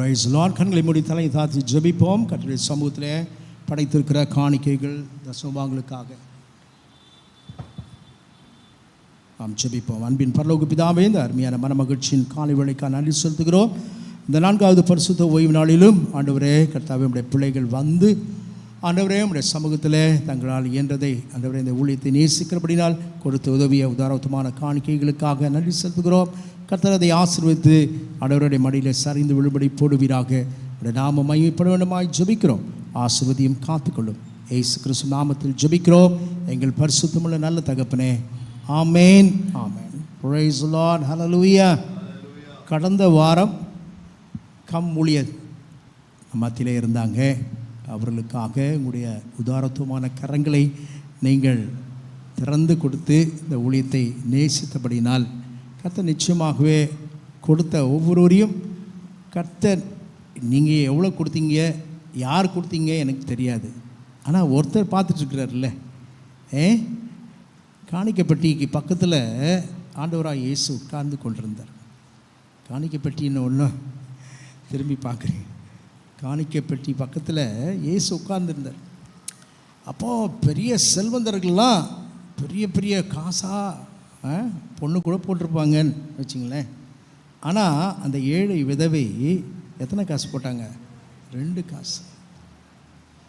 Price Lord. கண்களை மூடி தலை தாழ்த்தி ஜெபிப்போம். கர்த்தருடைய சமூகத்திலே படைத்திருக்கிற காணிக்கைகள் தசமபாகங்களுக்காக நாம் ஜெபிப்போம். அன்பின் பரலோக பிதாவே, இந்த அருமையான மனமகிழ்ச்சியின் காலை வேளைக்காக நன்றி செலுத்துகிறோம். இந்த 4வது பரிசுத்த ஓய்வு நாளிலும் ஆண்டவரே கர்த்தாவே, உம்முடைய பிள்ளைகள் வந்து ஆண்டவரே உம்முடைய சமூகத்தில் தங்களால் இயன்றதை ஆண்டவரே இந்த ஊழியத்தை நேசிக்கிறபடினால் கொடுத்த உதவிய உதாரணமான காணிக்கைகளுக்காக நன்றி செலுத்துகிறோம். கர்த்தர் அதை ஆசீர்வதித்து ஆண்டவருடைய மடியில் சரிந்து விழுபடி போடுவீராக. உடைய நாம மகிமைப்பட வேண்டுமாய் ஜெபிக்கிறோம். ஆசீர்வதியும் காத்துக்கொள்ளும். இயேசு கிறிஸ்து நாமத்தில் ஜெபிக்கிறோம் எங்கள் பரிசுத்தமுள்ள நல்ல தகப்பனே, ஆமேன். ஆமேன். Praise the Lord. ஹல்லேலூயா. கடந்த வாரம் ஊழியர் மத்தியிலே இருந்தாங்க. அவர்களுக்காக உங்களுடைய உதாரத்துவமான கரங்களை நீங்கள் திறந்து கொடுத்து இந்த ஊழியத்தை நேசித்தபடினால் கர்த்தர் நிச்சயமாகவே கொடுத்த ஒவ்வொருவரையும் கர்த்தர் நீங்கள் எவ்வளோ கொடுத்தீங்க, யார் கொடுத்தீங்க எனக்கு தெரியாது. ஆனால் ஒருத்தர் பார்த்துட்ருக்கிறார்ல, காணிக்கைப்பட்டிக்கு பக்கத்தில் ஆண்டவராக இயேசு உட்கார்ந்து கொண்டிருந்தார். காணிக்கைப்பட்டின்னு ஒன்று திரும்பி பார்க்குறேன். காணிக்கைப்பட்டி பக்கத்தில் இயேசு உட்கார்ந்துருந்தார். அப்போது பெரிய செல்வந்தர்கள்லாம் பெரிய பெரிய காசாக பொண்ணு கூட போட்டிருப்பாங்கன்னு வச்சுங்களேன். ஆனால் அந்த ஏழை விதவை எத்தனை காசு போட்டாங்க? 2 காசு.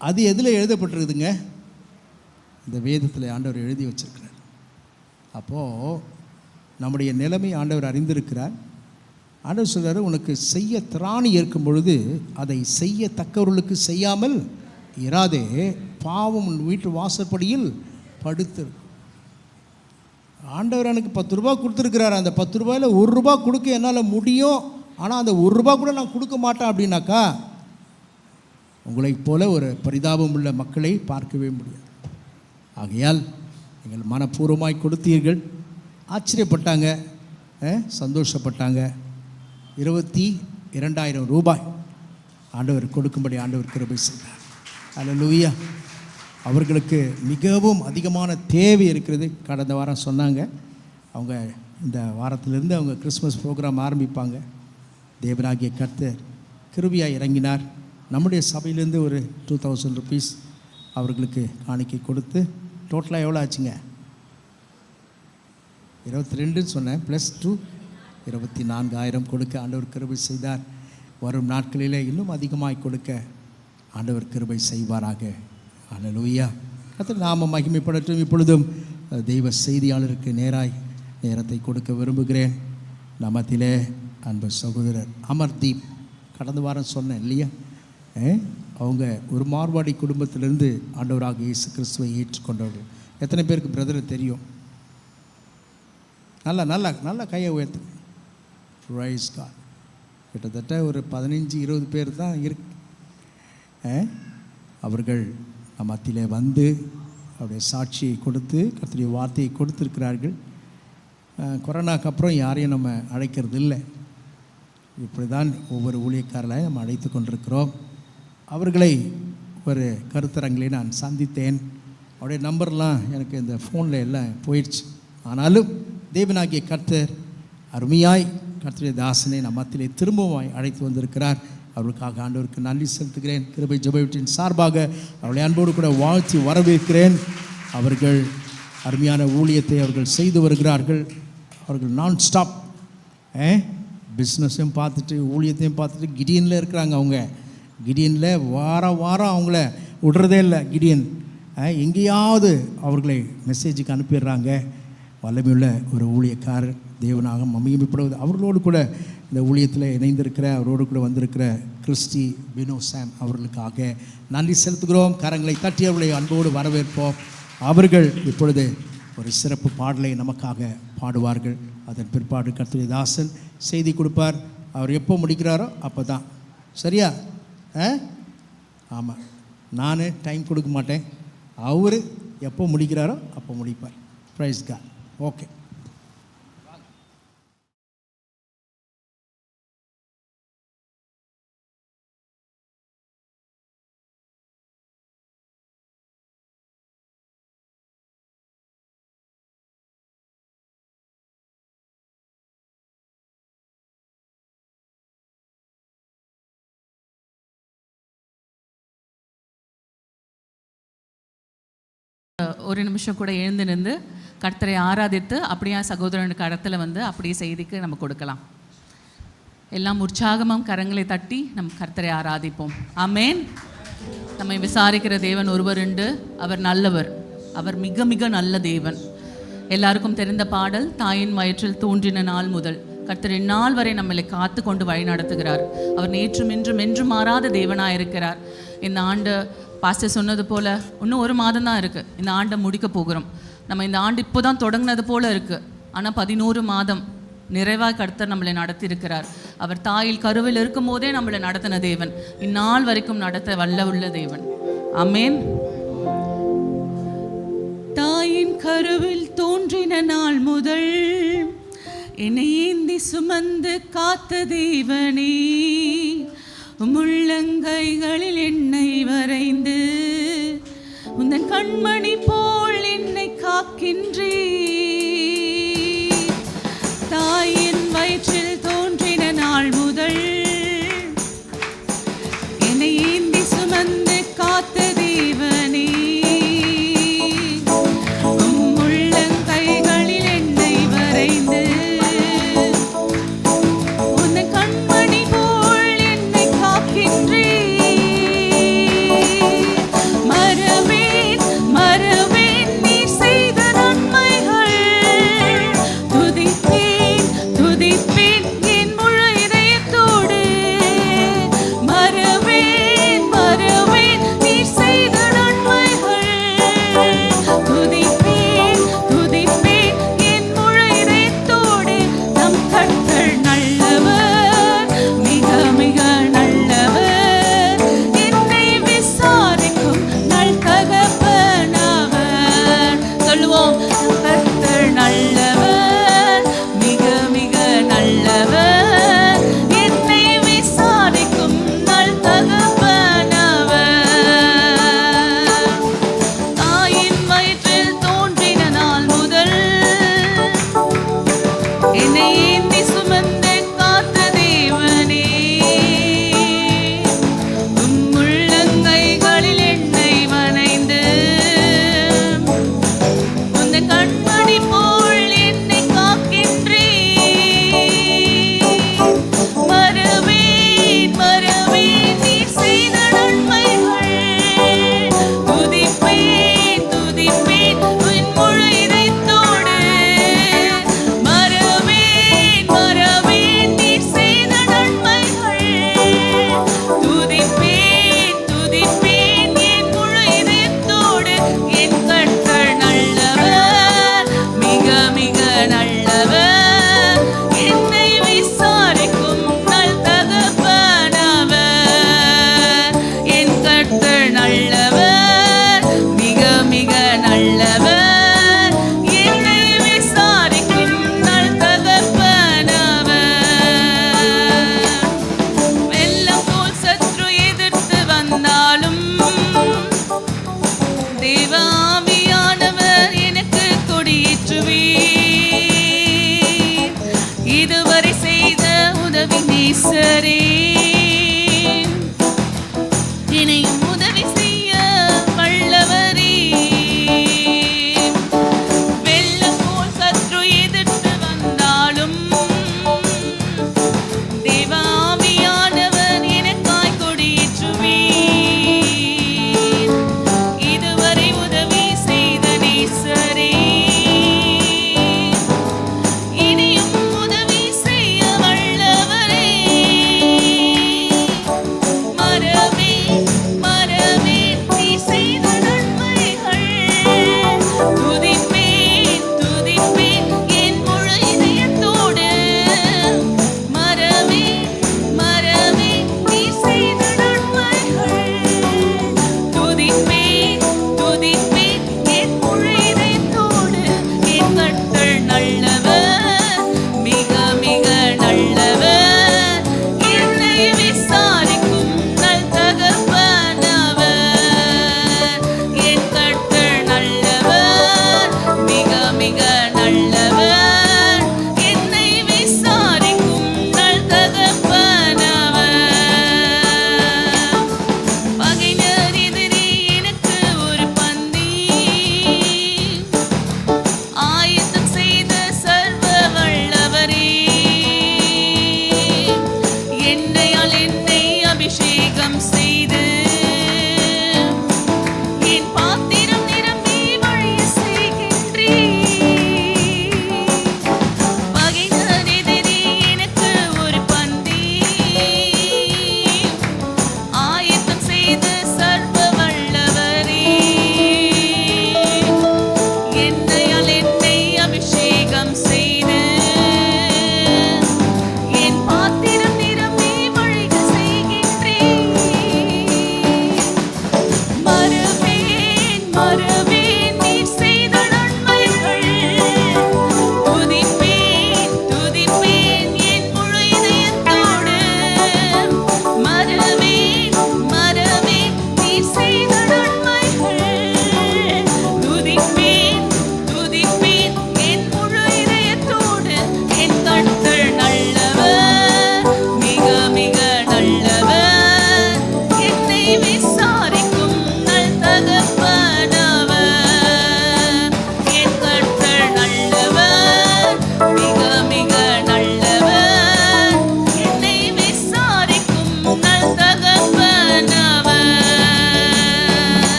அது எதில் எழுதப்பட்டிருக்குதுங்க? இந்த வேதத்தில் ஆண்டவர் எழுதி வச்சிருக்கிறார். அப்போது நம்முடைய நிலைமை ஆண்டவர் அறிந்திருக்கிறார். ஆண்டவர் சொல்கிறார், உனக்கு செய்ய திராணி இருக்கும் பொழுது அதை செய்யத்தக்கவர்களுக்கு செய்யாமல் இராதே, பாவம் உன் வீட்டு வாசற்படியில் படுத்து. ஆண்டவர் எனக்கு 10 ரூபா கொடுத்துருக்கிறார். அந்த 10 ரூபாயில் 1 ரூபா கொடுக்க என்னால் முடியும், ஆனால் அந்த 1 ரூபா கூட நான் கொடுக்க மாட்டேன் அப்படின்னாக்கா உங்களைப் போல ஒரு பரிதாபம் உள்ள மக்களை பார்க்கவே முடியாது. ஆகையால் நீங்கள் மனப்பூர்வமாய் கொடுத்தீர்கள். ஆச்சரியப்பட்டாங்க, சந்தோஷப்பட்டாங்க. 22,000 ரூபாய் ஆண்டவர் கொடுக்கும்படி ஆண்டவர் கிருபை செய்தார். அல்லேலூயா. அவர்களுக்கு மிகவும் அதிகமான தேவை இருக்கிறது. கடந்த வாரம் சொன்னாங்க, அவங்க இந்த வாரத்திலிருந்து அவங்க கிறிஸ்மஸ் ப்ரோக்ராம் ஆரம்பிப்பாங்க. தேவனாகிய கர்த்தர் கிருபையாக இறங்கினார். நம்முடைய சபையிலேருந்து ஒரு 2,000 ருபீஸ் அவர்களுக்கு காணிக்கை கொடுத்து டோட்டலாக எவ்வளோ ஆச்சுங்க? 22 சொன்னேன், +2 24,000 கொடுக்க ஆண்டவர் கிருபை செய்தார். வரும் நாட்களிலே இன்னும் அதிகமாய் கொடுக்க ஆண்டவர் கிருபை செய்வாராக. அல்லேலூயா. கர்த்தர் நாம மகிமைப்படட்டும். இப்பொழுதும் தெய்வ செய்தியாளருக்கு நேரத்தை கொடுக்க விரும்புகிறேன். நமத்திலே அன்பு சகோதரர் அமர்தீப், கடந்த வாரம் சொன்னேன் இல்லையா, அவங்க ஒரு மார்வாடி குடும்பத்திலிருந்து ஆண்டவராக இயேசு கிறிஸ்துவை ஏற்றுக்கொண்டவர்கள். எத்தனை பேருக்கு பிரதரை தெரியும்? நல்லா கையை உயர்த்து. Price cut. கிட்டத்தட்ட ஒரு 15-20 பேர் தான் இருக்கு. அவர்கள் நம்ம மத்தியிலே வந்து அவருடைய சாட்சியை கொடுத்து கர்த்தருடைய வார்த்தையை கொடுத்துருக்கிறார்கள். கொரோனாக்கு அப்புறம் யாரையும் நம்ம அழைக்கிறது இல்லை. இப்படி தான் ஒவ்வொரு ஊழியக்காரர்களையும் நம்ம அழைத்து கொண்டிருக்கிறோம். அவர்களை ஒரு கருத்தரங்களை நான் சந்தித்தேன். அவருடைய நம்பர்லாம் எனக்கு இந்த ஃபோனில் எல்லாம் போயிடுச்சு. ஆனாலும் தேவனாகிய கர்த்தர் அருமையாய் கர்த்தருடைய தாசனை நம் மத்தியிலே திரும்பவும் அழைத்து வந்திருக்கிறார். அவர்களுக்காக ஆண்டவருக்கு நன்றி செலுத்துகிறேன். கிருபை ஜெப வீட்டின் சார்பாக அவர்களை அன்போடு கூட வாழ்த்தி வரவேற்கிறேன். அவர்கள் அருமையான ஊழியத்தை அவர்கள் செய்து வருகிறார்கள். அவர்கள் நான் ஸ்டாப் பிஸ்னஸையும் பார்த்துட்டு ஊழியத்தையும் பார்த்துட்டு கிடியனில் இருக்கிறாங்க. அவங்க கிடியனில் வாரம் அவங்கள விடுறதே இல்லை. கிடியன் எங்கேயாவது அவர்களை மெசேஜுக்கு அனுப்பிடுறாங்க. வல்லமையுள்ள ஒரு ஊழியக்காரர், தேவனாக மகிமைப்படுவது. அவர்களோடு கூட இந்த ஊழியத்தில் இணைந்திருக்கிற, அவரோடு கூட வந்திருக்கிற கிறிஸ்டி பினோ சாம் அவர்களுக்காக நன்றி செலுத்துகிறோம். கரங்களை தட்டி அவர்களை அன்போடு வரவேற்போம். அவர்கள் இப்பொழுது ஒரு சிறப்பு பாடலை நமக்காக பாடுவார்கள். அதன் பிற்பாடு கர்த்தருடைய தாசன் செய்தி கொடுப்பார். அவர் எப்போ முடிக்கிறாரோ அப்போ தான். சரியா? ஆமாம், நான் டைம் கொடுக்க மாட்டேன். அவர் எப்போ முடிக்கிறாரோ அப்போ முடிப்பார். Praise God. ஓகே. ஒரு நிமிஷம் கூட எழுந்து நின்று கர்த்தரை ஆராதித்து அப்படியே சகோதரனுக்கு இடத்துல வந்து அப்படியே செய்திக்கு நம்ம கொடுக்கலாம். எல்லாம் உற்சாகமும் கரங்களை தட்டி நம் கர்த்தரை ஆராதிப்போம். ஆமேன். நம்மை விசாரிக்கிற தேவன் ஒருவர் உண்டு, அவர் நல்லவர், அவர் மிக மிக நல்ல தேவன். எல்லாருக்கும் தெரிந்த பாடல், தாயின் வயிற்றில் தோன்றின நாள் முதல் கர்த்தர் இந்நாள் வரை நம்மளை காத்து கொண்டு வழி நடத்துகிறார். அவர் நேற்றும் இன்றும் என்றும் மாறாத தேவனாக இருக்கிறார். இந்த ஆண்டு பாஸ்டர் சொன்னது போல் இன்னும் ஒரு மாதம் தான் இருக்குது, இந்த ஆண்டை முடிக்க போகிறோம். நம்ம இந்த ஆண்டு இப்போ தான் தொடங்கினது போல் இருக்குது, ஆனால் 11 மாதம் நிறைவாக கர்த்தர் நம்மளை நடத்தியிருக்கிறார். அவர் தாயில் கருவில் இருக்கும் போதே நம்மளை நடத்தின தேவன், இந்நாள் வரைக்கும் நடத்த வல்ல உள்ள தேவன். ஆமேன். தாயின் கருவில் தோன்றின நாள் முதல் என்னை ஏந்தி சுமந்து காத்த தேவனே, முள்ளங்கைகளில் என்னை வரைந்து உந்தன் கண்மணி போல் என்னை காக்கின்றே. தாயின் வயிற்றில் தோன்றின நாள் முதல் என்னை ஏந்தி சுமந்து காத்த தேவனே, முள்ளங்கைகளில் என்னை வரைந்து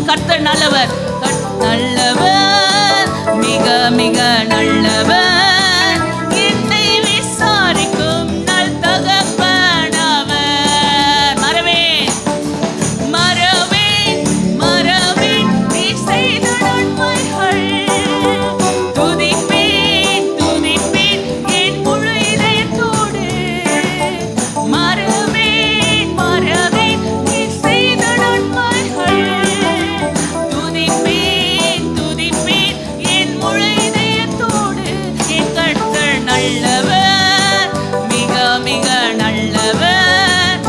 கர்த்தர் நல்லவர், நல்லவர், மிக மிக நல்லவர், என்னை விசாரிக்கும் நல் தகப்பன் அவர். மறவேன் மறவேன் மறவேன் நீ செய்த நன்மைகள், துதிப்பேன் துதிப்பேன் என் முழு இதயத்தோடு. மறவேன் மறவேன் நீ செய்த நன்மைகள், துதிப்பேன் துதிப்பேன் என் முழு இதயத்தோடு. என் கர்த்தர் நல்லவர், மிக மிக நல்லவர்,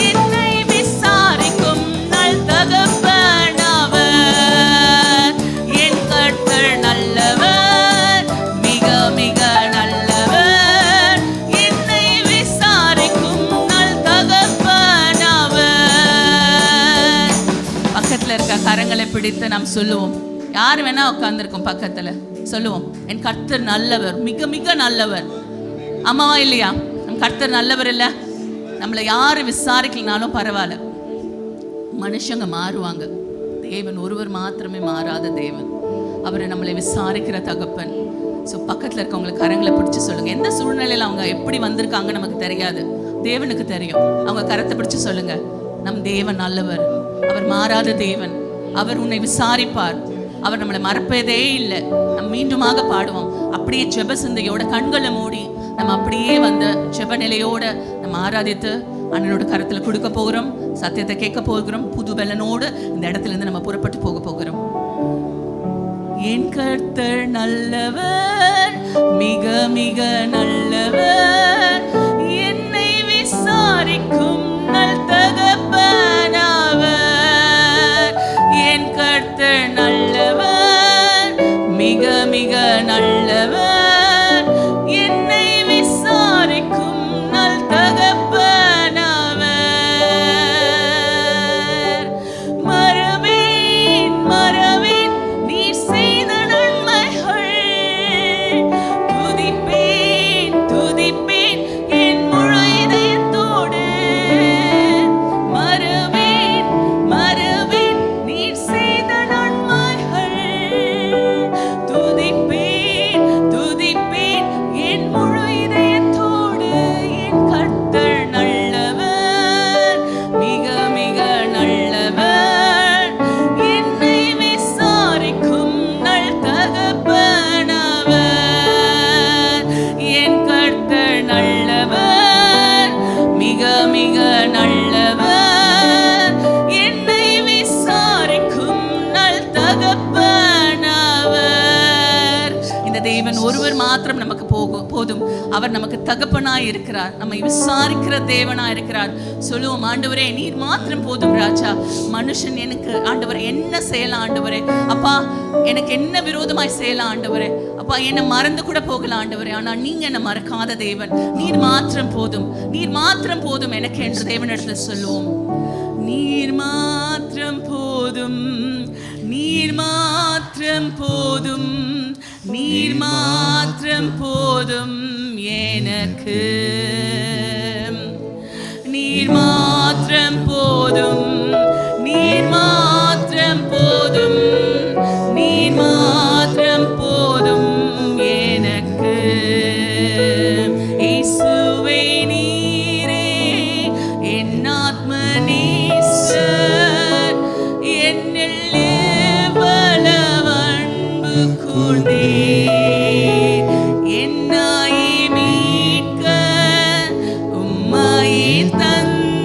என்னை விசாரிக்கும் நல் தகப்பன் அவர். என் கர்த்தர் நல்லவர், மிக மிக நல்லவர், என்னை விசாரிக்கும் நல் தகப்பன் அவர். பக்கத்துல இருக்க கரங்களை பிடித்து நாம் சொல்லுவோம். யார் வேணா உட்கார்ந்துருக்கோம் பக்கத்துல, சொல்லுவோம், என் கர்த்தர் நல்லவர், மிக மிக நல்லவர். ஆமாவா இல்லையா? நம் கர்த்தர் நல்லவர் இல்ல? நம்மளை யாரு விசாரிக்கலனாலும் பரவாயில்ல, மனுஷங்க மாறுவாங்க, தேவன் ஒருவர் மாத்திரமே மாறாத தேவன். அவரை நம்மளை விசாரிக்கிற தகப்பன். ஸோ பக்கத்தில் இருக்கவங்களுக்கு கரங்களை பிடிச்சி சொல்லுங்க. எந்த சூழ்நிலையில் அவங்க எப்படி வந்திருக்காங்க நமக்கு தெரியாது, தேவனுக்கு தெரியும். அவங்க கரத்தை பிடிச்சி சொல்லுங்க, நம் தேவன் நல்லவர், அவர் மாறாத தேவன், அவர் உன்னை விசாரிப்பார், அவர் நம்மளை மறப்பதே இல்லை. நம்ம மீண்டுமாக பாடுவோம். அப்படியே ஜெப சிந்தையோட கண்களை மூடி நம்ம அப்படியே வந்து ஜெப நிலையோட நம்ம ஆராதித்து அண்ணனோட கரத்துல கொடுக்க போகிறோம், சத்தியத்தை கேட்க போகிறோம். புது பலனோடு இந்த இடத்துல இருந்து நம்ம புறப்பட்டு போக போகிறோம். என் கர்த்தர் நல்லவர், மிக மிக நல்லவர், என்னை விசாரிக்கும் நல் தகப்பன் அவர். என் கர்த்தர் நல்லவர், மிக மிக நல்லவர், என்னை விசாரிக்கும் நல் தகப்பன் அவர். மறவேன் மறவேன் நீர் செய்த நன்மைகள், துதிப்பேன் துதிப்பேன் என் முழு இதயத்தோடு. மறவேன் மறவேன் நீர் செய்த நன்மைகள், துதிப்பேன் துதிப்பேன் என் முழு இதயத்தோடு. என் கர்த்தர் நல்லவர், மிக மிக நல்லவர், என்னை விசாரிக்கும் நல் தகப்பன் அவர். என் கர்த்தர் நல்லவர், மிக மிக நல்லவர், என்னை விசாரிக்கும் நல் தகப்பன் அவர். இந்த தேவன் ஒருவர் மாத்திரம் நமக்கு போதும். அவர் நமக்கு தகப்பனாய் இருக்கிறார், நம்மை விசாரிக்கிற தேவனாய் இருக்கிறார். சொல்லுவோம், ஆண்டவரே நீர் மாத்திரம் போதும் ராஜா. மனுஷன் எனக்கு ஆண்டவரே என்ன செய்யலாம் ஆண்டவரே, அப்பா எனக்கு என்ன விரோதமாய் செய்யலாம் ஆண்டவரே, அப்பா என்னை மறந்து கூட போகலாம் ஆண்டவரே, ஆனால் நீங்க என்னை மறக்காத தேவன். நீர் மாத்திரம் போதும், நீர் மாத்திரம் போதும் எனக்கு என்று தேவனிடத்தில் சொல்லுவோம். நீர் மாத்திரம் போதும், நீர் மாத்திரம் போதும், நீர் மாத்திரம் போதும் எனக்கு. நீர் மாத்திரம் போதும், நீர் மாத்திரம் போதும், நீர் மாத்திரம் போதும் எனக்கு. இயேசுவே நீரே என் ஆத்ம நேசர், என்னில் எவ்வளவு அன்பு கூர்ந்தீர். என்னை மீட்க உம்மையே தந்தீர்,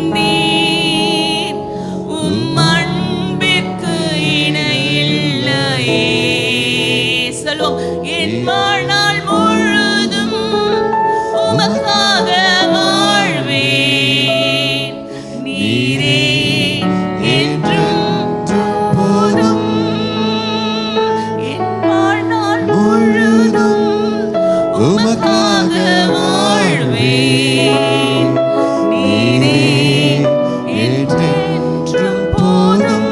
உம் அன்பிற்கு இணையில்லையே. சொல்வோம், என் வாழ்நாள் முழுதும் உமக்காக வாழ்வேன். நீரே என்றும் போதும், என் வாழ்நாள் முழுதும் உமக்காக வாழ்வேன். நீரே என்றென்றும் போதும்,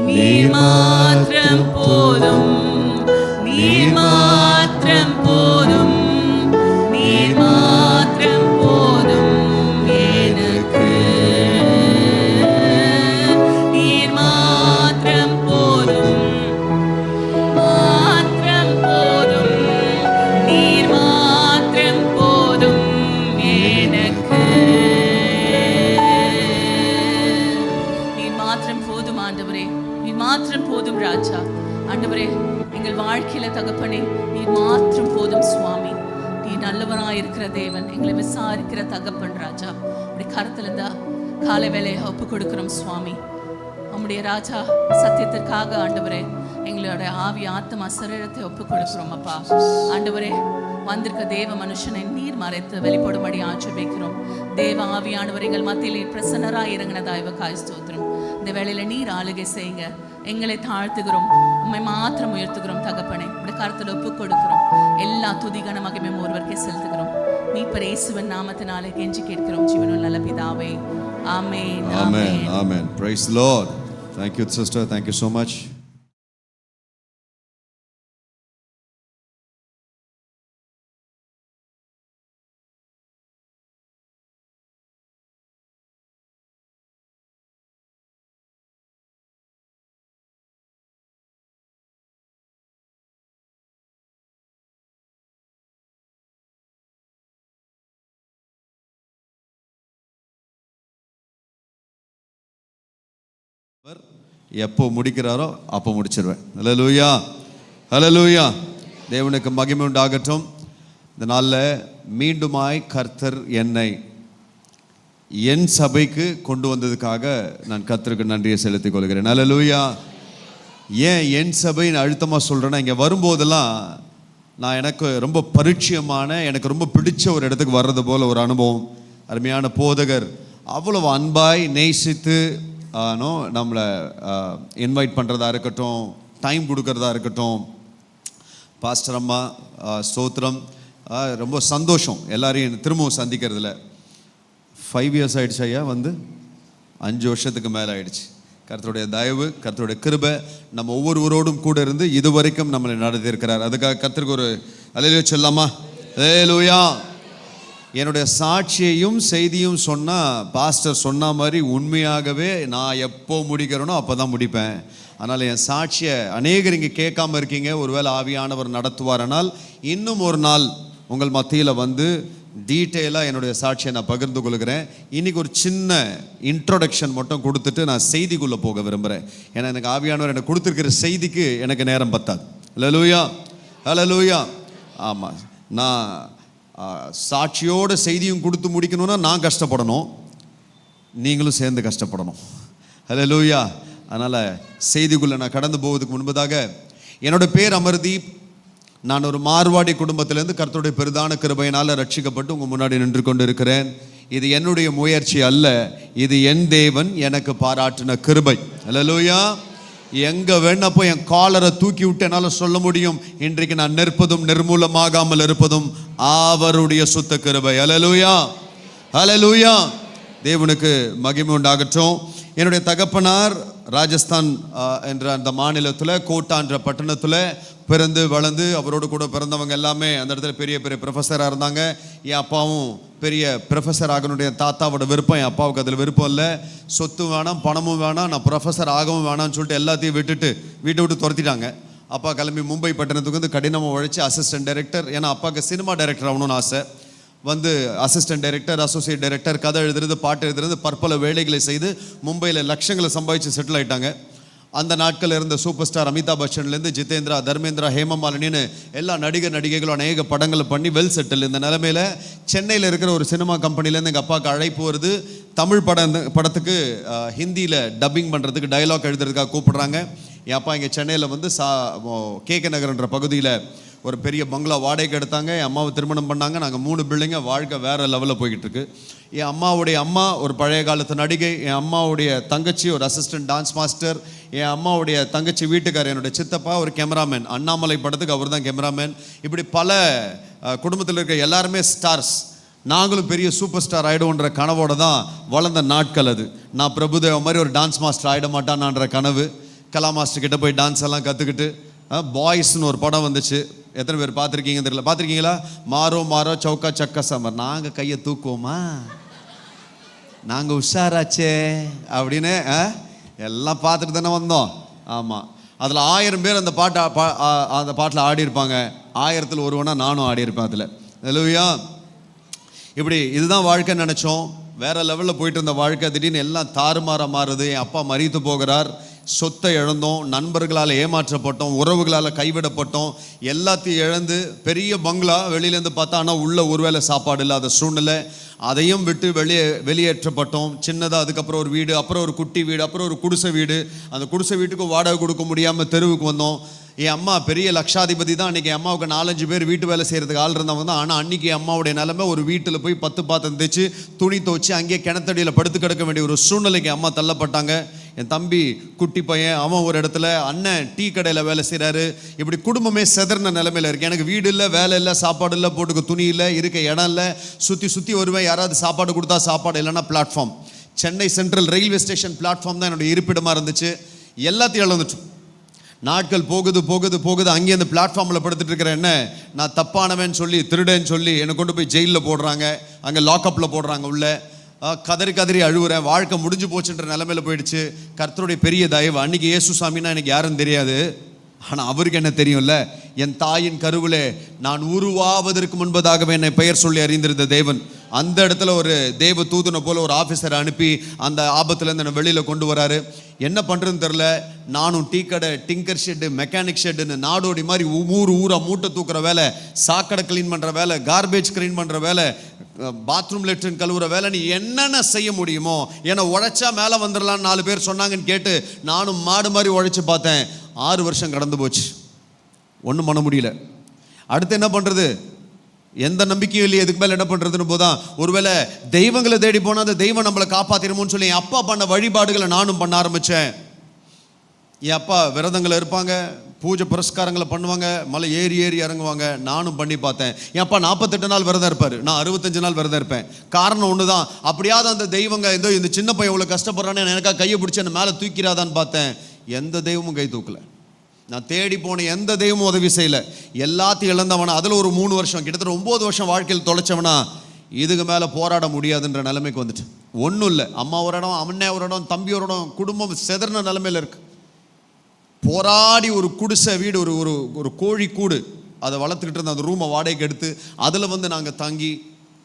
நீர் மாத்திரம் போதும், நீர் மாத்திரம் போதும், நீர் மாத்திரம் போதும் எனக்கு. போதும் ஆண்டவரே, நீர் மாத்திரம் போதும் ராஜா. ஆண்டவரே, எங்கள் வாழ்க்கையில தகப்பனே, நீர் மாத்திரம் போதும் சுவாமி. நீ நல்லவராயிருக்கிற தேவன், எங்களை விசாரிக்கிற தகப்பன் ராஜா. அப்படி கருத்துல இருந்தா காலை வேலையை ஒப்பு கொடுக்கிறோம் சுவாமி. நம்முடைய ராஜா சத்தியத்திற்காக ஆண்டவரே எங்களோட ஆவி ஆத்மா சரீரத்தை ஒப்பு கொடுக்கிறோம் அப்பா. ஆண்டவரே, வந்திருக்க தேவ மனுஷனை நீர் மறைத்து வெளிப்படும்படி ஆட்சேபிக்கிறோம். தேவ ஆவியானவர் எங்கள் மத்தியில் பிரசன்னராய் இறங்கின தயவுக்காய் ஸ்தோத்திரம். இந்த வேளையில நீர் ஆளுகை செய்யுங்க. எங்களை தாழ்த்துகிறோம், உம்மை மாத்திரம் உயர்த்துகிறோம் தகப்பனே. இப்படி கருத்தில் ஒப்பு கொடுக்கிறோம். எல்லா துதிகன மகிமையும் ஒருவருக்கே செலுத்துகிறோம். மீட்பர் இயேசுவின் நாமத்தினாலே கெஞ்சி கேட்கிறோம் ஜீவனுள்ள நல்ல பிதாவே. ஆமென். Amen. Amen. Praise the Lord. Thank you, sister. Thank you so much. எப்போ முடிக்கிறாரோ அப்போ முடிச்சிருவேன். ஹல்லேலூயா, ஹல்லேலூயா. தேவனுக்கு மகிமை உண்டாகட்டும். இந்த நாளில் மீண்டுமாய் கர்த்தர் என்னை என் சபைக்கு கொண்டு வந்ததுக்காக நான் கர்த்தருக்கு நன்றியை செலுத்திக் கொள்கிறேன். ஹல்லேலூயா. ஏன் என் சபைன்னு அழுத்தமாக சொல்கிறேன்னா, இங்கே வரும்போதெல்லாம் நான் எனக்கு ரொம்ப பரிச்சயமான, எனக்கு ரொம்ப பிடிச்ச ஒரு இடத்துக்கு வர்றது போல் ஒரு அனுபவம். அருமையான போதகர் அவ்வளவு அன்பாய் நேசித்து நம்மளை இன்வைட் பண்ணுறதா இருக்கட்டும், டைம் கொடுக்கறதா இருக்கட்டும். பாஸ்டர் அம்மா ஸ்தோத்திரம், ரொம்ப சந்தோஷம் எல்லாரையும் திரும்பவும் சந்திக்கிறதுல. 5 years ஆகிடுச்சு ஐயா, வந்து 5 வருஷத்துக்கு மேலே ஆயிடுச்சு. கர்த்தருடைய தயவு, கர்த்தருடைய கிருபை நம்ம ஒவ்வொருவரோடும் கூட இருந்து இதுவரைக்கும் நம்மளை நடத்தியிருக்கிறார். அதுக்காக கர்த்தருக்கு ஒரு அல்லேலூயா சொல்லாமா? அல்லேலூயா. என்னுடைய சாட்சியையும் செய்தியும் சொன்னால் பாஸ்டர் சொன்ன மாதிரி உண்மையாகவே நான் எப்போ முடிக்கிறேனோ அப்போ தான் முடிப்பேன். அதனால் என் சாட்சியை அநேகர் இங்கே கேட்காம இருக்கீங்க. ஒருவேளை ஆவியானவர் நடத்துவாரனால் இன்னும் ஒரு நாள் உங்கள் மத்தியில் வந்து டீட்டெயிலாக என்னுடைய சாட்சியை நான் பகிர்ந்து கொள்கிறேன். இன்றைக்கி ஒரு சின்ன இன்ட்ரோடக்ஷன் மட்டும் கொடுத்துட்டு நான் செய்திக்குள்ளே போக விரும்புகிறேன். ஏன்னா எனக்கு ஆவியானவர் எனக்கு கொடுத்துருக்கிற செய்திக்கு எனக்கு நேரம் பத்தாது. ஹல்லேலூயா, ஹல்லேலூயா. ஆமாம், நான் சாட்சியோட செய்தியும் கொடுத்து முடிக்கணும்னா நான் கஷ்டப்படணும், நீங்களும் சேர்ந்து கஷ்டப்படணும். ஹல்லேலூயா. அதனால் செய்திக்குள்ளே நான் கடந்து போவதுக்கு முன்பதாக, என்னோடய பேர் அமர்தீப். நான் ஒரு மார்வாடி குடும்பத்திலேருந்து கர்த்தருடைய பெரிதான கிருபையினால் ரட்சிக்கப்பட்டு உங்கள் முன்னாடி நின்று கொண்டு இருக்கிறேன். இது என்னுடைய முயற்சி அல்ல, இது என் தேவன் எனக்கு பாராட்டின கிருபை. ஹல்லேலூயா. எங்கே வேணப்போ என் காலரை தூக்கி விட்டு என்னால் சொல்ல முடியும், இன்றைக்கு நான் நிற்பதும் நிர்மூலமாகாமல் இருப்பதும் அவருடைய சுத்த கிருபை. ஹல்லேலூயா, ஹல்லேலூயா. தேவனுக்கு மகிமை உண்டாகட்டும். என்னுடைய தகப்பனார் ராஜஸ்தான் என்ற அந்த மாநிலத்தில் கோட்டா என்ற பட்டணத்தில் பிறந்து வளர்ந்து, அவரோடு கூட பிறந்தவங்க எல்லாமே அந்த இடத்துல பெரிய பெரிய ப்ரொஃபஸராக இருந்தாங்க. என் அப்பாவும் பெரிய ப்ரொஃபஸர் ஆகணுடைய தாத்தாவோட விருப்பம். என் அப்பாவுக்கு அதில் விருப்பம் இல்லை. சொத்து வேணாம், பணமும் வேணாம், நான் ப்ரொஃபஸர் ஆகவும் வேணாம்னு சொல்லிட்டு எல்லாத்தையும் விட்டுட்டு வீட்டை விட்டு துரத்திட்டாங்க. அப்பா கிளம்பி மும்பை பட்டணத்துக்கு வந்து கடினமாக உழைச்சி அசிஸ்டன்ட் டைரக்டர், ஏன்னா அப்பாவுக்கு சினிமா டைரக்டர் ஆகணும்னு ஆசை. வந்து அசிஸ்டன்ட் டைரக்டர், அசோசியேட் டைரக்டர், கதை எழுதுறது, பாட்டு எழுதுறது, பற்பல வேலைகளை செய்து மும்பையில் லட்சங்களை சம்பாதிச்சு செட்டில் ஆகிட்டாங்க. அந்த நாட்கள் இருந்த சூப்பர் ஸ்டார் அமிதாப் பச்சன்லேருந்து ஜிதேந்திரா, தர்மேந்திரா, ஹேமமாலினின்னு எல்லா நடிகர்களும் அநேக படங்களை பண்ணி வெல் செட்டில். இந்த நிலைமையில் சென்னையில் இருக்கிற ஒரு சினிமா கம்பெனிலேருந்து எங்கள் அப்பாவுக்கு அழைப்பு வருது. தமிழ் படத்துக்கு ஹிந்தியில் டப்பிங் பண்ணுறதுக்கு, டைலாக் எழுதுறதுக்காக கூப்பிடுறாங்க. என் அப்பா இங்கே சென்னையில் வந்து கேகே நகர்ன்ற பகுதியில் ஒரு பெரிய பங்களா வாடகைக்கு எடுத்தாங்க. என் அம்மாவை திருமணம் பண்ணாங்க. நாங்கள் 3 பிள்ளைங்க. வாழ்க்கை வேறு லெவலில் போய்கிட்டு இருக்கு. என் அம்மாவுடைய அம்மா ஒரு பழைய காலத்து நடிகை, என் அம்மாவுடைய தங்கச்சி ஒரு அசிஸ்டன்ட் டான்ஸ் மாஸ்டர், என் அம்மாவுடைய தங்கச்சி வீட்டுக்காரர் என்னுடைய சித்தப்பா ஒரு கேமராமேன், அண்ணாமலை படத்துக்கு அவர் தான் கேமராமேன். இப்படி பல குடும்பத்தில் இருக்க எல்லாருமே ஸ்டார்ஸ். நாங்களும் பெரிய சூப்பர் ஸ்டார் ஆகிடுவோன்ற கனவோடு தான் வளர்ந்த நாட்கள் அது. நான் பிரபுதேவா மாதிரி ஒரு டான்ஸ் மாஸ்டர் ஆகிட மாட்டானான்ற கனவு. கலா மாஸ்டர் கிட்ட போய் டான்ஸ் எல்லாம் கற்றுக்கிட்டு, பாய்ஸ்னு ஒரு படம் வந்துச்சு. எத்தனை பேர் பார்த்துருக்கீங்கன்னு தெரியல. பார்த்துருக்கீங்களா? மாறோ மாறோ சவுக்கா சக்கா சாம்பார். நாங்கள் கையை தூக்குவோமா, நாங்கள் உஷாராச்சே அப்படின்னு எல்லாம் பார்த்துட்டு தானே வந்தோம். ஆமாம், அதில் 1000 பேர் அந்த பாட்டில் ஆடி இருப்பாங்க. 1000ல் ஒருவனா நானும் ஆடி இருப்பேன் அதில். ஹல்லேலூயா. இப்படி இதுதான் வாழ்க்கைன்னு நினச்சோம். வேற லெவலில் போயிட்டு இருந்த வாழ்க்கை திடீர்னு எல்லாம் தாறுமாறாக மாறுது. என் அப்பா மரித்து போகிறார். சொத்தை இழந்தோம், நண்பர்களால் ஏமாற்றப்பட்டோம், உறவுகளால் கைவிடப்பட்டோம், எல்லாத்தையும் இழந்து பெரிய பங்களா வெளியிலேருந்து பார்த்தா ஆனால் உள்ள ஒருவேளை சாப்பாடு இல்லாத சூழ்நிலை, அதையும் விட்டு வெளியேற்றப்பட்டோம். சின்னதாக அதுக்கப்புறம் ஒரு வீடு, அப்புறம் ஒரு குட்டி வீடு, அப்புறம் ஒரு குடிசை வீடு. அந்த குடிசை வீட்டுக்கு வாடகை கொடுக்க முடியாமல் தெருவுக்கு வந்தோம். என் அம்மா பெரிய லட்சாதிபதி தான். அன்றைக்கி என் அம்மாவுக்கு 4-5 பேர் வீட்டு வேலை செய்கிறதுக்கு ஆள் இருந்தவங்க தான். ஆனால் அன்றைக்கி என் அம்மாவுடைய நிலைமை ஒரு வீட்டில் போய் 10 பாத்திரம் தேய்ச்சி துணி துவச்சி அங்கேயே கிணத்தடியில் படுத்து கிடக்க வேண்டிய ஒரு சூழ்நிலைக்கு அம்மா தள்ளப்பட்டாங்க. என் தம்பி குட்டி பையன் அவன் ஒரு இடத்துல, அண்ணன் டீ கடையில் வேலை செய்கிறாரு. இப்படி குடும்பமே செதறின நிலைமையில் இருக்குது. எனக்கு வீடு இல்லை, வேலை இல்லை, சாப்பாடு இல்லை, போட்டுக்க துணி இல்லை, இருக்க இடம் இல்லை. சுற்றி வருவேன், யாராவது சாப்பாடு கொடுத்தா சாப்பாடு இல்லைன்னா platform. Chennai central railway station platform தான் என்னுடைய இருப்பிடமாக இருந்துச்சு. எல்லாத்தையும் இழந்துட்டோம். நாட்கள் போகுது. அங்கேயே அந்த பிளாட்ஃபார்மில் படுத்துட்டு இருக்கிறேன். என்ன நான் தப்பானவன் சொல்லி, திருடன்னு சொல்லி என்னை கொண்டு போய் ஜெயிலில் போடுறாங்க, அங்கே லாக்அப்பில் போடுறாங்க. உள்ள கதறி அழுவுறேன். வாழ்க்கை முடிஞ்சு போச்சுன்ற நிலைமையில் போயிடுச்சு. கர்த்தருடைய பெரிய தயவு. அன்றைக்கி இயேசு சாமின்னா எனக்கு யாரும் தெரியாது, ஆனால் அவருக்கு என்ன தெரியும்ல, என் தாயின் கருவிலே நான் உருவாவதற்கு முன்பதாகவே என்னை பெயர் சொல்லி அறிந்திருந்த தேவன் அந்த இடத்துல ஒரு தேவ தூதனை போல ஒரு ஆஃபீஸரை அனுப்பி அந்த ஆபத்துலேருந்து என்னை வெளியில் கொண்டு வராரு. என்ன பண்ணுறதுன்னு தெரில. நானும் டீ கடை, டிங்கர் ஷெட்டு, மெக்கானிக் ஷெட்டுன்னு நாடோடி மாதிரி ஊராக மூட்டை தூக்குற வேலை, சாக்கடை க்ளீன் பண்ணுற வேலை, கார்பேஜ் க்ளீன் பண்ணுற வேலை, பாத்ரூம் லெட்ரின் கழுவுற வேலை, நீ என்னென்ன செய்ய முடியுமோ ஏன்னா உழைச்சா மேலே வந்துடலான்னு 4 பேர் சொன்னாங்கன்னு கேட்டு நானும் மாடு மாதிரி உழைச்சி பார்த்தேன். 6 வருஷம் கடந்து போச்சு, ஒன்றும் பண்ண முடியல. அடுத்து என்ன பண்ணுறது, எந்த நம்பிக்கையும் இல்லையே, இதுக்கு மேலே என்ன பண்ணுறதுன்னு போதான். ஒருவேளை தெய்வங்களை தேடி போனால் அந்த தெய்வம் நம்மளை காப்பாற்றிடுமோன்னு சொல்லி என் அப்பா பண்ண வழிபாடுகளை நானும் பண்ண ஆரம்பித்தேன். என் அப்பா விரதங்களை இருப்பாங்க, பூஜை புரஸ்காரங்களை பண்ணுவாங்க, மலை ஏறி இறங்குவாங்க. நானும் பண்ணி பார்த்தேன். என் அப்பா 48 நாள் விரதம் இருப்பார், நான் 65 நாள் விரதம் இருப்பேன். காரணம் ஒன்று தான், அப்படியாவது அந்த தெய்வங்க இந்த சின்ன பையன் இவ்வளோ கஷ்டப்படுறான்னு எனக்காக கையை பிடிச்சி என்னை மேலே தூக்கிறாதான்னு பார்த்தேன். எந்த தெய்வமும் கை தூக்கலை. நான் தேடி போன எந்த தெய்வமும் உதவி செய்யலை. எல்லாத்தையும் இழந்தவனா, அதில் ஒரு 3 வருஷம், கிட்டத்தட்ட 9 வருஷம் வாழ்க்கையில் தொலைச்சவனா, இதுக்கு மேலே போராட முடியாதுன்ற நிலைமைக்கு வந்துட்டு. ஒன்றும் இல்லை, அம்மா ஒரு இடம், அண்ணன் ஒரு இடம், தம்பி ஒரு இடம், குடும்பம் செதறின நிலைமையில் இருக்கு. போராடி ஒரு குடிசை வீடு, ஒரு கோழி கூடு அதை வளர்த்துக்கிட்டு இருந்த அந்த ரூமை வாடகைக்கு எடுத்து அதில் நாங்கள் தங்கி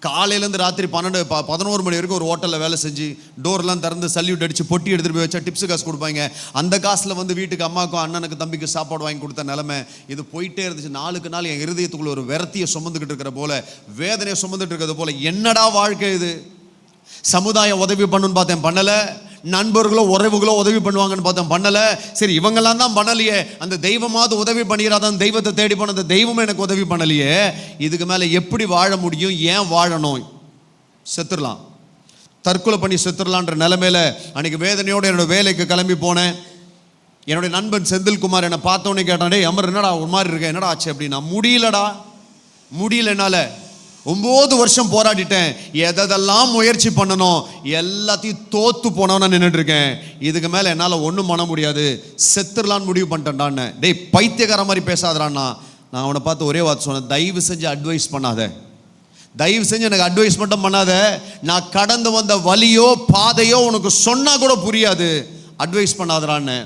காலையிலேருந்து ராத்திரி 12-11 மணி வரைக்கும் ஒரு ஹோட்டலில் வேலை செஞ்சு டோர்லாம் திறந்து சல்யூட் அடித்து பொட்டி எடுத்துகிட்டு போய் வச்சா டிப்ஸு காசு கொடுப்பாங்க. அந்த காசில் வீட்டுக்கு அம்மாவுக்கும் அண்ணனுக்கு தம்பிக்கு சாப்பாடு வாங்கி கொடுத்த நிலைமை. இது போயிட்டே இருந்துச்சு. நாளுக்கு நாள் என் இருதயத்துக்குள்ள ஒரு விரத்தியை சுமந்துக்கிட்டு இருக்கிற போல, வேதனையை சுமந்துட்டு இருக்கிறது போல. என்னடா வாழ்க்கை இது? சமுதாயம் உதவி பண்ணுன்னு பார்த்தேன், பண்ணலை. நண்பர்களோ உறவுகளோ உதவி பண்ணுவாங்கன்னு பார்த்தேன், பண்ணலை. சரி இவங்கெல்லாம் தான் பண்ணலையே, அந்த தெய்வமாவது உதவி பண்ணிடாதான். தெய்வத்தை தேடி போன அந்த தெய்வமும் எனக்கு உதவி பண்ணலையே. இதுக்கு மேலே எப்படி வாழ முடியும்? ஏன் வாழணும்? செத்துடலாம், தற்கொலை பண்ணி செத்துடலான்ற நிலைமையில அன்னைக்கு வேதனையோடு என்னோட வேலைக்கு கிளம்பி போனேன். என்னுடைய நண்பன் செந்தில்குமார் என்னை பார்த்தோன்னே கேட்டான், டேய் அமர் என்னடா ஒரு மாதிரி இருக்க, என்னடா ஆச்சு அப்படின்னா. முடியல என்னால். 9 வருஷம் போராடிட்டேன், எதெல்லாம் முயற்சி பண்ணணும் எல்லாத்தையும் தோத்து போனவனா நின்றுட்டு இருக்கேன். இதுக்கு மேலே என்னால் ஒன்றும் பண்ண முடியாது, செத்துடலான்னு முடிவு பண்ணிட்டேன்டான்னு. டேய் பைத்தியக்கார மாதிரி பேசாதடான்னா. நான் அவனை பார்த்து ஒரே வார்த்தை சொன்னேன், தயவு செஞ்சு அட்வைஸ் பண்ணாத, தயவு செஞ்சு எனக்கு அட்வைஸ் மட்டும் பண்ணாத. நான் கடந்து வந்த வழியோ பாதையோ உனக்கு சொன்னால் கூட புரியாது, அட்வைஸ் பண்ணாதடான்னு.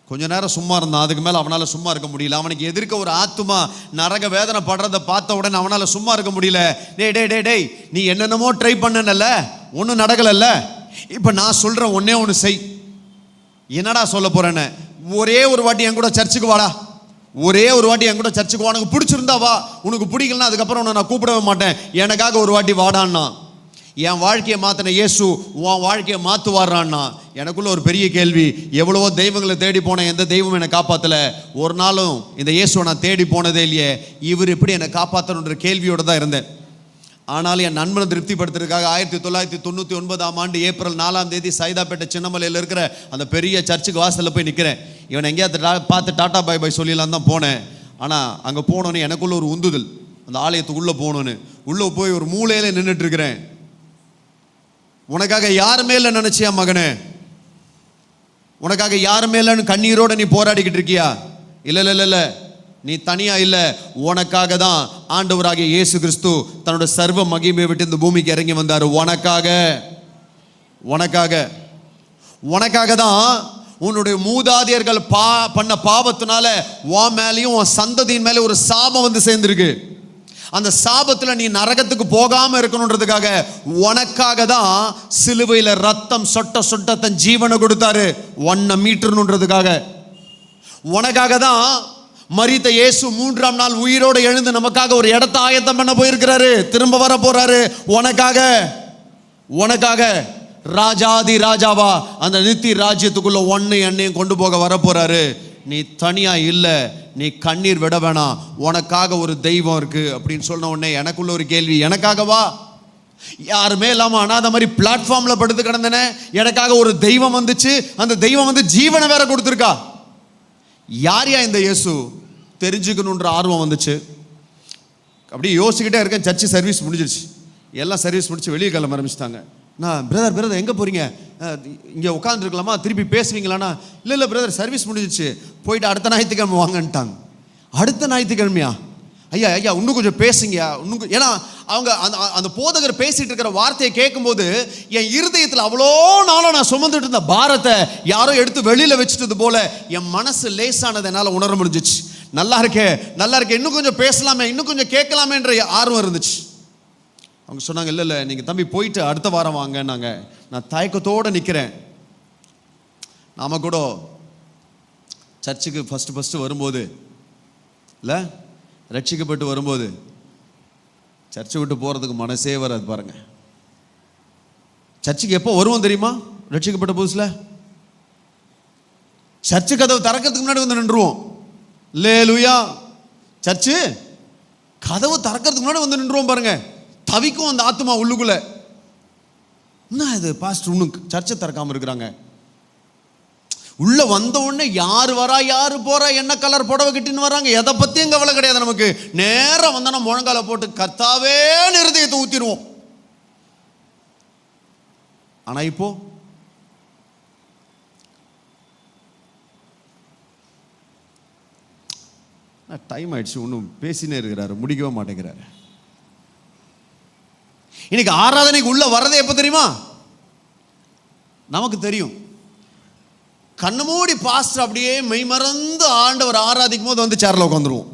கொஞ்ச நேரம் சும்மா இருந்தான். அதுக்கு மேலே அவனால் சும்மா இருக்க முடியல. அவனுக்கு எதிர்க்க ஒரு ஆத்துமா நரக வேதனை படுறதை பார்த்த உடனே அவனால் சும்மா இருக்க முடியல. டேய் நீ என்னென்னமோ ட்ரை பண்ணல, ஒன்றும் நடக்கலைல்ல, இப்போ நான் சொல்கிறேன் ஒன்று செய். என்னடா சொல்ல போகிறேன்னு, ஒரே ஒரு வாட்டி என் கூட சர்ச்சுக்கு வாடா, ஒரே ஒரு வாட்டி என் கூட சர்ச்சுக்கு வா, உனக்கு பிடிச்சிருந்தா வா, உனக்கு பிடிக்கலன்னா அதுக்கப்புறம் உன்னை நான் கூப்பிடவே மாட்டேன், எனக்காக ஒரு வாட்டி வாடான்னா. என் வாழ்க்கையை மாற்றின இயேசு உன் வாழ்க்கையை மாற்றுவாரான்னா. எனக்குள்ள ஒரு பெரிய கேள்வி, எவ்வளவோ தெய்வங்களை தேடி போனேன், எந்த தெய்வமும் என்னை காப்பாற்றலை. ஒரு நாளும் இந்த இயேசுவை நான் தேடி போனதே இல்லையே, இவர் எப்படி என்னை காப்பாற்றணுன்ற கேள்வியோடு தான் இருந்தேன். ஆனாலும் என் நண்பனை திருப்திப்படுத்துறதுக்காக 1999ஆம் ஆண்டு ஏப்ரல் 4ஆம் தேதி சைதாப்பேட்டை சின்னமலையில் இருக்கிற அந்த பெரிய சர்ச்சுக்கு வாசலில் போய் நிற்கிறேன். இவனை எங்கேயாவது பார்த்து டாட்டா பாய் பாய் சொல்லிடலாம் தான் போனேன். ஆனால் அங்கே போனோன்னு எனக்குள்ள ஒரு உந்துதல், அந்த ஆலயத்துக்குள்ளே போகணுன்னு. உள்ளே போய் ஒரு மூலையில் நின்றுட்டு இருக்கிறேன். உனக்காக யாருமே இல்லை நினைச்சியா மகனே? உனக்காக யாருமே இல்லைன்னு கண்ணீரோடு நீ போராடிக்கிட்டு இருக்கியா? இல்லை, நீ தனியா இல்லை. உனக்காக தான் ஆண்டவராகிய இயேசு கிறிஸ்து தன்னோட சர்வ மகிமையை விட்டு இந்த பூமிக்கு இறங்கி வந்தார். உனக்காக தான் உன்னுடைய மூதாதையர்கள் பண்ண பாவத்தினால உன் மேலேயும் உன் சந்ததியின் மேலே ஒரு சாபம் வந்து சேர்ந்துருக்கு. அந்த சாபத்துல நீ நரகத்துக்கு போகாம இருக்கணும்ன்றதுக்காக உனக்காக தான் சிலுவையில ரத்தம் சொட்ட சொட்ட தன் ஜீவனை கொடுத்தாரு. உன்னை மீட்டணுன்றதுக்காக. உனக்காக தான் மரித்த இயேசு 3ஆம் நாள் உயிரோடு எழுந்து நமக்காக ஒரு இடத்தை ஆயத்தம் பண்ண போயிருக்கிறாரு. திரும்ப வர போறாரு. உனக்காக ராஜாதி ராஜாவா அந்த நித்திய ராஜ்யத்துக்குள்ள ஒன்னு என்னையும் கொண்டு போக வர போறாரு. நீ தனியா இல்ல, நீ கண்ணீர் விட வேணாம், உனக்காக ஒரு தெய்வம் இருக்கு அப்படின்னு சொன்ன உடனே எனக்குள்ள ஒரு கேள்வி, எனக்காகவா? யாருமே இல்லாம அனாத மாதிரி பிளாட்ஃபார்ம்ல படுத்து கிடந்தனே, எனக்காக ஒரு தெய்வம் வந்துச்சு. அந்த தெய்வம் வந்து ஜீவனை வேற கொடுத்துருக்கா. யாரையா இந்த இயேசு தெரிஞ்சுக்கணுன்ற ஆர்வம் வந்துச்சு. அப்படியே யோசிச்சுக்கிட்டே இருக்கேன். சர்ச்சு சர்வீஸ் முடிஞ்சிருச்சு. எல்லாம் சர்வீஸ் முடிச்சு வெளியே கிளம்ப ஆரம்பிச்சிட்டாங்க. நான் பிரதர் எங்கே போகிறீங்க? இங்கே உட்காந்துருக்கலாமா? திருப்பி பேசுவீங்களாண்ணா? இல்லை பிரதர் சர்வீஸ் முடிஞ்சிச்சு, போயிட்டு அடுத்த ஞாயிற்றுக்கிழமை வாங்கன்ட்டாங்க. அடுத்த ஞாயிற்றுக்கிழமையா? ஐயா இன்னும் கொஞ்சம் பேசுங்க. ஏன்னா அவங்க அந்த போதகர் பேசிட்டு இருக்கிற வார்த்தையை கேட்கும்போது என் இருதயத்தில் அவ்வளோ நாளும் நான் சுமந்துட்டு இருந்த பாரத்தை யாரோ எடுத்து வெளியில் வச்சுட்டது போல என் மனசு லேசானதை என்னால் உணர முடிஞ்சிச்சு. நல்லா இருக்கே, இன்னும் கொஞ்சம் பேசலாமே, இன்னும் கொஞ்சம் கேட்கலாமேன்ற ஆர்வம் இருந்துச்சு. அவங்க சொன்னாங்க, இல்லை நீங்கள் தம்பி போயிட்டு அடுத்த வாரம் வாங்கன்னாங்க. நான் தயக்கத்தோடு நிற்கிறேன். நாம் கூட சர்ச்சுக்கு ஃபஸ்ட்டு வரும்போது இல்லை ரட்சிக்கப்பட்டு வரும்போது சர்ச்சை விட்டு போகிறதுக்கு மனசே வராது பாருங்க. சர்ச்சுக்கு எப்போ வருவோம் தெரியுமா? ரட்சிக்கப்பட்ட புதுசில் சர்ச்சு கதவு திறக்கிறதுக்கு முன்னாடி வந்து நின்றுவோம். அல்லேலூயா. சர்ச்சு கதவு திறக்கிறதுக்கு முன்னாடி வந்து நின்றுவோம் பாருங்க. தவிக்கும் அந்த ஆத்மா உள்ளுக்குள்ள. என்ன இது பாஸ்டர் இன்னும் சர்ச்சை திறக்காம இருக்கிறாங்க? உள்ள வந்த உடனே யாரு வரா யாரு போறா, என்ன கலர் புடவை கட்டின்னு வராங்க, எதை பத்தியும் கவலை கிடையாது நமக்கு. நேரம் வந்தோன்னா முழங்கால போட்டு கர்த்தாவே இருதயத்தை ஊத்திடுவோம். ஆனா இப்போ டைம் ஆயிடுச்சு, ஒன்றும் பேசினே இருக்கிறாரு, முடிக்கவே மாட்டேங்கிறாரு. இன்னைக்கு ஆராதனைக்கு உள்ள வரதே எப்ப தெரியுமா? நமக்கு தெரியும். கண்ணு மூடி பாஸ்டர் அப்படியே மெய்மறந்து ஆண்டவர் ஆராதிக்கும் போது வந்து சேர்ல உட்காந்துருவோம்.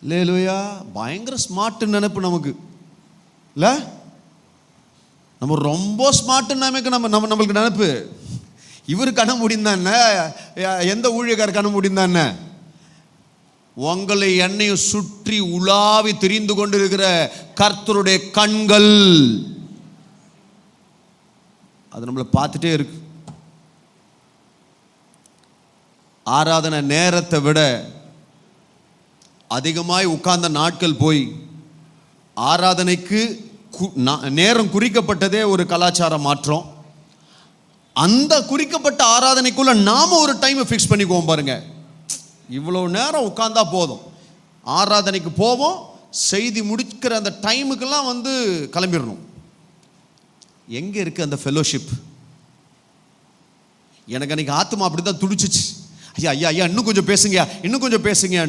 அல்லேலூயா. பயங்கர ஸ்மார்ட் நினைப்பு நமக்கு இல்ல? நம்ம ரொம்ப ஸ்மார்ட் நினைப்பு. நம்மளுக்கு நினைப்பு இவரு கண்ண முடிந்தான் என்ன, எந்த ஊழியக்கார கண்ண முடிந்தான் என்ன, உங்களை என்னையும் சுற்றி உலாவி திரிந்து கொண்டிருக்கிற கர்த்தருடைய கண்கள் அது நம்மளை பார்த்துட்டே இருக்கு. ஆராதனை நேரத்தை விட அதிகமாய் உட்கார்ந்த நாட்கள் போய் ஆராதனைக்கு நேரம் குறிக்கப்பட்டதே ஒரு கலாச்சார மாற்றம். அந்த குறிக்கப்பட்ட ஆராதனைக்குள்ள நாம ஒரு டைம் ஃபிக்ஸ் பண்ணிக்குவோம் பாருங்க. இவ்வளவு நேரம் உட்கார்ந்தா போதும், ஆராதனைக்கு போவோம், செய்தி முடிக்கிற அந்த டைமுக்கெல்லாம் வந்து கிளம்பிடணும். எங்க இருக்கு அந்த ஃபெலோஷிப்? எனக்கு அன்னைக்கு ஆத்மா அப்படிதான் துடிச்சிச்சு. ஐயா இன்னும் கொஞ்சம் பேசுங்க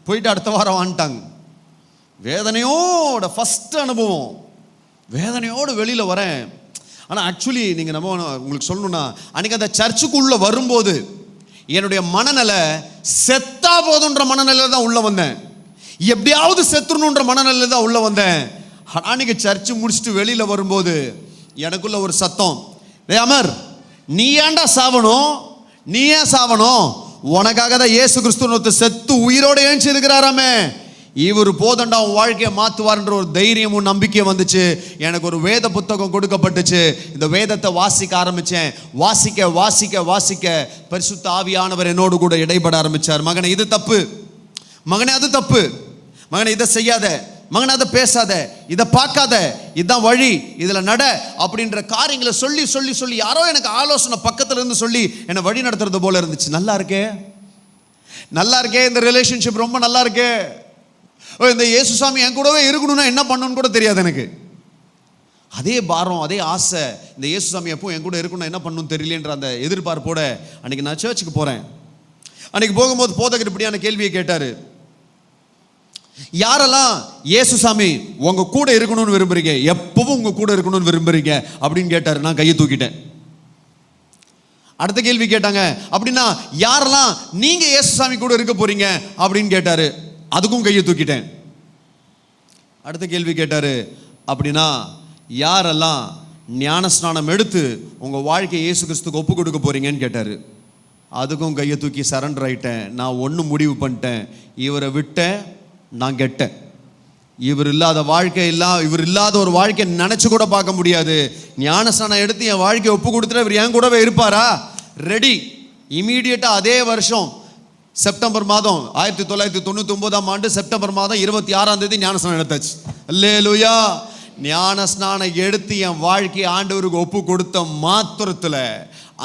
போயிட்டு அடுத்த வாரம் வந்துட்டாங்க. வேதனையோட ஃபர்ஸ்ட் அனுபவம், வேதனையோடு வெளியில வரேன். ஆனால் ஆக்சுவலி நீங்கள் நம்ம உங்களுக்கு சொல்லணும்னா அன்னைக்கு அந்த சர்ச்சுக்குள்ள வரும்போது என்னுடைய மனநிலை செத்தா போதுன்ற மனநிலை தான் உள்ள வந்தேன். எப்படியாவது செத்துணுன்ற மனநிலை தான் உள்ள வந்தேன். அன்னைக்கு சர்ச்சு முடிச்சுட்டு வெளியில வரும்போது எனக்குள்ள ஒரு சத்தம், அமர் நீ ஏன்டா சாவணும், நீ ஏன் சாவணும், உனக்காக தான் இயேசு கிறிஸ்து செத்து உயிரோட ஏஞ்சி இருக்கிறாராமே, இவர் போதண்டா உன் வாழ்க்கையை மாற்றுவார்ன்ற ஒரு தைரியமும் நம்பிக்கையும் வந்துச்சு. எனக்கு ஒரு வேத புத்தகம் கொடுக்கப்பட்டுச்சு. இந்த வேதத்தை வாசிக்க ஆரம்பித்தேன். வாசிக்க வாசிக்க வாசிக்க பரிசுத்த ஆவியானவர் என்னோடு கூட இடைப்பட ஆரம்பித்தார். மகனே இது தப்பு, மகனே அது தப்பு, மகனே இதை செய்யாத, மகனே அதை பேசாத, இதை பார்க்காத, இதுதான் வழி, இதில் நட அப்படின்ற காரியங்களை சொல்லி சொல்லி சொல்லி யாரோ எனக்கு ஆலோசனை பக்கத்தில் இருந்து சொல்லி என்னை வழி நடத்துறது போல இருந்துச்சு. நல்லா இருக்கே, நல்லா இருக்கே, இந்த ரிலேஷன்ஷிப் ரொம்ப நல்லா இருக்கே, இந்த இயேசு சாமி என் கூடவே இருக்கணும்னா என்ன பண்ணணும்னு கூட தெரியாது எனக்கு. அதே பாரம், அதே ஆசை, இந்த இயேசு சாமி எப்போ என் கூட இருக்கணும் என்ன பண்ணணும்னு தெரியலன்ற அந்த எதிர்பார்ப்போட அன்னைக்கு நான் சர்ச்சுக்கு போகிறேன். அன்னைக்கு போகும்போது போதகர் இப்படியான கேள்வியை கேட்டார், யாரெல்லாம் இயேசு சாமி உங்க கூட இருக்கணும்னு விரும்புறீங்க, எப்பவும் உங்க கூட இருக்கணும்னு விரும்புறீங்க அப்படின்னு கேட்டார். நான் கையை தூக்கிட்டேன். அடுத்த கேள்வி கேட்டாங்க, அப்படின்னா யாரெல்லாம் நீங்க இயேசு சாமி கூட இருக்க போறீங்க அப்படின்னு கேட்டாரு. அதுக்கும் கையை தூக்கிட்டேன். அடுத்த கேள்வி கேட்டார், அப்படின்னா யாரெல்லாம் ஞானஸ்நானம் எடுத்து உங்கள் வாழ்க்கையை இயேசு கிறிஸ்துக்கு ஒப்பு கொடுக்க போகிறீங்கன்னு கேட்டார். அதுக்கும் கையை தூக்கி சரண்டர் ஆகிட்டேன். நான் ஒன்று முடிவு பண்ணிட்டேன், இவரை விட்டேன், நான் கெட்டேன். இவர் இல்லாத ஒரு வாழ்க்கை நினச்சி கூட பார்க்க முடியாது. ஞானஸ்நானம் எடுத்து என் வாழ்க்கையை ஒப்பு கொடுத்துட்டு இவர் என் கூடவே இருப்பாரா? ரெடி. இமீடியட்டாக அதே வருஷம் செப்டம்பர் மாதம் 1999 செப்டம்பர் மாதம் 26 ஞானஸ்நானம் எடுத்தாச்சு. அல்லேலூயா. ஞானஸ்நானம் எடுத்து என் வாழ்க்கையை ஆண்டவருக்கு ஒப்பு கொடுத்த மாத்திரத்தில்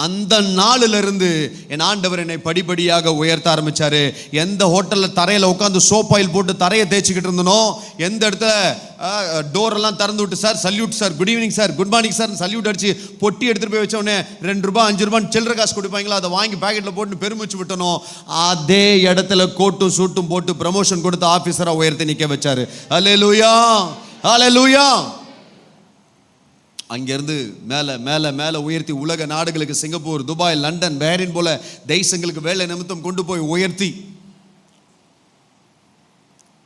அந்த நாளிலிருந்து என் ஆண்டவர் என்னை படிப்படியாக உயர்த்த ஆரம்பிச்சாரு. எந்த ஹோட்டலில் தரையில் உட்காந்து சோப் ஆயில் போட்டு தரையை தேய்ச்சிக்கிட்டு இருந்தனோ, எந்த இடத்துல டோரெல்லாம் திறந்து விட்டு sir salute sir, good evening sir, good morning sir salute அடிச்சு பொட்டி எடுத்துகிட்டு போய் வச்சோடனே 2 ரூபாய் 5 ரூபான்னு சில்லற காசு கொடுப்பாங்களா, அதை வாங்கி பேக்கெட்டில் போட்டு பெருமிச்சு விட்டனோ, அதே இடத்துல கோட்டும் சூட்டும் போட்டு ப்ரமோஷன் கொடுத்து ஆஃபீஸராக உயர்த்தி நிற்க வச்சாரு. அல்லேலூயா, அல்லேலூயா. அங்கேருந்து மேலே மேலே மேலே உயர்த்தி உலக நாடுகளுக்கு, சிங்கப்பூர், துபாய், லண்டன், பஹ்ரைன் போல தேசங்களுக்கு வேலை நிமித்தம் கொண்டு போய் உயர்த்தி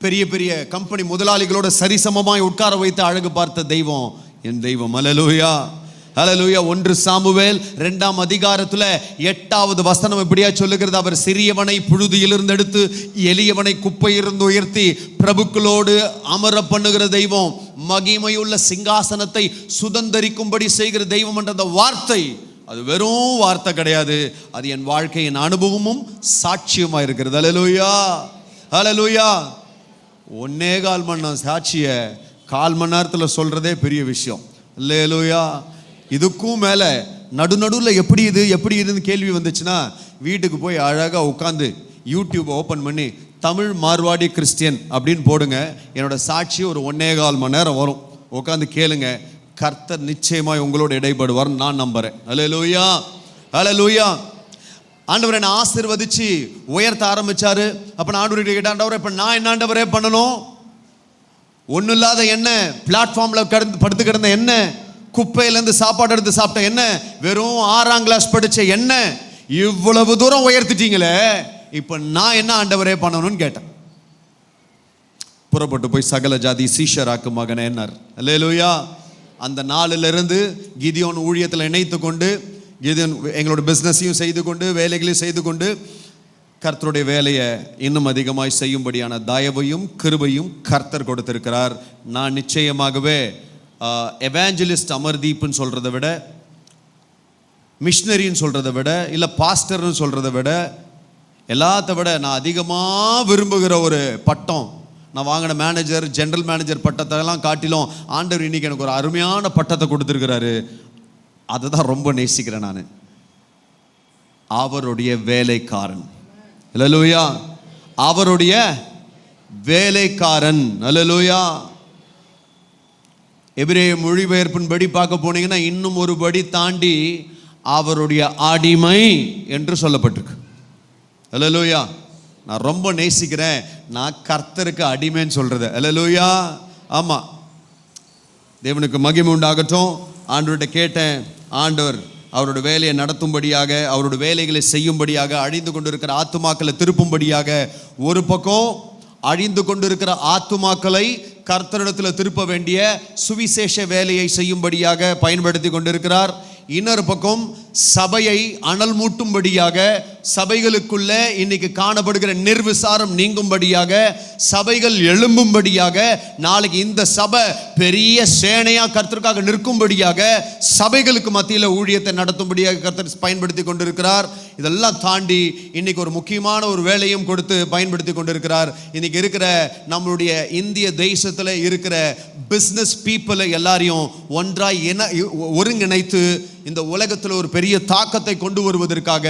பெரிய பெரிய கம்பெனி முதலாளிகளோட சரிசமமாய் உட்கார வைத்து அழகு பார்த்த தெய்வம் என் தெய்வம். அல்லேலூயா, அல்லேலூயா. 1 சாமுவேல் 2ஆம் அதிகாரத்தில் 8வது வசனம் இப்படியா சொல்லுகிறது, அவர் சிறியவனை புழுதியிலிருந்து எடுத்து எளியவனை குப்பையிலிருந்து உயர்த்தி பிரபுக்களோடு அமர பண்ணுகிற தெய்வம், மகிமையுள்ள சிங்காசனத்தை சுதந்தரிக்கும்படி செய்கிற தெய்வம் என்ற அந்த வார்த்தை, அது வெறும் வார்த்தை கிடையாது, அது என் வாழ்க்கையின் அனுபவமும் சாட்சியமாக இருக்கிறது. அல்லேலூயா, அல்லேலூயா. 1.25 மணி நேரம் சாட்சியை 1/4 மணி நேரத்தில் சொல்றதே பெரிய விஷயம். அல்லேலூயா. இதுக்கும் மேலே நடுநடுவில் எப்படி இதுன்னு கேள்வி வந்துச்சுன்னா, வீட்டுக்கு போய் அழகாக உட்காந்து யூடியூப் ஓப்பன் பண்ணி தமிழ் மார்வாடி கிறிஸ்டியன் அப்படின்னு போடுங்க. என்னோட சாட்சி ஒரு 1.25 மணி நேரம் வரும். உட்காந்து கேளுங்க. கர்த்தர் நிச்சயமாய் உங்களோட இடைப்படுவார், நான் நம்புறேன். அல்லேலூயா, அல்லேலூயா. ஆண்டவர் என்னை ஆசீர்வதிச்சு உயர்த்த ஆரம்பிச்சாரு. அப்போ நான் ஆண்டவர்கிட்ட கேட்டேன், ஆண்டவரே இப்போ நான் என்ன ஆண்டவரே பண்ணணும்? ஒன்றும் இல்லாத என்ன, பிளாட்ஃபார்மில் படுத்து கிடந்த என்ன, குப்பையிலேருந்து சாப்பாடு எடுத்து சாப்பிட்ட என்ன, வெறும் 6ஆம் கிளாஸ் படித்த என்ன, இவ்வளவு தூரம் உயர்த்திட்டீங்களே, இப்போ நான் என்ன ஆண்டவரே பண்ணணும்னு கேட்டேன். புறப்பட்டு போய் சகல ஜாதி சீஷராக்கு மகனே என்னார். அல்லேலூயா. அந்த நாளிலிருந்து கிதியோன் ஊழியத்தில் இணைத்து கொண்டு, கிதியோன் எங்களோட பிஸ்னஸையும் செய்து கொண்டு, வேலைகளையும் செய்து கொண்டு, கர்த்தருடைய வேலையை இன்னும் அதிகமாய் செய்யும்படியான தயவையும் கிருபையும் கர்த்தர் கொடுத்திருக்கிறார். நான் நிச்சயமாகவே எவாஞ்சலிஸ்ட் அமர்தீப்னு சொல்கிறத விட, மிஷினரின்னு சொல்கிறத விட, இல்லை பாஸ்டர்னு சொல்கிறத விட, எல்லாத்த விட நான் அதிகமாக விரும்புகிற ஒரு பட்டம், நான் வாங்கின மேனேஜர், ஜென்ரல் மேனேஜர் பட்டத்தெல்லாம் காட்டிலும் ஆண்டவர் இன்னைக்கு எனக்கு ஒரு அருமையான பட்டத்தை கொடுத்துருக்கிறாரு. அதை தான் ரொம்ப நேசிக்கிறேன் நான். அவருடைய வேலைக்காரன். அல்லேலூயா. அவருடைய வேலைக்காரன். அல்லேலூயா. எபிரேய மொழிபெயர்ப்பின்படி பார்க்க போனீங்கன்னா இன்னும் ஒரு படி தாண்டி அவருடைய அடிமை என்று சொல்லப்பட்டிருக்கு. அல்லேலூயா. நான் ரொம்ப நேசிக்கிறேன், நான் கர்த்தருக்கு அடிமைன்னு சொல்றது. அல்லேலூயா. ஆமாம், தேவனுக்கு மகிமை உண்டாகட்டும். ஆண்டவர்கிட்ட கேட்டேன், ஆண்டவர் அவரோட வேலையை நடத்தும்படியாக, அவரோட வேலைகளை செய்யும்படியாக, அழிந்து கொண்டிருக்கிற ஆத்துமாக்களை திருப்பும்படியாக, ஒரு பக்கம் அழிந்து கொண்டிருக்கிற ஆத்துமாக்களை கர்த்தரிடத்தில் திருப்ப வேண்டிய சுவிசேஷ வேலையை செய்யும்படியாக பயன்படுத்தி கொண்டிருக்கிறார். இன்னொரு பக்கம் சபையை அனல் மூட்டும்படியாக, சபைகளுக்குள்ள இன்னைக்கு காணப்படுகிற நிர்விசாரம் நீங்கும்படியாக, சபைகள் எழும்பும்படியாக, நாளைக்கு இந்த சபை பெரிய சேனையா கர்த்தருக்காக நிற்கும்படியாக, சபைகளுக்கு மத்தியில் ஊழியத்தை நடத்தும்படியாக கர்த்தர் பயன்படுத்தி கொண்டிருக்கிறார். இதெல்லாம் தாண்டி இன்னைக்கு ஒரு முக்கியமான ஒரு வேலையும் கொடுத்து பயன்படுத்தி கொண்டிருக்கிறார். இன்னைக்கு இருக்கிற நம்மளுடைய இந்திய தேசத்தில் இருக்கிற பிஸ்னஸ் பீப்புளை எல்லாரையும் ஒன்றாய் ஒருங்கிணைத்து இந்த உலகத்தில் ஒரு பெரிய தாக்கத்தை கொண்டு வருவதற்காக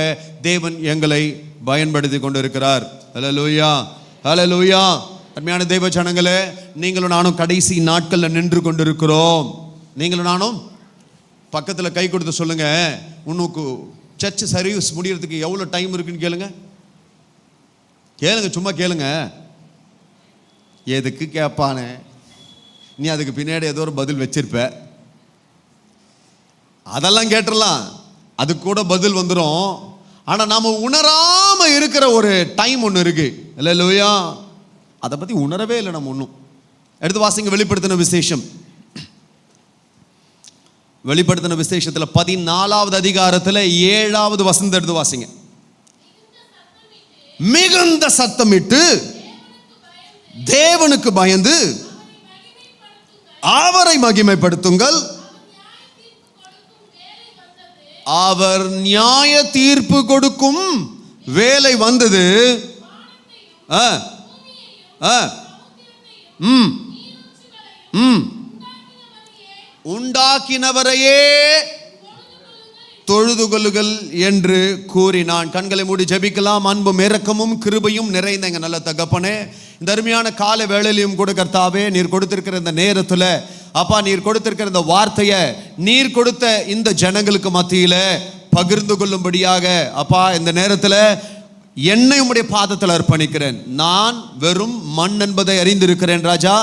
தேவன் எங்களை பயன்படுத்தி கொண்டிருக்கிறார். அல்லேலூயா, அல்லேலூயா. அருமையான தேவ ஜனங்களே, நீங்களும் நானும் கடைசி நாட்களில் நின்று கொண்டிருக்கிறோம். நீங்களும் நானும் பக்கத்தில் கை கொடுத்து சொல்லுங்க, உனக்கு சர்ச் சர்வீஸ் முடியறதுக்கு எவ்வளோ டைம் இருக்குன்னு கேளுங்க. கேளுங்க, சும்மா கேளுங்க. எதுக்கு கேட்பானே, நீ அதுக்கு பின்னாடி ஏதோ ஒரு பதில் வச்சிருப்ப, அதெல்லாம் கேட்டுடலாம், அது கூட பதில் வந்துடும். ஆனால் நாம் உணராம இருக்கிற ஒரு டைம் ஒன்று இருக்கு. அல்லேலூயா. அதை பற்றி உணரவே இல்லை நம்ம ஒன்றும். எடுத்து வாசிங்க. வெளிப்படுத்தின விசேஷம், வெளிப்படுத்தின விசேஷத்துல 14வது அதிகாரத்துல 7வது வசனம் எடுத்து வாசிங்க. மிகுந்த சத்தமிட்டு தேவனுக்கு பயந்து அவரை மகிமைப்படுத்துங்கள், அவர் நியாய தீர்ப்பு கொடுக்கும் வேலை வந்தது. உண்டாக்கினவரையே தொழுது கொள்ளுங்கள் என்று கூறினான். கண்களை மூடி ஜெபிக்கலாம். அன்பும் இரக்கமும் கிருபையும் நிறைந்த எங்க நல்ல தகப்பனே, இந்த அருமையான கால வேளையிலும் கூட கர்த்தாவே, நீர் கொடுத்திருக்கிற இந்த நேரத்துல அப்பா, நீர் கொடுத்திருக்கிற இந்த வார்த்தையை நீர் கொடுத்த இந்த ஜனங்களுக்கு மத்தியில பகிர்ந்து கொள்ளும்படியாக அப்பா, இந்த நேரத்துல என்னை உம்முடைய பாதத்தில் அர்ப்பணிக்கிறேன். நான் வெறும் மண் என்பதை அறிந்திருக்கிறேன் ராஜா.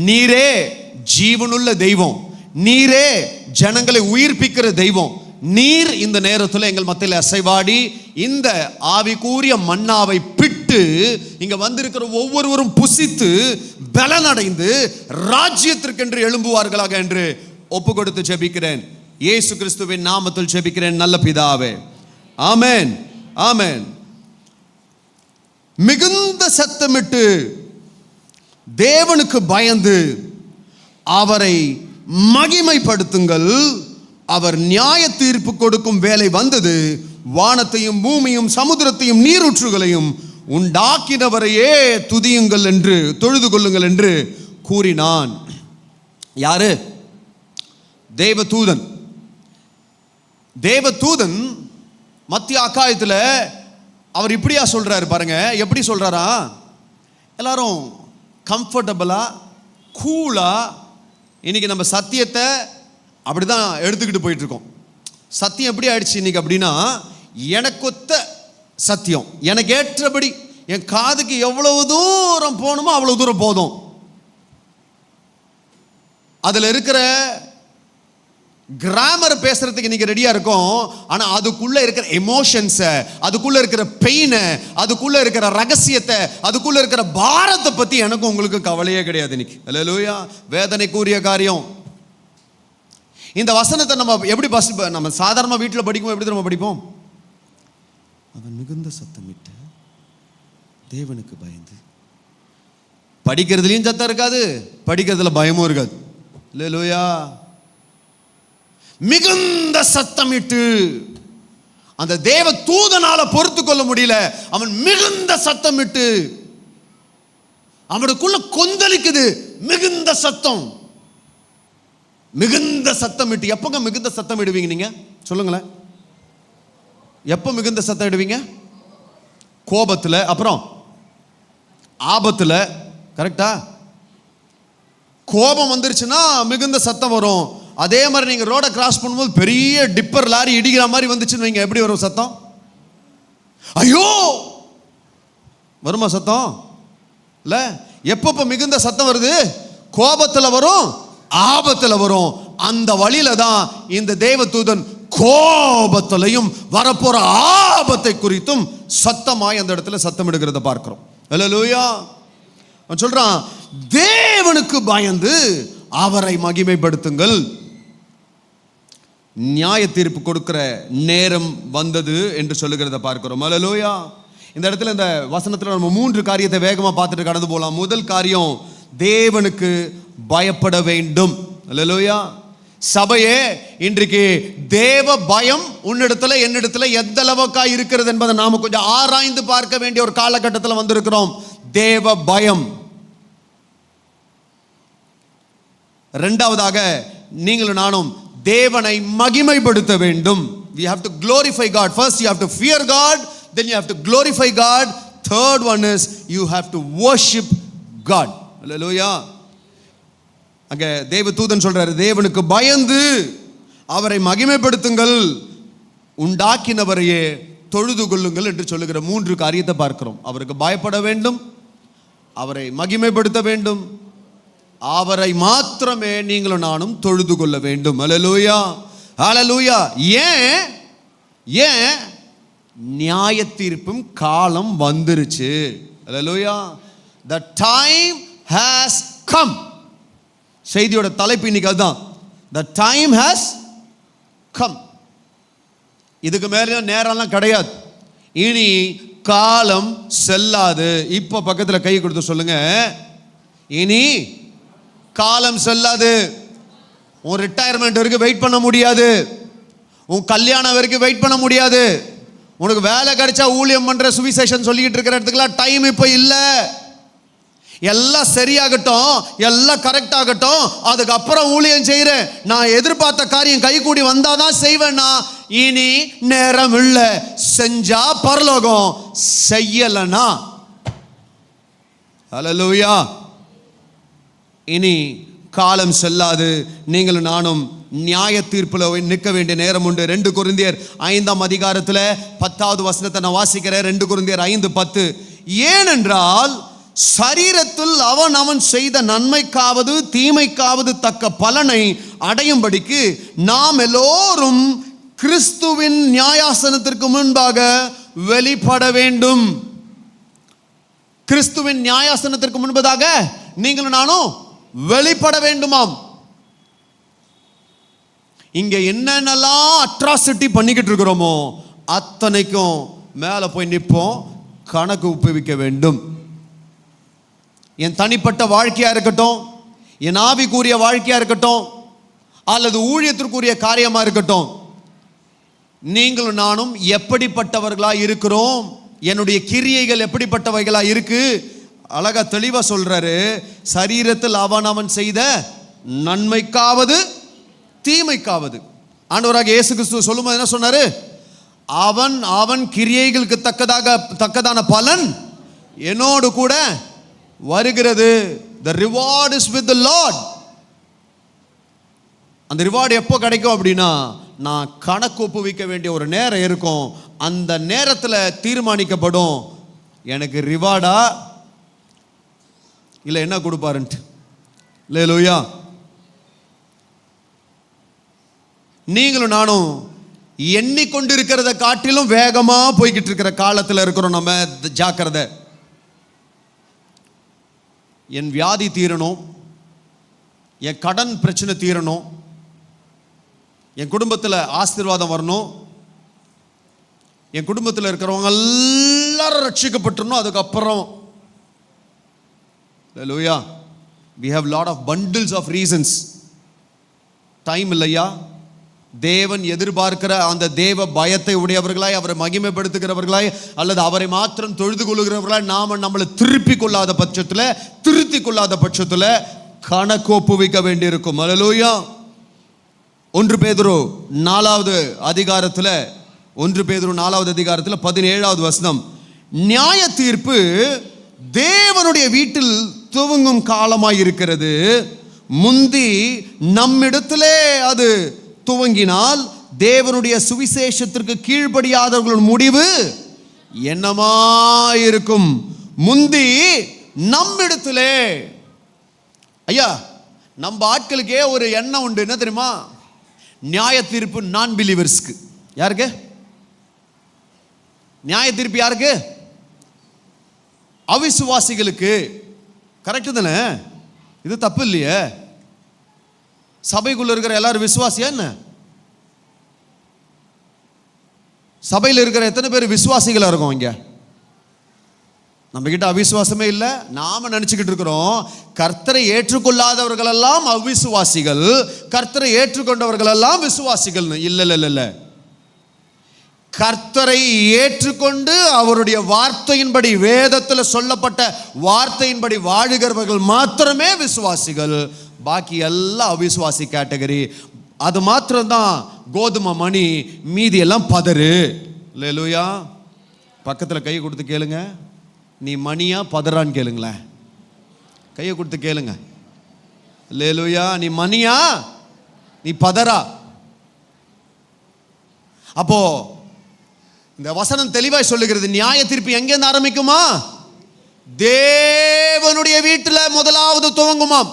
நீரே ஜீவனுள்ள தெய்வம், நீரே ஜனங்களை உயிர்ப்பிக்கிற தெய்வம். நீர் இந்த நேரத்தில் எங்கள் மத்தியில் அசைவாடி இந்த ஆவிக்குரிய மன்னாவை பிட்டு இங்க வந்திருக்கிற ஒவ்வொருவரும் புசித்து பலனடைந்து ராஜ்யத்திற்கென்று எழும்புவார்களாக என்று ஒப்பு கொடுத்து ஜெபிக்கிறேன். இயேசு கிறிஸ்துவின் நாமத்தில் ஜெபிக்கிறேன் நல்ல பிதாவே, ஆமென், ஆமென். மிகுந்த சத்தமிட்டு தேவனுக்கு பயந்து அவரை மகிமைப்படுத்துங்கள், அவர் நியாய தீர்ப்பு கொடுக்கும் வேலை வந்தது. வானத்தையும் பூமியும் சமுத்திரத்தையும் நீரூற்றுகளையும் உண்டாக்கினவரையே துதியுங்கள் என்று தொழுது கொள்ளுங்கள் என்று கூறினான். யாரு? தேவதூதன். தேவதூதன் மத்திய ஆகாயத்தில் அவர் இப்படியா சொல்றாரு பாருங்க. எப்படி சொல்றாரா? எல்லாரும் கம்ஃபர்டபுளா கூலா இன்னைக்கு நம்ம சத்தியத்தை அப்படிதான் எடுத்துக்கிட்டு போயிட்டு இருக்கோம். சத்தியம் எப்படி ஆயிடுச்சு இன்னைக்கு அப்படின்னா, எனக்கொத்த சத்தியம், எனக்கு ஏற்றபடி என் காதுக்கு எவ்வளவு தூரம் போகணுமோ அவ்வளவு தூரம் போதும். அதுல இருக்கிற கிராமர் பேசுறதுக்கு இன்னைக்கு ரெடியா இருக்கும். ஆனா அதுக்குள்ள இருக்கிற எமோஷன்ஸை, அதுக்குள்ள இருக்கிற பெயினை, அதுக்குள்ள இருக்கிற ரகசியத்தை, அதுக்குள்ள இருக்கிற பாரத்தை பத்தி எனக்கும் உங்களுக்கு கவலையே கிடையாது இன்னைக்கு. அல்லேலூயா. வேதனைக்குரிய காரியம். இந்த வசனத்தை நம்ம எப்படி நம்ம சாதாரண வீட்டில் படிக்கும்போது எப்படி நம்ம படிப்போம்? அவன் மிகுந்த சத்தமிட்டு தேவனுக்கு பயந்து. படிக்கிறதுலையும் சத்தம் இருக்காது, படிக்கிறதுல பயமும் இருக்காது. அல்லேலூயா. மிகுந்த சத்தமிட்டு அந்த தேவ தூதனால பொறுத்து கொள்ள முடியல. அவன் மிகுந்த சத்தமிட்டு, அவனுக்குள்ள கொந்தளிக்குது மிகுந்த சத்தம். மிகுந்த சத்தமிட்டு. எப்பங்க மிகுந்த சத்தம் இடுவீங்க நீங்க? சொல்லுங்களேன். எப்ப மிகுந்த சத்தம் இடுவீங்க? கோபத்துல, அப்புறம் ஆபத்துல. கரெக்டா? கோபம் வந்துருச்சுன்னா மிகுந்த சத்தம் வரும். அதே மாதிரி நீங்க ரோட கிராஸ் பண்ணும்போது பெரிய டிப்பர் லாரி இடிக்கிற மாதிரி வந்துச்சுன்னு வைங்க, எப்படி வரும் சத்தம்? ஐயோ வருமா சத்தம்? இல்ல. எப்பப்ப மிகுந்த சத்தம் வருது? கோபத்துல வரும், ஆபத்துல வரும். அந்த வழியில தான் இந்த தேவதூதன் கோபத்திலையும் வரப்போற ஆபத்தை குறித்தும் சத்தமாய் அந்த இடத்துல சத்தம் எடுக்கிறத பார்க்கிறோம். அல்லேலூயா. அவன் சொல்றான், தேவனுக்கு பயந்து அவரை மகிமைப்படுத்துங்கள், நியாய தீர்ப்பு கொடுக்கிற நேரம் வந்தது என்று சொல்லுகிறத பார்க்கிறோம். அல்லேலூயா. இந்த இடத்துல இந்த வசனத்துல நம்ம 3 காரியத்தை வேகமா பார்த்துட்டு கடந்து போகலாம். முதல் காரியம், தேவனுக்கு பயப்பட வேண்டும். அல்லேலூயா. சபையே, இன்றைக்கு தேவ பயம் உன்னிடத்துல என்னிடத்துல எந்த அளவுக்கா இருக்கிறது என்பதை நாம கொஞ்சம் ஆராய்ந்து பார்க்க வேண்டிய ஒரு காலகட்டத்தில் வந்திருக்கிறோம். தேவ பயம். இரண்டாவதாக, நீங்களும் நானும் தேவனை மகிமைப்படுத்த வேண்டும். We have to glorify God. First you have to fear God, then you have to glorify God. Third one is you have to worship God. Hallelujah. அங்க தேவதூதன் சொல்றாரு, தேவனுக்கு பயந்து அவரை மகிமைப்படுத்துங்கள், உண்டாக்கினவரையே தொழுது கொள்ளுங்கள் என்று சொல்லுகிற 3 காரியத்தை பார்க்கிறோம். அவருக்கு பயப்பட வேண்டும், அவரை மகிமைப்படுத்த வேண்டும், அவரை மாத்திரமே நீங்களும் நானும் தொழுது கொள்ள வேண்டும். அல்லேலூயா, அல்லேலூயா. ஏன் நியாய தீர்ப்பும் காலம் வந்துருச்சு. அல்லேலூயா. The time has come. செய்தியோட தலைப்பு இன்னைக்கு அதுதான். The time has come. இதுக்கு மேல நேரம்லாம் கிடையாது. இனி காலம் செல்லாது. இப்ப பக்கத்துல கை கொடுத்து சொல்லுங்க, இனி காலம் செல்லாது. உன் ரிட்டையர்மெண்ட் வரைக்கும் வெயிட் பண்ண முடியாது. உன் கல்யாணம் வரைக்கும் வெயிட் பண்ண முடியாது. உனக்கு வேலை கிடைச்சா ஊழியம் பண்ற சுவிசேஷன் சொல்லிக்கிட்டு இருக்கிற இடத்துக்குலாம் டைம் இப்போ இல்லை. எல்லாம் சரியாகட்டும், எல்லாம் கரெக்ட் ஆகட்டும், அதுக்கப்புறம் ஊழியம் செய்கிறேன், நான் எதிர்பார்த்த காரியம் கைகூடி வந்தாதான் செய்வேன்னா இனி நேரம் இல்லை. செஞ்சா பரலோகம், செய்யலனா ஹல்லேலூயா. இனி காலம் செல்லாது. நீங்களும் நானும் நியாய தீர்ப்புல நிற்க வேண்டிய நேரம் உண்டு. 2 கொரிந்தியர் 5ஆம் அதிகாரத்துல 10வது வசனத்தை நான் வாசிக்கிறேன். 2 கொரிந்தியர் 5:10. ஏனென்றால் சரீரத்தில் அவன் செய்த நன்மைக்காவது தீமைக்காவது தக்க பலனை அடையும்படிக்கு நாம் எல்லோரும் கிறிஸ்துவின் நியாயாசனத்திற்கு முன்பாக வெளிப்பட வேண்டும். கிறிஸ்துவின் நியாயாசனத்திற்கு முன்பதாக நீங்களும் நானும் வெளிப்பட வேண்டுமாம். இங்க என்னென்னலாம் அட்ராசிட்டி பண்ணிக்கிட்டு இருக்கிறோமோ அத்தனைக்கும் மேல போய் நிற்போம். கணக்கு ஒப்புவிக்க வேண்டும். என் தனிப்பட்ட வாழ்க்கையா இருக்கட்டும், என் ஆவிக்குரிய வாழ்க்கையா இருக்கட்டும், அல்லது ஊழியத்திற்குரிய காரியமா இருக்கட்டும், நீங்களும் நானும் எப்படிப்பட்டவர்களா இருக்கிறோம், என்னுடைய கிரியைகள் எப்படிப்பட்டவைகளா இருக்கு, அழகா தெளிவா சொல்றாரு. சரீரத்தில் அவன் செய்த நன்மைக்காவது தீமைக்காவது. ஆண்டவராக இயேசு கிறிஸ்து சொல்லும்போது என்ன சொன்னாரு? அவன் கிரியைகளுக்கு தக்கதான பலன் என்னோடு கூட வருகிறது. The reward is with the Lord. அந்த ரிவார்டு எப்போ கிடைக்கும் அப்படின்னா, நான் கணக்கு ஒப்புவிக்க வேண்டிய ஒரு நேரம் இருக்கும். அந்த நேரத்தில் தீர்மானிக்கப்படும் எனக்கு ரிவார்டா இல்லை என்ன கொடுப்பாருன்ட்டு. அல்லேலூயா. நீங்களும் நானும் எண்ணிக்கொண்டிருக்கிறத காட்டிலும் வேகமா போய்கிட்டு இருக்கிற காலத்தில் இருக்கிறோம். நம்ம ஜாக்கிரதை. என் வியாதி தீரணும், என் கடன் பிரச்சனை தீரணும், என் குடும்பத்தில் ஆசீர்வாதம் வரணும், என் குடும்பத்தில் இருக்கிறவங்க எல்லாரும் ரட்சிக்கப்பட்டுறணும். அதுக்கப்புறம் ஹல்லேலூயா. we have lot of bundles of reasons. Time இல்லையா? தேவன் எதிர்பார்க்கிற அந்த தேவ பயத்தை உடையவர்களாய், அவரை மகிமைப்படுத்துகிறவர்களாய், அல்லது அவரை மாத்திரம் தொழுது கொள்ளுகிறவர்களாய் நாம நம்மளை திருப்பி கொள்ளாத பட்சத்தில், திருத்தி கொள்ளாத பட்சத்தில் கணக்கு ஒப்புவிக்க வேண்டியிருக்கும். ஹல்லேலூயா. 1 பேதுரு 4வது அதிகாரத்தில் 1 பேதுரு 4வது அதிகாரத்தில் 17வது வசனம். நியாய தீர்ப்பு தேவனுடைய வீட்டில் துவங்கும் காலமாய் இருக்கிறது. முந்தி நம்மிடத்திலே அது துவங்கினால் தேவனுடைய சுவிசேஷத்திற்கு கீழ்ப்படியாதவர்கள் முடிவு என்னமாயிருக்கும்? முந்தி நம்மிடத்திலே. ஐயா, நம்ம ஆட்களுக்கே ஒரு எண்ணம் உண்டு. என்ன தெரியுமா? நியாய தீர்ப்பு நான் பிலீவர்ஸ்க்கு. யாருக்கு நியாய தீர்ப்பு? யாருக்கு? அவிசுவாசிகளுக்கு. கரெக்டு தானே? இது தப்பு இல்லையே. சபைக்குள்ள இருக்கிற எல்லாரும் விசுவாசியா என்ன? சபையில் இருக்கிற எத்தனை பேர் விசுவாசிகளா இருக்கும்? இங்க நம்ம கிட்ட அவிசுவாசமே இல்லை. நாம நினைச்சுக்கிட்டு இருக்கிறோம் கர்த்தரை ஏற்றுக்கொள்ளாதவர்கள் எல்லாம் அவிசுவாசிகள், கர்த்தரை ஏற்றுக்கொண்டவர்கள் எல்லாம் விசுவாசிகள். இல்ல இல்ல இல்ல. கர்த்தரை ஏற்றுக்கொண்டு அவருடைய வார்த்தையின்படி, வேதத்தில் சொல்லப்பட்ட வார்த்தையின்படி வாழுகிறவர்கள் மாத்திரமே விசுவாசிகள். பாக்கி எல்லாம் அவிசுவாசி கேட்டகரி. அது மாத்திரம்தான் கோதுமை மணி, மீதி எல்லாம் பதறு. அல்லேலூயா. பக்கத்தில் கையை கொடுத்து கேளுங்க, நீ மணியா பதறான்னு கேளுங்களேன். கையை கொடுத்து கேளுங்க. அல்லேலூயா. நீ மணியா நீ பதறா? அப்போ இந்த வசனம் தெளிவாய் சொல்லுகிறது, நியாய தீர்ப்பு எங்கேருந்து ஆரம்பிக்குமா? தேவனுடைய வீட்டில் முதலாவது துவங்குமாம்.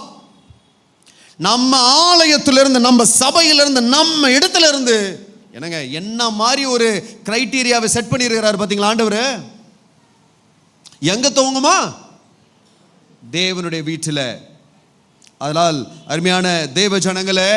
நம்ம ஆலயத்திலிருந்து, நம்ம சபையிலிருந்து, நம்ம இடத்துல இருந்து. என்னங்க, என்ன மாதிரி ஒரு கிரைட்டீரியாவை செட் பண்ணியிருக்கிறார் பார்த்தீங்களா ஆண்டவர்? எங்க துவங்குமா? தேவனுடைய வீட்டில். அதனால் அருமையான தேவ ஜனங்களே,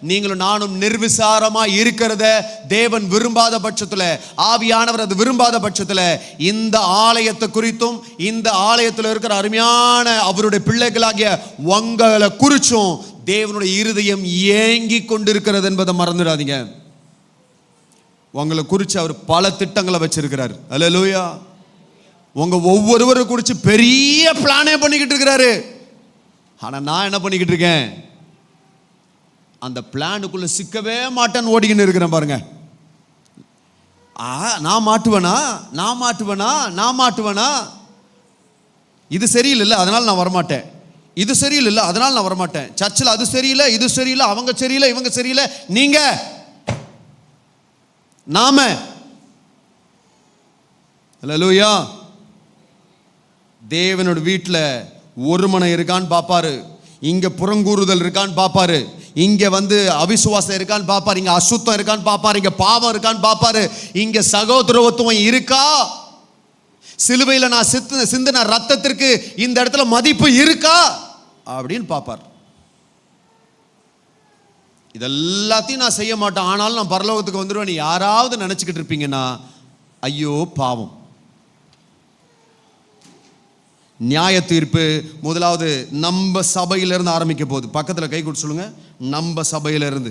நீங்களும் நானும் நிர்விசாரமா இருக்கிறத தேவன் விரும்பாத பட்சத்தில், ஆவியானவர் அது விரும்பாத பட்சத்தில், இந்த ஆலயத்தை குறித்தும் இந்த ஆலயத்தில் இருக்கிற அருமையான அவருடைய பிள்ளைகளாகிய உங்களை குறிச்சும் தேவனுடைய இருதயம் ஏங்கி கொண்டிருக்கிறது என்பதை மறந்துடாதீங்க. உங்களை குறித்து அவர் பல திட்டங்களை வச்சிருக்கிறார். அல்லேலூயா. உங்க ஒவ்வொருவரை குறித்து பெரிய பிளானே பண்ணிக்கிட்டு இருக்கிறாரு. ஆனா நான் என்ன பண்ணிக்கிட்டு இருக்கேன்? அந்த பிளானுக்குள்ள சிக்கவே மாட்டேன்னு ஓடிக்கின்னு இருக்கிறேன் பாருங்க. நான் மாட்டுவேனா, இது சரியில்லை அதனால நான் வரமாட்டேன், இது சரியில்லை அதனால நான் வரமாட்டேன், சர்ச்சில் அது சரியில்லை இது சரியில்லை, அவங்க சரியில்லை இவங்க சரியில்லை, நீங்க நாம. அல்லேலூயா. தேவனோட வீட்டில் ஒரு மனம் இருக்கான்னு பார்ப்பாரு, இங்க புறங்கூறுதல் இருக்கான்னு பார்ப்பாரு, இங்க அவிசுவாசம் இருக்கான்னு பார்ப்பாரு, இங்க அசுத்தம் இருக்கான்னு பார்ப்பாரு, இங்க பாவம் இருக்கான்னு பார்ப்பாரு, இங்க சகோதரத்துவம் இருக்கா, சிலுவையில் நான் சிந்தின ரத்தத்திற்கு இந்த இடத்துல மதிப்பு இருக்கா அப்படின்னு பார்ப்பார். இதெல்லாத்தையும் நான் செய்ய மாட்டேன், ஆனாலும் நான் பரலோகத்துக்கு வந்துடுவேன் யாராவது நினைச்சுக்கிட்டு இருப்பீங்கன்னா, ஐயோ பாவம். நியாய தீர்ப்பு முதலாவது நம்ம சபையிலிருந்து ஆரம்பிக்க போகுது. பக்கத்தில் கை கொடுத்து சொல்லுங்க, நம்ம சபையிலிருந்து.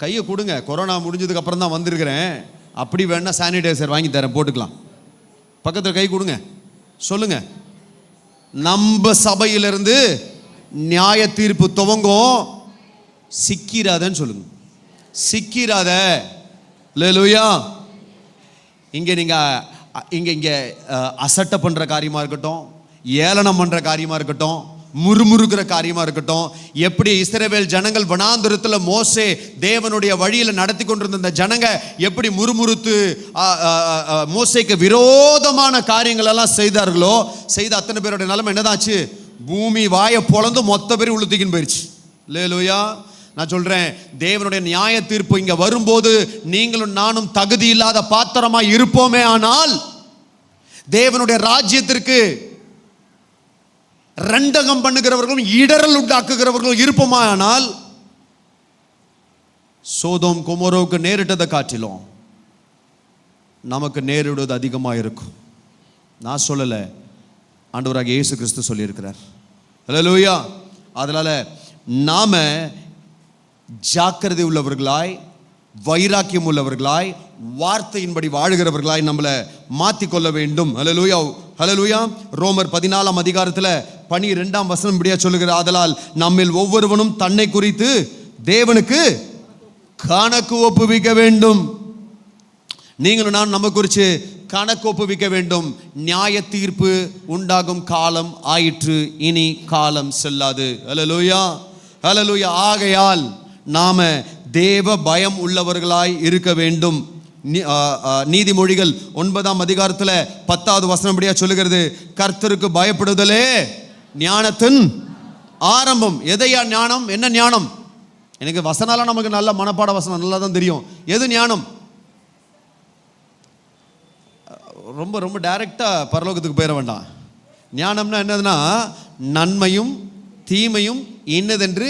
கையை கொடுங்க, கொரோனா முடிஞ்சதுக்கு அப்புறம் தான் வந்திருக்கிறேன், அப்படி வேணா சானிடைசர் வாங்கி தரேன் போட்டுக்கலாம். பக்கத்தில் கை கொடுங்க, சொல்லுங்க, நம்ம சபையிலிருந்து நியாய தீர்ப்பு துவங்கும். சிக்கிறாதன்னு சொல்லுங்க, சிக்கிறாத. அல்லேலூயா. இங்கே அசட்டை பண்ணுற காரியமாக இருக்கட்டும், ஏளனம் பண்ணுற காரியமாக இருக்கட்டும், முறுமுறுக்கிற காரியமாக இருக்கட்டும், எப்படி இஸ்ரவேல் ஜனங்கள் வனாந்தரத்தில் மோசே தேவனுடைய வழியில் நடத்தி கொண்டிருந்த இந்த ஜனங்க எப்படி முறுமுறுத்து மோசேக்கு விரோதமான காரியங்கள் எல்லாம் செய்தார்களோ, செய்த அத்தனை பேருடைய நிலைமை என்னதாச்சு? பூமி வாயை பொளந்து மொத்த பேர் உளுத்திக்கின்னு போயிடுச்சு. அல்லேலூயா. நான் சொல்றேன், தேவனுடைய நியாய தீர்ப்பு இங்க வரும்போது நீங்களும் நானும் தகுதி இல்லாத பாத்திரமா இருப்போமே, ஆனால் தேவனுடைய ராஜ்யத்திற்கு ரெண்டகம் பண்ணுகிறவர்களும் இடரல் உண்டாக்குகிறவர்களும் இருப்போமா, ஆனால் சோதோம் கொமோரோவுக்கு நேரிட்டதை காட்டிலும் நமக்கு நேரிடுவது அதிகமாக இருக்கும். நான் சொல்லலை, ஆண்டவராகிய இயேசு கிறிஸ்து சொல்லியிருக்கிறார். அல்லேலூயா. அதனால நாம ஜாக்கிரதை உள்ளவர்களாய், வைராக்கியம் உள்ளவர்களாய், வார்த்தையின்படி வாழுகிறவர்களாய் நம்மளை மாற்றிக்கொள்ள வேண்டும். ஹல்லேலூயா, ஹல்லேலூயா. ரோமர் 14ஆம் அதிகாரத்தில் 12ஆம் வசனம் இப்படியா சொல்லுகிறார், ஆதலால் நம்மில் ஒவ்வொருவனும் தன்னை குறித்து தேவனுக்கு கணக்கு ஒப்புவிக்க வேண்டும். நீங்களும் நான் நம்ம குறித்து கணக்கு ஒப்புவிக்க வேண்டும். நியாய தீர்ப்பு உண்டாகும் காலம் ஆயிற்று, இனி காலம் செல்லாது. ஹல்லேலூயா, ஹல்லேலூயா. ஆகையால் நாம தேவ பயம் உள்ளவர்களாய் இருக்க வேண்டும். நீதிமொழிகள் 9ஆம் அதிகாரத்தில் 10வது வசனம் படியா சொல்லுகிறது, கர்த்தருக்கு பயப்படுதலே ஞானத்தின் ஆரம்பம். எதையா ஞானம்? என்ன ஞானம்? எனக்கு வசனால நமக்கு நல்ல மனப்பாட வசனம் நல்லா தான் தெரியும். எது ஞானம்? ரொம்ப ரொம்ப டைரக்டா பரலோகத்துக்கு போயிட வேண்டாம். ஞானம்னா என்னதுன்னா, நன்மையும் தீமையும் இன்னதென்று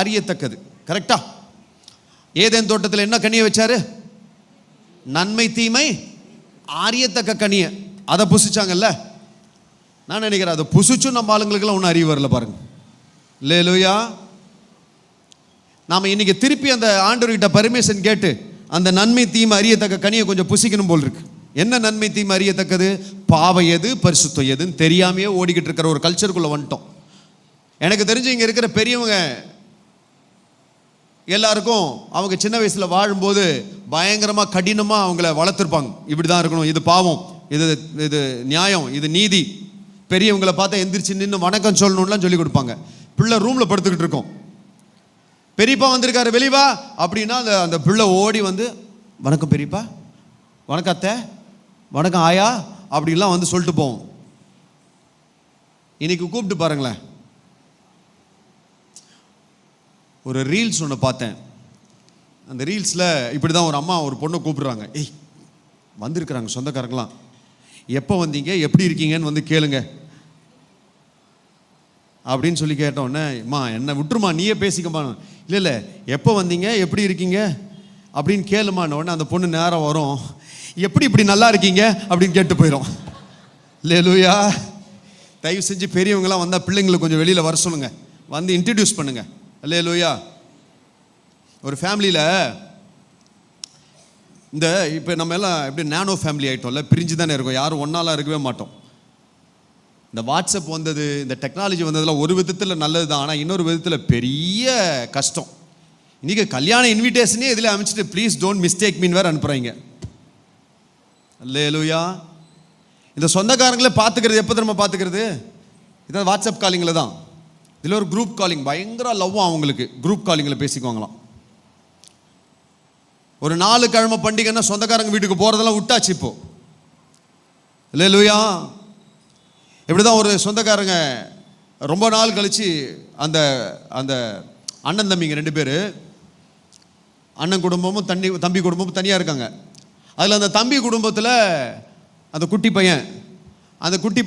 அறியத்தக்கது. கரெக்டா? ஏதேன் தோட்டத்தில் என்ன கனியை வச்சாரு? நன்மை தீமை அறியத்தக்க கனியை. அதை புசிச்சாங்கல்ல. நான் நினைக்கிறேன் அதை புசிச்சும் நம்ம ஆளுங்களுக்கெல்லாம் ஒன்றும் அறிவு வரல பாருங்க. அல்லேலூயா. நாம் இன்னைக்கு திருப்பி அந்த ஆண்டவர்கிட்ட பர்மிஷன் கேட்டு அந்த நன்மை தீமை அறியத்தக்க கனியை கொஞ்சம் புசிக்கணும் போல் இருக்கு. என்ன நன்மை தீமை அறியத்தக்கது? பாவம் எது பரிசுத்தம் எதுன்னு தெரியாமையே ஓடிக்கிட்டு இருக்கிற ஒரு கல்ச்சருக்குள்ள வந்துட்டோம். எனக்கு தெரிஞ்சு இங்கே இருக்கிற பெரியவங்க எல்லாருக்கும் அவங்க சின்ன வயசில் வாழும்போது பயங்கரமாக கடினமாக அவங்கள வளர்த்துருப்பாங்க. இப்படி தான் இருக்கணும், இது பாவம், இது நியாயம், இது நீதி. பெரியவங்களை பார்த்தா எந்திரிச்சு நின்று வணக்கம் சொல்லணும்லாம் சொல்லி கொடுப்பாங்க. பிள்ளை ரூமில் படுத்துக்கிட்டு இருக்கோம், பெரியப்பா வந்திருக்காரு வெளிவா அப்படின்னா அந்த பிள்ளை ஓடி வணக்கம் பெரியப்பா, வணக்கம் அத்தை, வணக்கம் ஆயா அப்படின்லாம் சொல்லிட்டு போவோம். இன்னைக்கு கூப்பிட்டு பாருங்களேன். ஒரு ரீல்ஸ் ஒன்று பார்த்தேன். அந்த ரீல்ஸில் இப்படி தான் ஒரு அம்மா ஒரு பொண்ணை கூப்பிடுறாங்க. ஏய் வந்திருக்கிறாங்க சொந்தக்காரங்களாம், எப்போ வந்தீங்க எப்படி இருக்கீங்கன்னு கேளுங்க. அப்படின்னு சொல்லி கேட்டோன்னே, அம்மா என்னை விட்டுருமா, நீயே பேசிக்கம்மா. இல்லை எப்போ வந்தீங்க, எப்படி இருக்கீங்க அப்படின்னு கேளுமான்னொடனே அந்த பொண்ணு நேரம் வரும், எப்படி இப்படி நல்லா இருக்கீங்க அப்படின்னு கேட்டு போயிடும். அல்லேலூயா. தயவு செஞ்சு பெரியவங்களாம் வந்தால் பிள்ளைங்களுக்கு கொஞ்சம் வெளியில் வர சொல்லுங்கள், வந்து இன்ட்ரடியூஸ் பண்ணுங்க. அல்லேலூயா. ஒரு ஃபேமிலியில் இந்த இப்போ நம்ம எல்லாம் எப்படி நானோ ஃபேமிலி ஆகிட்டோம்ல, பிரிஞ்சு தானே இருக்கோம், யாரும் ஒன்றாலாம் இருக்கவே மாட்டோம். இந்த வாட்ஸ்அப் வந்தது, இந்த டெக்னாலஜி வந்ததில் ஒரு விதத்தில் நல்லது தான், ஆனால் இன்னொரு விதத்தில் பெரிய கஷ்டம். இன்றைக்கி கல்யாண இன்விடேஷனே இதில் அமைச்சிட்டு ப்ளீஸ் டோன்ட் மிஸ்டேக் மீன் வேறு அனுப்புகிறாங்க. அல்லேலூயா. இந்த சொந்தக்காரங்களே பார்த்துக்கிறது எப்போ திரும்ப பார்த்துக்கிறது, இதான் வாட்ஸ்அப் காலிங்கில் தான். இதில் ஒரு குரூப் காலிங், பயங்கர லவ்வும் அவங்களுக்கு குரூப் காலிங்கில் பேசிக்குவாங்களாம். ஒரு 4 கிழமை பண்டிகைன்னா சொந்தக்காரங்க வீட்டுக்கு போகிறதெல்லாம் விட்டாச்சு இப்போ. அல்லேலூயா. இப்படி தான் ஒரு சொந்தக்காரங்க ரொம்ப நாள் கழித்து அந்த அந்த அண்ணன் தம்பிங்க 2 பேர், அண்ணன் குடும்பமும் தம்பி குடும்பமும் தனியாக இருக்காங்க. அதில் அந்த தம்பி குடும்பத்தில் அந்த குட்டி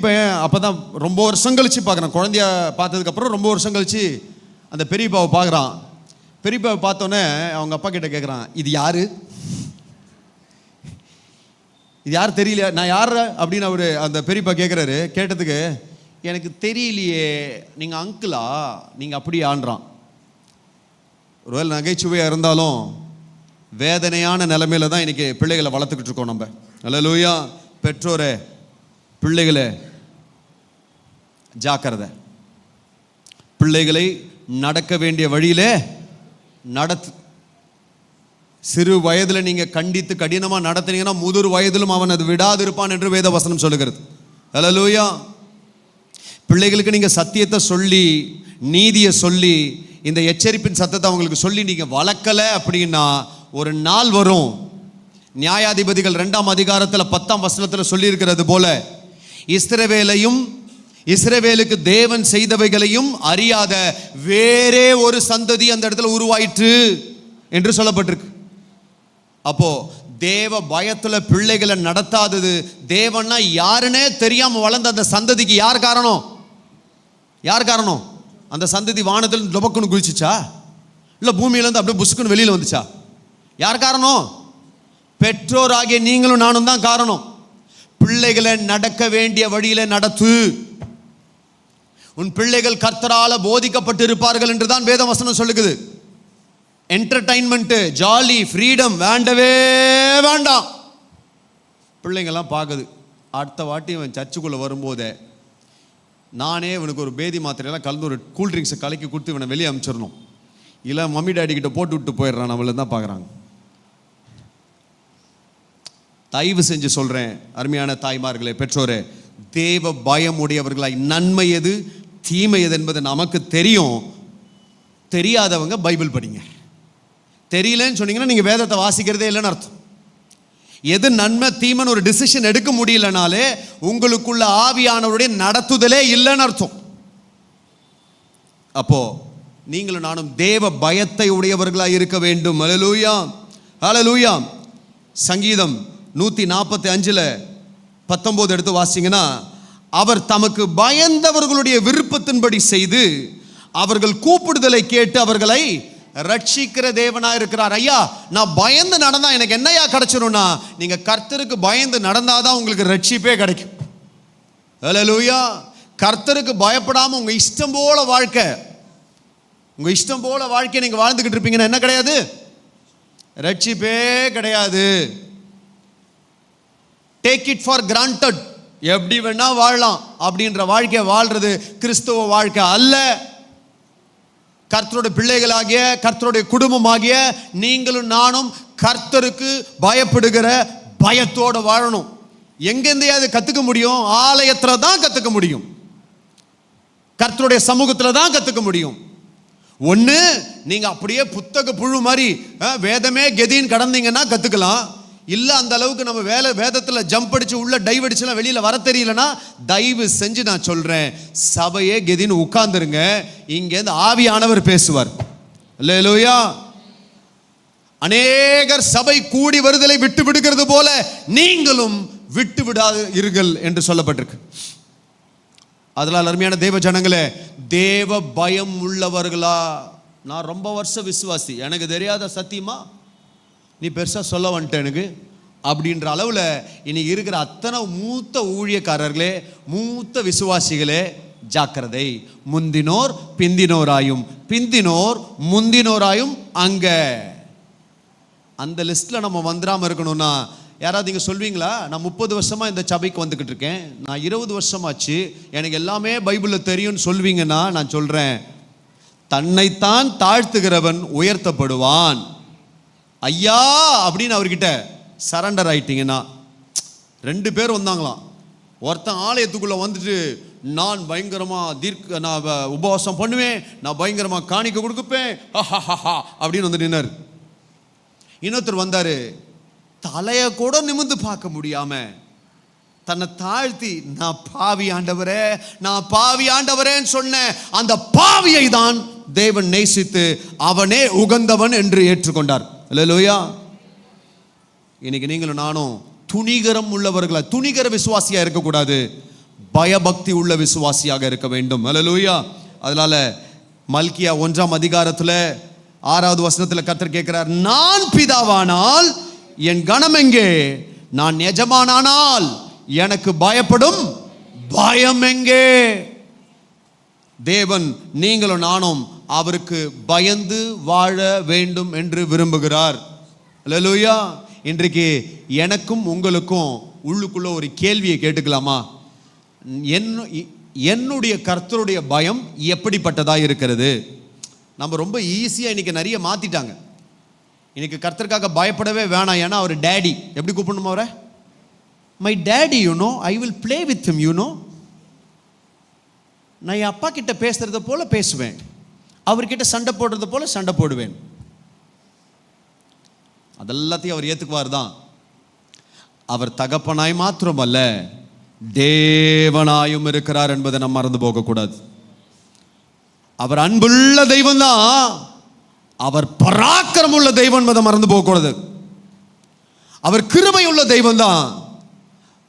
பையன் அப்போ தான் ரொம்ப வருஷம் கழித்து பார்க்குறான். குழந்தைய பார்த்ததுக்கப்புறம் ரொம்ப வருஷம் கழித்து அந்த பெரியப்பாவை பார்க்குறான். பெரியப்பாவை பார்த்தோன்னே அவங்க அப்பா கிட்ட கேட்குறான், இது யார் தெரியலையா, நான் யார் அப்படின்னு அவர் அந்த பெரியப்பா கேட்குறாரு. கேட்டதுக்கு, எனக்கு தெரியலையே, நீங்கள் அங்கிளா, நீங்கள் அப்படி ஆன்றான். ஒருவேளை நகைச்சுவையாக இருந்தாலும் வேதனையான நிலைமையில தான் இன்றைக்கி பிள்ளைகளை வளர்த்துக்கிட்டு இருக்கோம் நம்ம. அல்லேலூயா. பெற்றோரே, பிள்ளைகளை ஜாக்கிரதை. பிள்ளைகளை நடக்க வேண்டிய வழியிலே நடத்து. சிறு வயதில் நீங்கள் கண்டித்து கடினமாக நடத்தினீங்கன்னா முதிர் வயதிலும் அவன் அது விடாது இருப்பான் என்று வேத வசனம் சொல்லுகிறது. அல்லேலூயா. பிள்ளைகளுக்கு நீங்கள் சத்தியத்தை சொல்லி, நீதியை சொல்லி, இந்த எச்சரிப்பின் சத்தத்தை அவங்களுக்கு சொல்லி நீங்கள் வளர்க்கலை அப்படின்னா ஒரு நாள் வரும், நியாயாதிபதிகள் 2ஆம் அதிகாரத்தில் 10ஆம் வசனத்தில் சொல்லியிருக்கிறது போல, இஸ்ரவேலுக்கு தேவன் செய்தவைகளையும் அறியாத வேறே ஒரு சந்ததி அந்த இடத்துல உருவாயிற்று என்று சொல்லப்பட்டிருக்கு. அப்போ தேவ பயத்துல பிள்ளைகளை நடத்தாதது, தேவன்னா யாருன்னே தெரியாம வளர்ந்த அந்த சந்ததிக்கு யார் காரணம்? அந்த சந்ததி வானத்தில் டொபக்குன்னு குளிச்சிச்சா, இல்லை பூமியிலேருந்து அப்படியே புசுக்குன்னு வெளியில் வந்துச்சா? யார் காரணம்? பெற்றோராகிய நீங்களும் நானும் தான் காரணம். பிள்ளைகளை நடக்க வேண்டிய வழியில நடத்து. உன் பிள்ளைகள் கர்த்தரால போதிக்கப்பட்டு இருப்பார்கள் என்று தான் வேத வசனம் சொல்லுகிறது. என்டர்டைன்மெண்ட், ஜாலி, ஃப்ரீடம் வேண்டவே வேண்டாம். பிள்ளைங்கள்லாம் பார்க்குது. அடுத்த வாட்டி இவன் சர்ச்சுக்குள்ளே வரும்போதே நானே இவனுக்கு ஒரு பேதி மாத்திரையெல்லாம் கலந்து ஒரு கூல்ட்ரிங்க்ஸை கலக்கி கொடுத்து இவனை வெளியே அனுப்பிச்சிடணும். இல்லை மம்மி டாடி கிட்ட போட்டு விட்டு போயிடுறான், நம்மள தான் பார்க்குறாங்க. தயவு செஞ்சு சொல்கிறேன், அருமையான தாய்மார்களே, பெற்றோரே, தேவ பயம் உடையவர்களாய் நன்மை எது தீமை எது என்பது நமக்கு தெரியும். தெரியாதவங்க பைபிள் படிங்க. தெரியலன்னு சொன்னீங்கன்னா நீங்கள் வேதத்தை வாசிக்கிறதே இல்லைன்னு அர்த்தம். எது நன்மை தீமைன்னு ஒரு டிசிஷன் எடுக்க முடியலனாலே உங்களுக்குள்ள ஆவியானவருடைய நடத்துதலே இல்லைன்னு அர்த்தம். அப்போ நீங்களும் நானும் தேவ பயத்தை உடையவர்களாக இருக்க வேண்டும். ஹல்லேலூயா, ஹல்லேலூயா. சங்கீதம் 145:19 எடுத்து வாசிங்கன்னா, அவர் தமக்கு பயந்தவர்களுடைய விருப்பத்தின்படி செய்து அவர்கள் கூப்பிடுதலை கேட்டு அவர்களை ரட்சிக்கிற தேவனா இருக்கிறார். ஐயா, நான் பயந்து நடந்தா எனக்கு என்னையா கிடைச்சிரும்னா, நீங்க கர்த்தருக்கு பயந்து நடந்தாதான் உங்களுக்கு ரட்சிப்பே கிடைக்கும். ஹல்லேலூயா. கர்த்தருக்கு பயப்படாம உங்க இஷ்டம் போல வாழ்க்கை நீங்க வாழ்ந்துகிட்டு இருப்பீங்கன்னா என்ன கிடையாது? ரட்சிப்பே கிடையாது. டேக் இட் ஃபார் கிராண்டட், எப்படி வேணா வாழலாம் அப்படின்ற வாழ்க்கையை வாழ்றது கிறிஸ்துவ வாழ்க்கை அல்ல. கர்த்தருடைய பிள்ளைகளாகிய, கர்த்தருடைய குடும்பமாகிய நீங்களும் நானும் கர்த்தருக்கு பயப்படுகிற பயத்தோடு வாழணும். எங்கேருந்து அது கற்றுக்க முடியும்? ஆலயத்தில் தான் கற்றுக்க முடியும், கர்த்தருடைய சமூகத்தில் தான் கற்றுக்க முடியும். ஒன்று, நீங்கள் அப்படியே புத்தக புழு மாதிரி வேதமே கெதின்னு கடந்தீங்கன்னா கற்றுக்கலாம். இல்லை அந்த அளவுக்கு நம்ம வேதத்தில் ஜம்ப் அடிச்சு உள்ள டைவ் அடிச்சுலாம் வெளியில் வர தெரியலனா, தயவு செஞ்சு நான் சொல்கிறேன், சபையே கெதின்னு உட்கார்ந்துருங்க. இங்கேருந்து ஆவியானவர் பேசுவார். அல்லேலூயா. அநேகர் சபை கூடி வருதலை விட்டு விடுகிறது போல நீங்களும் விட்டு விடாது இருங்கள் என்று சொல்லப்பட்டிருக்கு. அதனால் அருமையான தேவ ஜனங்களே, தேவ பயம் உள்ளவர்களா? நான் ரொம்ப வருஷம் விசுவாசி, எனக்கு தெரியாத சத்தியமா நீ பெருசாக சொல்ல வந்துட்ட எனக்கு அப்படின்ற அளவில் இன்னைக்கு இருக்கிற அத்தனை மூத்த ஊழியக்காரர்களே, மூத்த விசுவாசிகளே, ஜாக்கிரதை. முந்தினோர் பிந்தினோராயும் பிந்தினோர் முந்தினோராயும் அங்க. அந்த லிஸ்ட்டில் நம்ம வந்துடாமல் இருக்கணும்னா, யாராவது இங்கே சொல்வீங்களா, நான் 30 வருஷமாக இந்த சபைக்கு வந்துக்கிட்டு இருக்கேன், நான் 20 வருஷமாச்சு, எனக்கு எல்லாமே பைபிளில் தெரியும்னு சொல்வீங்கன்னா, நான் சொல்கிறேன், தன்னைத்தான் தாழ்த்துகிறவன் உயர்த்தப்படுவான். ஐயா அப்படின்னு அவர்கிட்ட சரண்டர் ஆயிட்டீங்கன்னா, 2 பேர் வந்தாங்களாம். ஒருத்தன் ஆலயத்துக்குள்ளே வந்துட்டு, நான் பயங்கரமாக நான் உபவாசம் பண்ணுவேன், நான் பயங்கரமாக காணிக்க கொடுப்பேன் அப்படின்னு வந்து நின்னார். இன்னொருத்தர் வந்தார், தலையை கூட நிமிர்ந்து பார்க்க முடியாம தன்னை தாழ்த்தி, நான் பாவி ஆண்டவரே, நான் பாவி ஆண்டவரேன்னு சொன்ன அந்த பாவியை தான் தேவன் நேசித்து அவனே உகந்தவன் என்று ஏற்றுக்கொண்டார். அல்லேலூயா. இன்னைக்கு நீங்களும் நானும் துணிகரம் உள்ளவர்களா, துணிகர விசுவாசியா இருக்கக்கூடாது, பயபக்தி உள்ள விசுவாசியாக இருக்க வேண்டும். அல்லேலூயா. அதனால மல்கியா 1ஆம் அதிகாரத்தில் 6வது வசனத்தில் கர்த்தர் கேட்கிறார், நான் பிதாவானால் என் கணம் எங்கே? நான் எஜமானானால் எனக்கு பயப்படும் பயம் எங்கே? தேவன் நீங்களும் நானும் அவருக்கு பயந்து வாழ வேண்டும் என்று விரும்புகிறார். அல்லேலூயா. இன்றைக்கு எனக்கும் உங்களுக்கும் உள்ளுக்குள்ள ஒரு கேள்வியை கேட்டுக்கலாமா? என்னுடைய கர்த்தருடைய பயம் எப்படிப்பட்டதா இருக்கிறது? நம்ம ரொம்ப ஈஸியாக இன்னைக்கு நிறைய மாத்திட்டாங்க. இன்னைக்கு கர்த்தருக்காக பயப்படவே வேணாம், ஏன்னா அவர் டேடி. எப்படி கூப்பிடணும் அவரை? My daddy, you know, I will play with him, you know. நான் என் அப்பா கிட்ட பேசுறத போல பேசுவேன், அவர்கிட்ட சண்டை போடுறது போல சண்டை போடுவேன். அதெல்லாத்தையும் அவர் ஏத்துக்குவார் தான். அவர் தகப்பனாய் மாத்திரமல்ல, தேவனாயும் இருக்கிறார் என்பதை நம்ம மறந்து போகக்கூடாது. அவர் அன்புள்ள தெய்வம் தான், அவர் பராக்கிரமுள்ள உள்ள தெய்வம் என்பதை மறந்து போகக்கூடாது. அவர் கிருபை உள்ள தெய்வம் தான்,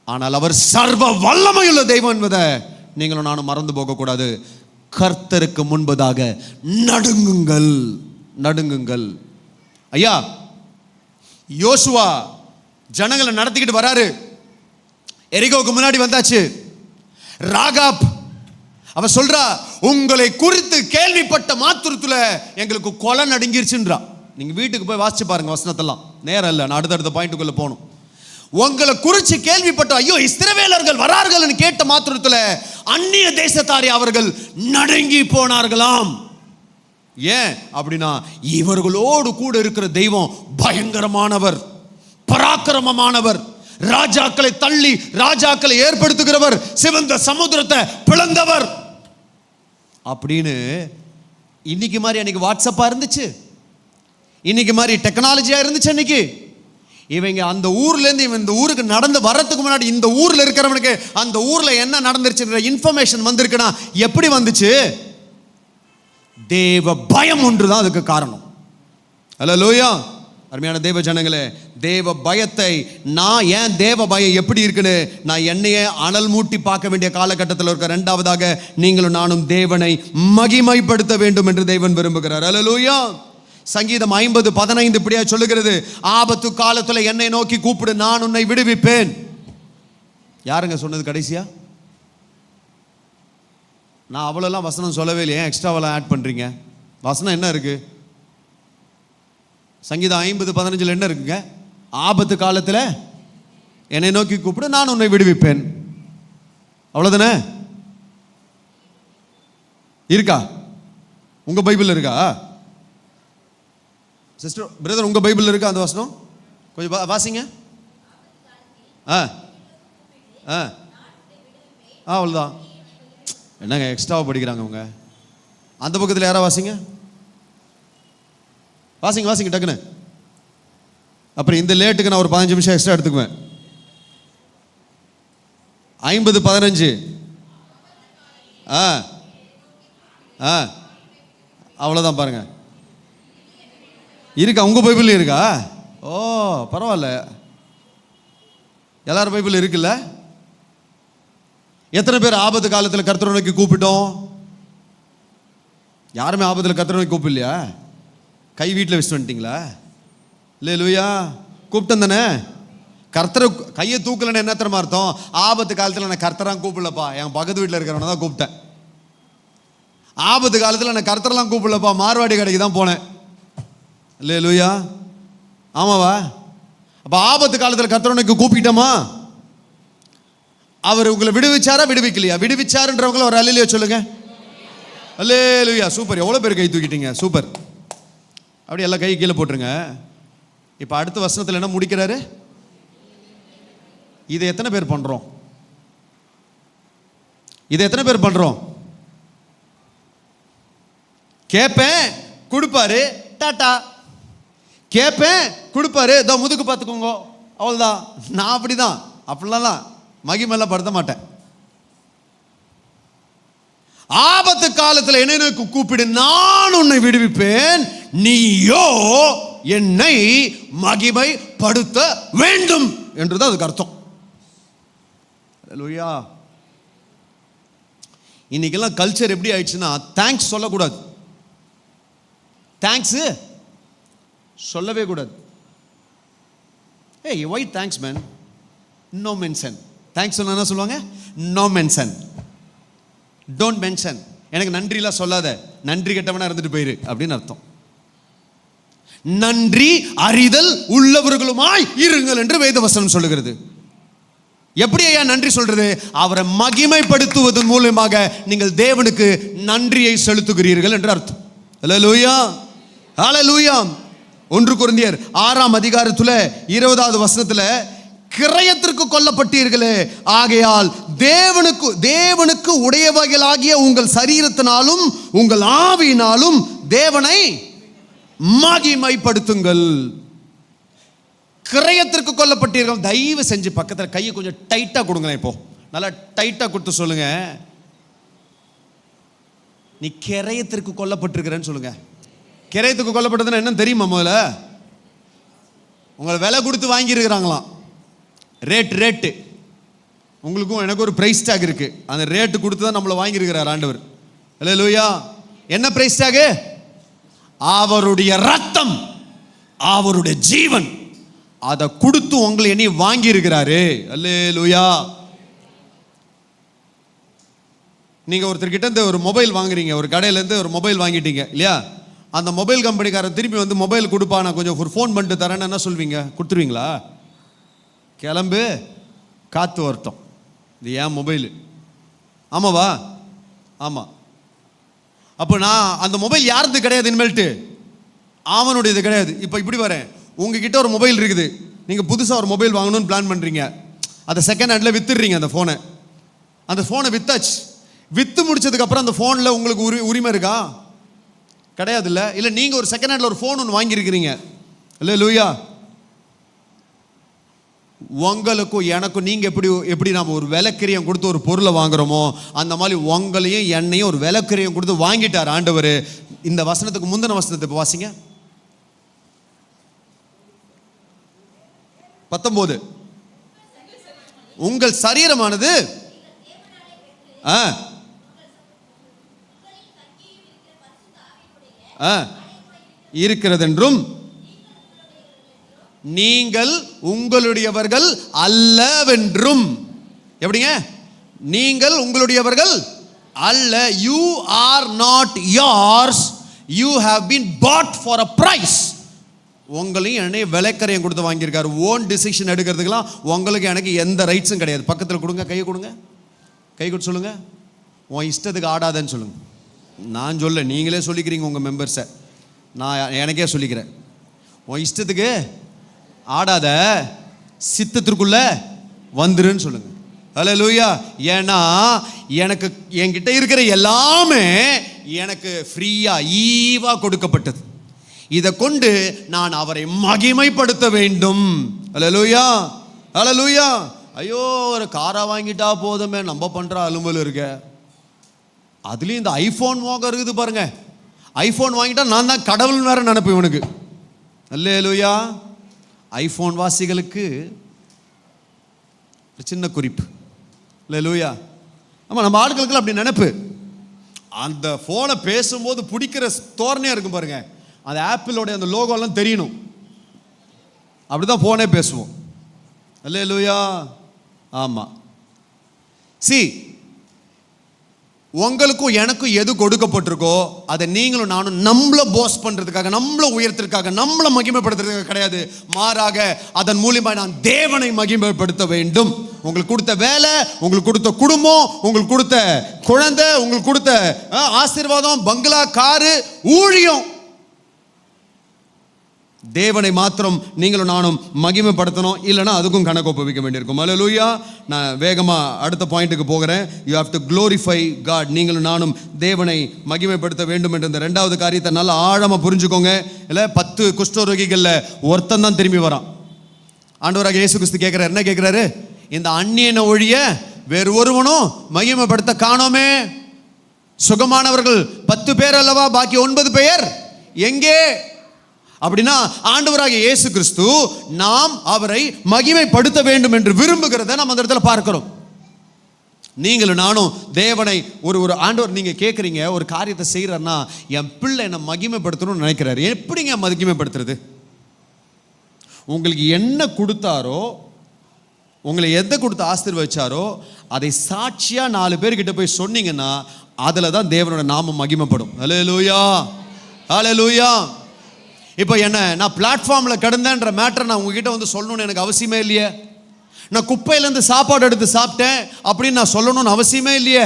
ஆனால் அவர் சர்வ வல்லமையுள்ள தெய்வம் என்பதை நீங்களும் நானும் மறந்து போகக்கூடாது. கர்த்தருக்கு முன்பதாக நடுங்குங்கள், நடுங்குங்கள். ஐயா, யோசுவா ஜனங்களை நடத்திக்கிட்டு வராரு. எரிகோவுக்கு முன்னாடி வந்தாச்சு. ராகாப் அவ சொல்றா, உங்களை குறித்து கேள்விப்பட்ட மாத்திரத்துல எங்களுக்கு கொலை நடுங்கிருச்சுன்றா. நீங்க வீட்டுக்கு போய் வாசிச்சு பாருங்க வசனத்தெல்லாம், நேரம் இல்லை, நான் அடுத்தடுத்த பாயிண்ட்டுக்குள்ள போகணும். உங்களை குறித்து கேள்விப்பட்ட, ஐயோ இஸ்ரவேலர்கள் வரார்கள் கேட்ட மாத்திரத்துல அந்நிய தேசத்தாரி அவர்கள் நடுங்கி போனார்களாம். ஏன் அப்படின்னா, இவர்களோடு கூட இருக்கிற தெய்வம் பயங்கரமானவர், பராக்கிரமமானவர், ராஜாக்களை தள்ளி ராஜாக்களை ஏற்படுத்துகிறவர், சிவந்த சமுத்திரத்தை பிளந்தவர் அப்படின்னு. இன்னைக்கு மாதிரி அன்னைக்கு வாட்ஸ்அப்பா இருந்துச்சு, இன்னைக்கு மாதிரி டெக்னாலஜியா இருந்துச்சு. அன்னைக்கு இவங்க அந்த ஊர்ல இருந்து இவன் இந்த ஊருக்கு நடந்து வர்றதுக்கு முன்னாடி இந்த ஊர்ல இருக்கிறவனுக்கு அந்த ஊர்ல என்ன நடந்துருச்சுன்ற இன்ஃபர்மேஷன் வந்திருக்குன்னா எப்படி வந்துச்சு? தேவ பயம் ஒன்றுதான் அதுக்கு காரணம். அல்லேலூயா. அருமையான தேவ ஜனங்களே, தேவ பயத்தை நான் ஏன் தேவ பயம் எப்படி இருக்குன்னு நான் என்னையே அனல் மூட்டி பார்க்க வேண்டிய காலகட்டத்தில் இருக்க. 2வதாக நீங்களும் நானும் தேவனை மகிமைப்படுத்த வேண்டும் என்று தேவன் விரும்புகிறார். அல்லேலூயா. சங்கீதம் 50:15 இப்படியா சொல்லுகிறது, ஆபத்து காலத்தில் என்னை நோக்கி கூப்பிடு, நான் உன்னை விடுவிப்பேன். யாருங்க சொன்னது கடைசியா? நான் அவ்வளோலாம் வசனம் சொல்லவே இல்லையே, எக்ஸ்ட்ராவெல்லாம் ஆட் பண்ணுறீங்க. வசனம் என்ன இருக்கு? சங்கீதம் 50:15 என்ன இருக்குங்க? ஆபத்து காலத்தில் என்னை நோக்கி கூப்பிடு, நான் உன்னை விடுவிப்பேன். அவ்வளோதானே? இருக்கா? உங்க பைபிள் இருக்கா சிஸ்டர், பிரதர்? உங்க பைபிள் இருக்கா அந்த வசனம்? கொஞ்சம் வாசிங்க. அவ்வளோதான். என்னங்க எக்ஸ்ட்ராவாக படிக்கிறாங்க அவங்க? அந்த பக்கத்தில் யாரா வாசிங்க, வாசிங்க வாசிங்க டக்குன்னு. அப்புறம் இந்த லேட்டுக்கு நான் ஒரு 15 நிமிஷம் எக்ஸ்ட்ரா எடுத்துக்குவேன். 50:15 அவ்வளோதான் பாருங்க. இருக்கா? உங்க பைபிள் இருக்கா? ஓ பரவாயில்ல, எல்லாரும் பைபிள் இருக்குல்ல. எத்தனை பேர் ஆபத்து காலத்தில் கர்த்தரை நோக்கி கூப்பிட்டோம்? யாருமே ஆபத்தில் கர்த்தரை நோக்கி கூப்பிடலையா? கை வீட்டில் வச்சுட்டு வந்துட்டீங்களா? இல்லை லூயா, கூப்பிட்டேன் தானே. கர்த்தரை கையை தூக்கலன்னு என்ன தெரியுமா அர்த்தம்? ஆபத்து காலத்தில் நான் கர்த்தராக கூப்பிடலப்பா, என் பக்கத்து வீட்டில் இருக்கிறவனை தான் கூப்பிட்டேன். ஆபத்து காலத்தில் நான் கர்த்தரெல்லாம் கூப்பிடலப்பா, மார்வாடி கடைக்கு தான் போனேன். இல்லை லூயா, ஆமாவா? அப்போ ஆபத்து காலத்தில் கர்த்தரனுக்கு கூப்பிட்டோமா? அவர் உங்களை விடுவிச்சாரா விடுவிக்கலையா? விடுவிச்சாருன்றவங்கள ஒரு அல்லேலூயா சொல்லுங்க. அல்லேலூயா. சூப்பர். எவ்வளோ பேர் கை தூக்கிட்டீங்க? சூப்பர். அப்படி எல்லாம் கை கீழே போட்டுருங்க. இப்போ அடுத்த வசனத்தில் என்ன முடிக்கிறாரு? இதை எத்தனை பேர் பண்றோம்? இதை எத்தனை பேர் பண்றோம்? கேட்பேன் கொடுப்பாரு, டாட்டா. கேட்பேன் கொடுப்பாரு, இதோ முதுகு பார்த்துக்கோங்க, அவ்வளோதான். நான் அப்படிதான், அப்படிலாம் மகிமெல்லாம் படுத்த மாட்டேன். ஆபத்து காலத்தில் என்னை கூப்பிடு, நான் உன்னை விடுவிப்பேன், நீயோ என்னை மகிமைப்படுத்த வேண்டும் என்றுதான் அதுக்கு அர்த்தம். அல்லேலூயா. இன்னைக்கெல்லாம் கல்ச்சர் எப்படி ஆயிடுச்சுன்னா, தேங்க்ஸ் சொல்லக்கூடாது. தேங்க்ஸ் சொல்லவே கூடாது. ஏய் ஒய் thanks man, no mention. Thanks சொன்னா என்ன சொல்லுவாங்க? No mention, don't mention. எனக்கு நன்றிலாம் சொல்லாத, நன்றி கெட்டவனா இருந்துட்டு போயிரு அப்படின்னு அர்த்தம். நன்றி அறிதல் உள்ளவர்களுமாய் இருங்கள் என்று வேதவசனம் சொல்லுகிறது. எப்படி ஐயா நன்றி சொல்றது? அவரை மகிமைப்படுத்துவதன் மூலமாக நீங்கள் தேவனுக்கு நன்றியை செலுத்துகிறீர்கள் என்று அர்த்தம். அல்லேலூயா, அல்லேலூயா. 1 கொரிந்தியர் 6ஆம் அதிகாரத்துல 20வது வசனத்துல, கிரயத்திற்கு கொல்லப்பட்டீர்களே, ஆகையால் தேவனுக்கு உடையவர்களாகிய உங்கள் சரீரத்தினாலும் உங்கள் ஆவியினாலும் தேவனை மகிமைப்படுத்துங்கள். கிரயத்திற்கு கொல்லப்பட்டீர்கள். தயவு செஞ்சு பக்கத்தில் கையை கொஞ்சம் டைட்டா கொடுங்களேன். இப்போ நல்லா டைட்டா கொடுத்து சொல்லுங்க, நீ கிரயத்திற்கு கொல்லப்பட்டிருக்கிறேன்னு சொல்லுங்க. கிரயத்துக்கு கொல்லப்பட்டதுன்னா என்ன தெரியுமா? முதல்ல உங்களை விலை கொடுத்து வாங்கி இருக்கிறாங்களாம். ரேட்டு உங்களுக்கும் எனக்கு ஒரு பிரைஸ் டாக் இருக்கு. அந்த ரேட்டு கொடுத்து தான் நம்மளை வாங்கியிருக்கிறார் ஆண்டவர். அல்லேலூயா. என்ன பிரைஸ் டாக்? அவருடைய ரத்தம், அவருடைய ஜீவன், அதை கொடுத்து உங்களை என்னை வாங்கி இருக்கிறாரு. அல்லேலூயா. நீங்க ஒருத்தர்கிட்ட இருந்து ஒரு மொபைல் வாங்குறீங்க, ஒரு கடையில இருந்து ஒரு மொபைல் வாங்கிட்டீங்க இல்லையா? அந்த மொபைல் கம்பெனிக்காரன் திருப்பி வந்து மொபைல் கொடுப்பா, நான் கொஞ்சம் ஒரு ஃபோன் பண்ணிட்டு தரேன்னு என்ன சொல்வீங்க? கொடுத்துருவீங்களா? கிளம்பு, காத்து வரட்டும், இது ஏன் மொபைல். ஆமாவா? ஆமாம். அப்போ நான் அந்த மொபைல் யாருது கிடையாது, இனிமேல்ட்டு அவனுடையது கிடையாது. இப்போ இப்படி வரேன், உங்ககிட்ட ஒரு மொபைல் இருக்குது, நீங்கள் புதுசாக ஒரு மொபைல் வாங்கணும்னு பிளான் பண்ணுறீங்க, அதை செகண்ட் ஹேண்டில் வித்துடுறீங்க. அந்த ஃபோனை வித்தாச்சு. விற்று முடிச்சதுக்கப்புறம் அந்த ஃபோனில் உங்களுக்கு உரிமை இருக்கா? கிடையாது. இல்லை நீங்கள் ஒரு செகண்ட் ஹேண்டில் ஒரு ஃபோன் ஒன்று வாங்கியிருக்கிறீங்க. இல்லை லூயா. உங்களுக்கும் எனக்கும் நீங்கள் எப்படி நாம் ஒரு விலைக்கிரியம் கொடுத்து ஒரு பொருளை வாங்குறோமோ, அந்த மாதிரி உங்களையும் என்னையும் ஒரு விலைக்கிரியம் கொடுத்து வாங்கிட்டார் ஆண்டவர். இந்த வசனத்துக்கு முந்தின வசனத்தை இப்போ வாசிங்க. 19. உங்கள் சரீரமானது இருக்கிறதென்றும் நீங்கள் உங்களுடையவர்கள் அல்லவென்றும். எப்படிங்க? நீங்கள் உங்களுடையவர்கள் அல்ல. You are not yours, you have been bought for a price. உங்களையும் என்னைய விலைக்கரையும் கொடுத்து வாங்கியிருக்காரு. ஓன் டிசிஷன் எடுக்கிறதுக்கெல்லாம் உங்களுக்கு எனக்கு எந்த ரைட்ஸும் கிடையாது. பக்கத்தில் கொடுங்க, கையை கொடுங்க, கை கொடுத்து சொல்லுங்க, உன் இஷ்டத்துக்கு ஆடாதன்னு சொல்லுங்க. நான் சொல்ல, நீங்களே சொல்லிக்கிறீங்க உங்கள் மெம்பர்ஸை, நான் எனக்கே சொல்லிக்கிறேன். உன் இஷ்டத்துக்கு ஆடாத, சித்தத்திற்குள்ள வந்துருன்னு சொல்லுங்க. அல்லேலூயா. ஏன்னா எனக்கு என்கிட்ட இருக்கிற எல்லாமே எனக்கு ஃப்ரீயா ஈவா கொடுக்கப்பட்டது. இதை கொண்டு நான் அவரை மகிமைப்படுத்த வேண்டும். அல்லேலூயா, அல்லேலூயா. ஐயோ, ஒரு காரை வாங்கிட்டா போதுமே, நம்ம பண்ற அலுவல் இருக்க. அதுலேயும் இந்த ஐஃபோன் மோகம் இருக்குது பாருங்க. ஐஃபோன் வாங்கிட்டா நான் தான் கடவுள் வேற நினைப்பேன் இவனுக்கு. அல்லேலூயா. ஐஃபோன் வாசிகளுக்கு ஒரு சின்ன குறிப்பு. அல்லேலூயா. ஆமாம், நம்ம ஆட்களுக்கு அப்படி நினைப்பு. அந்த ஃபோனை பேசும்போது பிடிக்கிற தோரணையாக இருக்கும் பாருங்க, அந்த ஆப்பிளோடைய அந்த லோகோலாம் தெரியணும். அப்படிதான் ஃபோனே பேசுவோம். அல்லேலூயா. ஆமாம். உங்களுக்கும் எனக்கும் எது கொடுக்கப்பட்டிருக்கோ அதை நீங்களும் நானும் நம்மளை போஸ் பண்றதுக்காக, நம்மளை உயர்த்திற்காக, நம்மளை மகிமைப்படுத்துறதுக்காக கிடையாது. மாறாக அதன் மூலியமாக நான் தேவனை மகிமைப்படுத்த வேண்டும். உங்களுக்கு கொடுத்த வேலை, உங்களுக்கு கொடுத்த குடும்பம், உங்களுக்கு கொடுத்த குழந்தை, உங்களுக்கு கொடுத்த ஆசீர்வாதம், பங்களா, காரு, ஊழியம், தேவனை மாத்திரம் நீங்களும் நானும் மகிமைப்படுத்தணும். இல்லைன்னா அதுக்கும் கணக்கு ஒப்புவிக்க வேண்டியிருக்கும். அல்லேலூயா. நான் வேகமாக அடுத்த பாயிண்ட்டுக்கு போகிறேன். You have to glorify God. நீங்களும் நானும் தேவனை மகிமைப்படுத்த வேண்டும் என்ற இந்த ரெண்டாவது காரியத்தை நல்லா ஆழமாக புரிஞ்சுக்கோங்க. இல்லை, 10 குஷ்டரோகிகளில் ஒருத்தன் தான் திரும்பி வரான். ஆண்டவராக இயேசு கிறிஸ்து கேட்குறாரு, என்ன கேட்குறாரு? இந்த அந்நியனை ஒழிய வேறு ஒருவனும் மகிமைப்படுத்த காணோமே. சுகமானவர்கள் 10 பேர் அல்லவா, பாக்கி 9 பேர் எங்கே? அப்படின்னா ஆண்டவராகிய இயேசு கிறிஸ்து நாம் அவரை மகிமைப்படுத்த வேண்டும் என்று விரும்புகிறத நம்ம அந்த இடத்துல பார்க்கிறோம். நீங்களும் நானும் தேவனை ஒரு ஆண்டவர், நீங்க கேட்குறீங்க, ஒரு காரியத்தை செய்யறாருன்னா என் பிள்ளை என்னை மகிமைப்படுத்தணும்னு நினைக்கிறாரு. எப்படிங்க மகிமைப்படுத்துறது? உங்களுக்கு என்ன கொடுத்தாரோ, உங்களை எதை கொடுத்து ஆசீர்வதிச்சாரோ அதை சாட்சியா 4 பேர்கிட்ட போய் சொன்னீங்கன்னா அதுல தான் தேவனோட நாமம் மகிமைப்படும். அல்லேலூயா, அல்லேலூயா. இப்போ என்ன, நான் பிளாட்ஃபார்மில் கிடந்தேன்ற மேட்டரை நான் உங்ககிட்ட வந்து சொல்லணும்னு எனக்கு அவசியமே இல்லையே. நான் குப்பையிலேருந்து சாப்பாடு எடுத்து சாப்பிட்டேன் அப்படின்னு நான் சொல்லணும்னு அவசியமே இல்லையே.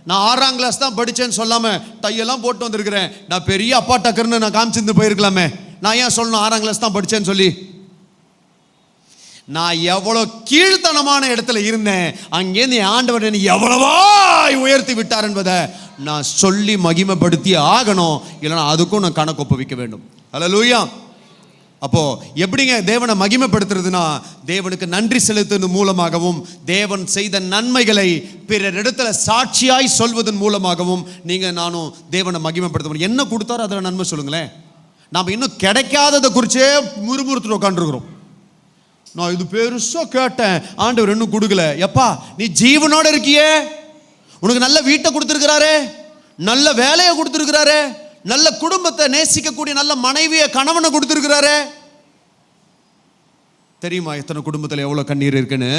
நான் 6ஆம் கிளாஸ் தான் படித்தேன்னு சொல்லாமல் டையெல்லாம் போட்டு வந்திருக்கிறேன். நான் பெரிய அப்பா டக்கர்னு நான் காமிச்சிருந்து போயிருக்கலாமே. நான் ஏன் சொல்லணும் 6ஆம் கிளாஸ் தான் படித்தேன்னு சொல்லி? நான் எவ்வளோ கீழ்த்தனமான இடத்துல இருந்தேன், அங்கேருந்து என் ஆண்டவர் என்னை எவ்வளவா உயர்த்தி விட்டார் என்பதை நான் சொல்லி மகிமைப்படுத்தி ஆகணும். இல்லைன்னா அதுக்கும் நான் கணக்கு ஒப்புவிக்க வேண்டும். அல்லேலூயா. அப்போ எப்படிங்க தேவனை மகிமைப்படுத்துறதுனா, தேவனுக்கு நன்றி செலுத்துவது மூலமாகவும், தேவன் செய்த நன்மைகளை பிறரிடத்துல சாட்சியாய் சொல்வதன் மூலமாகவும் நீங்க நானும் தேவனை மகிமைப்படுத்த. என்ன கொடுத்தாரோ அதில் நன்மை சொல்லுங்களேன். நாம் இன்னும் கிடைக்காததை குறிச்சே முறுமுறுத்துட்டு உட்காந்துருக்கிறோம். நான் இது பெருசா கேட்டேன், ஆண்டவர் இன்னும் கொடுக்கல. எப்பா, நீ ஜீவனோட இருக்கியே, உனக்கு நல்ல வீட்டை கொடுத்துருக்கிறாரே, நல்ல வேலையை கொடுத்துருக்கிறாரே, நல்ல குடும்பத்தை நேசிக்கக்கூடிய நல்ல மனைவியை, கணவனை கொடுத்துருக்கிறாரே. தெரியுமா எத்தனை குடும்பத்தில் எவ்வளவு கண்ணீர் இருக்குன்னு?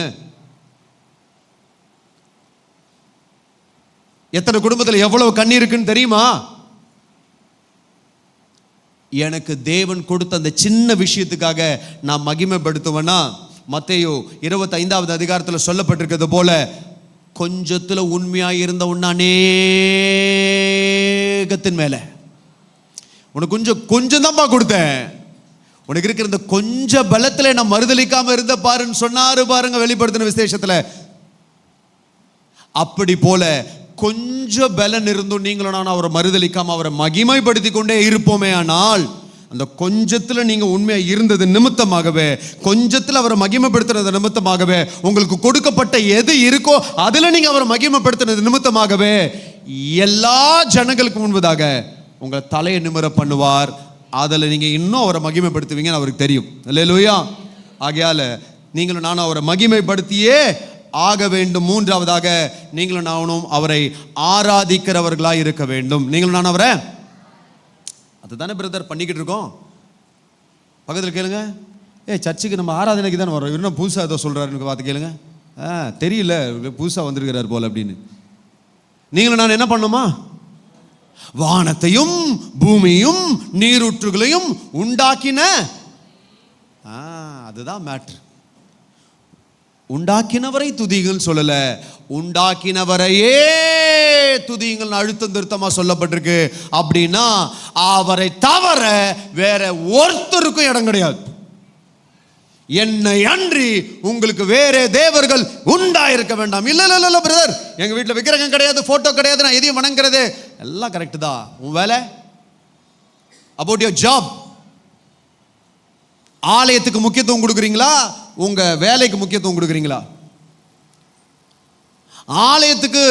எத்தனை குடும்பத்தில் எவ்வளவு கண்ணீர் இருக்குன்னு தெரியுமா? எனக்கு தேவன் கொடுத்த அந்த சின்ன விஷயத்துக்காக நான் மகிமைப்படுத்துவேன்னா, மத்தேயு 25வது அதிகாரத்தில் சொல்லப்பட்டிருக்கிறது போல, கொஞ்சத்துல உண்மையாக இருந்த உன்ன அநேகத்தின் மேல உனக்கு கொஞ்சம் தான்ப்பா கொடுத்தேன். உனக்கு இருக்கிற இந்த கொஞ்ச பலத்துல நான் மறுதலிக்காம இருந்த பாருன்னு சொன்னாரு பாருங்க வெளிப்படுத்தின விசேஷத்துல. அப்படி போல கொஞ்சம் பலன் இருந்தும் நீங்களும் நான் அவரை மறுதலிக்காம அவரை மகிமைப்படுத்தி கொண்டே இருப்போமே. ஆனால் அந்த கொஞ்சத்துல நீங்க உண்மையா இருந்தது நிமித்தமாகவே, கொஞ்சத்துல அவரை மகிமைப்படுத்துறது நிமித்தமாகவே, உங்களுக்கு கொடுக்கப்பட்ட எது இருக்கோ அதுல நீங்க அவரை மகிமைப்படுத்துறது நிமித்தமாகவே எல்லா ஜனங்களுக்கு முன்பதாக உங்களை தலையை நிமிர பண்ணுவார். அதில் நீங்க இன்னும் அவரை மகிமைப்படுத்துவீங்கன்னு அவருக்கு தெரியும். அல்லேலூயா. ஆகையால நீங்களும் நானும் அவரை மகிமைப்படுத்தியே ஆக வேண்டும். 3வதாக நீங்களும் நானும் அவரை ஆராதிக்கிறவர்களாக இருக்க வேண்டும். நீங்களும் நான் அவரை அதுதானே பிரதர் பண்ணிக்கிட்டு இருக்கோம். பக்கத்தில் கேளுங்க, சர்ச்சுக்கு நம்ம ஆராதனைக்கு தானே வரோம், இன்னும் புதுசாக ஏதோ சொல்கிறாருன்னு பார்த்து கேளுங்க. தெரியல, புதுசாக வந்திருக்கிறார் போல அப்படின்னு. நீங்களும் நான் என்ன பண்ணுமா? வானத்தையும் பூமியும் நீரூற்றுகளையும் உண்டாக்கின, அதுதான் மேட்ரு. உண்டாக்கினவரை துதிகள் சொல்லல, உண்டாக்கினவரையே துதிங்கள் அழுத்தம் திருத்தமா சொல்லப்பட்டிருக்கு. அப்படின்னா அவரை தவிர வேற ஒருத்தருக்கும் இடம் கிடையாது. என்னை அன்றி உங்களுக்கு வேற தேவர்கள் உண்டாயிருக்க வேண்டாம். இல்ல இல்ல இல்ல பிரதர், எங்க வீட்டில் விக்கிரகம் கிடையாது, போட்டோ கிடையாது, நான் எதையும் வணங்குறது எல்லாம் கரெக்ட் தான். உன் வேலை, அபவுட் யுவர் ஜாப். ஆலயத்துக்கு முக்கியத்துவம் கொடுக்குறீங்களா, உங்க வேலைக்கு முக்கியத்துவம் கொடுக்குறீங்களா? ஆலயத்துக்கு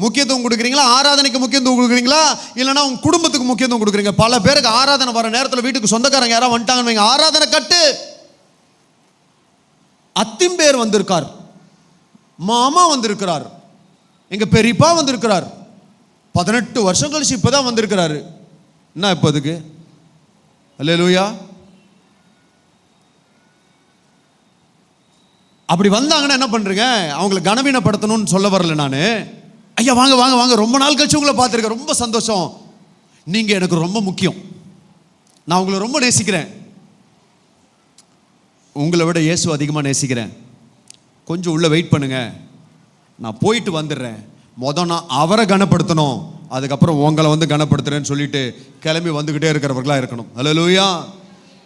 முக்கியத்துவம் கொடுக்குறீங்களா, ஆராதனைக்கு முக்கியத்துவம் கொடுக்குறீங்களா, இல்லைன்னா உங்க குடும்பத்துக்கு முக்கியத்துவம் கொடுக்குறீங்க? பல பேருக்கு ஆராதனை வர நேரத்தில் வீட்டுக்கு சொந்தக்காரங்க யாராவது வந்துட்டாங்கன்னு, ஆராதனை கட்டு, அத்திம்பேர் வந்திருக்கார், மாமா வந்திருக்கிறார், எங்க பெரியப்பா வந்திருக்கிறார், 18 வருஷம் கழிச்சு இப்பதான் வந்திருக்கிறாரு. என்ன இப்போ அதுக்கு? அல்லேலூயா. அப்படி வந்தாங்கன்னா என்ன பண்றீங்க? அவங்களை கனவீனப்படுத்தணும்னு சொல்ல வரல நான். ஐயா வாங்க வாங்க வாங்க, ரொம்ப நாள் கழிச்சு உங்களை பார்த்துருக்கேன், ரொம்ப சந்தோஷம், நீங்க எனக்கு ரொம்ப முக்கியம், நான் உங்களை ரொம்ப நேசிக்கிறேன், உங்களை விட இயேசு அதிகமாக நேசிக்கிறேன், கொஞ்சம் உள்ள வெயிட் பண்ணுங்க, நான் போயிட்டு வந்துடுறேன், நான் அவரை கனப்படுத்தணும், அதுக்கப்புறம் உங்களை வந்து கனப்படுத்துறேன்னு சொல்லிட்டு கிளம்பி வந்துக்கிட்டே இருக்கிறவர்களா இருக்கணும். அல்லேலூயா.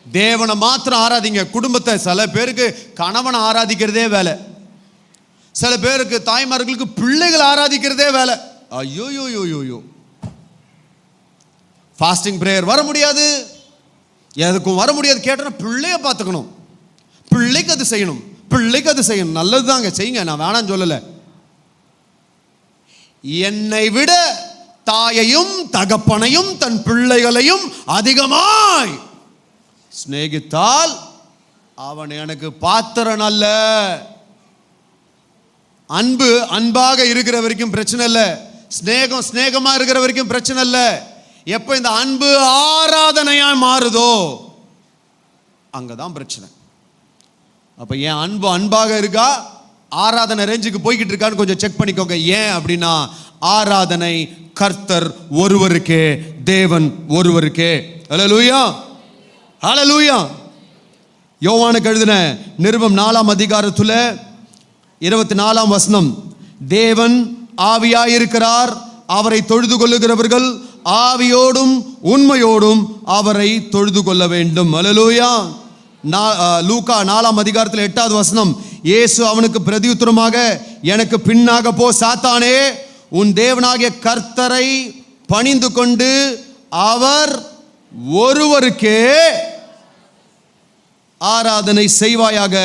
தேவனை மாத்திரம் ஆராதிங்க. குடும்பத்தை, சில பேருக்கு கணவனை ஆராதிக்கிறதே வேலை, சில பேருக்கு தாய்மார்களுக்கு பிள்ளைகள் ஆராதிக்கிறதே வேலை. ஐயோ யோ யோ யோ யோ. ஃபாஸ்டிங் பிரேயர் வர முடியாது, எதுக்கும் வர முடியாது. கேட்டோன்னா பிள்ளைய பார்த்துக்கணும், பிள்ளைக்கு அது செய்யணும், பிள்ளைக்கு அது செய்யணும். நல்லது தாங்க, செய்யுங்க, நான் வேணான்னு சொல்லலை. என்னை விட தாயையும் தகப்பனையும் தன் பிள்ளைகளையும் அதிகமாய் சிநேகித்தால் அவன் எனக்கு பாத்திரன் அல்ல. அன்பு அன்பாக இருக்கிற வரைக்கும் பிரச்சனை இல்லை, ஸ்நேகம் ஸ்நேகமா இருக்கிற வரைக்கும் பிரச்சனை இல்லை. எப்போ இந்த அன்பு ஆராதனையா மாறுதோ அங்கதான் பிரச்சனை. அப்ப என் அன்பு அன்பாக இருக்கா, ஆராதனை ரேஞ்சுக்கு போய்கிட்டு இருக்கான்னு கொஞ்சம் செக் பண்ணிக்கோங்க. ஏன் அப்படின்னா ஆராதனை கர்த்தர் ஒருவருக்கே, தேவன் ஒருவருக்கே. அல்லேலூயா, அல்லேலூயா. யோவானுக்கு எழுதின நிருபம் 4ஆம் அதிகாரத்துல 24ஆம் வசனம், தேவன் ஆவியாயிருக்கிறார், அவரை தொழுது கொள்ளுகிறவர்கள் ஆவியோடும் உண்மையோடும் அவரை தொழுது கொள்ள வேண்டும். அல்லேலூயா. லூக்கா 4ஆம் அதிகாரத்தில் 8வது வசனம், இயேசு அவனுக்கு பிரதியுத்தரமாக, எனக்கு பின்னாக போ சாத்தானே, உன் தேவனாகிய கர்த்தரை பணிந்து கொண்டு அவர் ஒருவருக்கே ஆராதனை செய்வாயாக.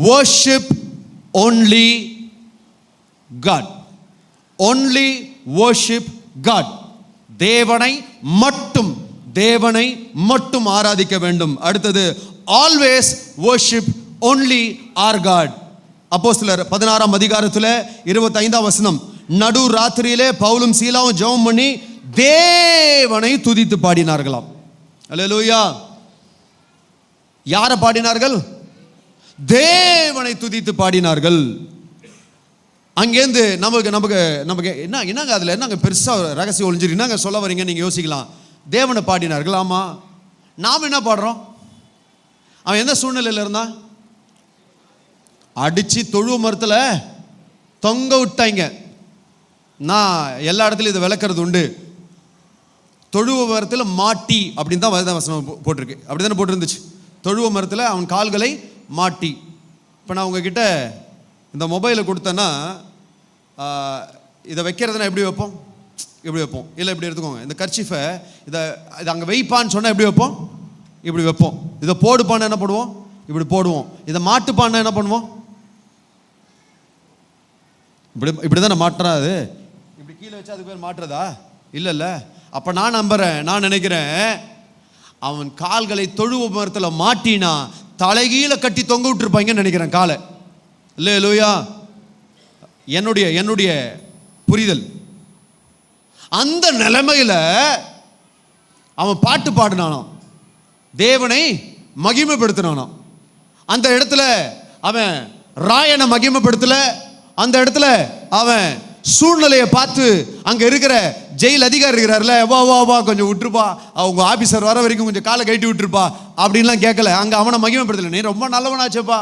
worship only God, only worship God. தேவனை மட்டும், தேவனை மட்டும் ஆராதிக்க வேண்டும். அடுத்தது always worship only our God. அப்போஸ்தலர் 16ஆம் அதிகாரத்தில் 25ஆம் வசனம், நடு ராத்திரியிலே பவுலும் சீலாவும் ஜெபம் பண்ணி தேவனை துதித்து பாடினார்களாம். அல்லேலூயா. யாரை பாடினார்கள்? தேவனை துதித்து பாடினார்கள். அங்கேருந்து நமக்கு நமக்கு நமக்கு என்னங்க அதில் என்னங்க பெருசாக ரகசியம் ஒழிஞ்சிருக்கு, என்னங்க சொல்ல வரீங்க நீங்கள் யோசிக்கலாம். தேவனை பாடினார்கள், ஆமாம். நாம் என்ன பாடுறோம்? அவன் எந்த சூழ்நிலையில் இருந்தான்? அடித்து தொழுவ மரத்தில் தொங்க விட்டாங்க. நான் எல்லா இடத்துலையும் இதை விளக்குறது உண்டு. தொழுவ மரத்தில் மாட்டி அப்படின்னு தான் வேத வசனம் போட்டிருக்கு, அப்படி தானே போட்டிருந்துச்சு. தொழுவ மரத்தில் அவன் கால்களை மாட்டி. இப்போ நான் உங்ககிட்ட இந்த மொபைலை கொடுத்தேன்னா இதை வைக்கிறதுனா எப்படி வைப்போம்? எப்படி வைப்போம்? இல்லை இப்படி எடுத்துக்கோங்க, இந்த கர்ச்சீஃபை இதை அங்கே வைப்பான்னு சொன்னால் எப்படி வைப்போம்? இப்படி வைப்போம். இதை போடுப்பான்னு என்ன பண்ணுவோம்? இப்படி போடுவோம். இதை மாட்டுப்பான்னு என்ன பண்ணுவோம்? இப்படி இப்படி தானே மாட்டுறாது. இப்படி கீழே வச்சா அதுக்கு பேர் மாட்டுறதா? இல்லைல்ல. அப்போ நான் நம்புகிறேன், நான் நினைக்கிறேன், அவன் கால்களை தொழுவ மரத்தில் மாட்டினா தலைகீழ கட்டி தொங்க விட்டுருப்பாங்கன்னு நினைக்கிறேன் காலை. அல்லேலூயா. என்னுடைய புரிதல். அந்த நிலைமையில் அவன் பாட்டு பாடினானாம், தேவனை மகிமைப்படுத்தினானாம். அந்த இடத்துல அவன் ராயனை மகிமைப்படுத்தல, அந்த இடத்துல அவன் சூழ்நிலையை பார்த்து அங்க இருக்கிற ஜெயில் அதிகாரி இருக்கிறார்ல, வா வா வா கொஞ்சம் விட்டுருப்பா, அவங்க ஆபீசர் வர வரைக்கும் கொஞ்சம் காலை கட்டி விட்டுருப்பா அப்படின்லாம் கேட்கல. அங்க அவனை மகிமைப்படுத்தல, நீ ரொம்ப நல்லவனாச்சப்பா,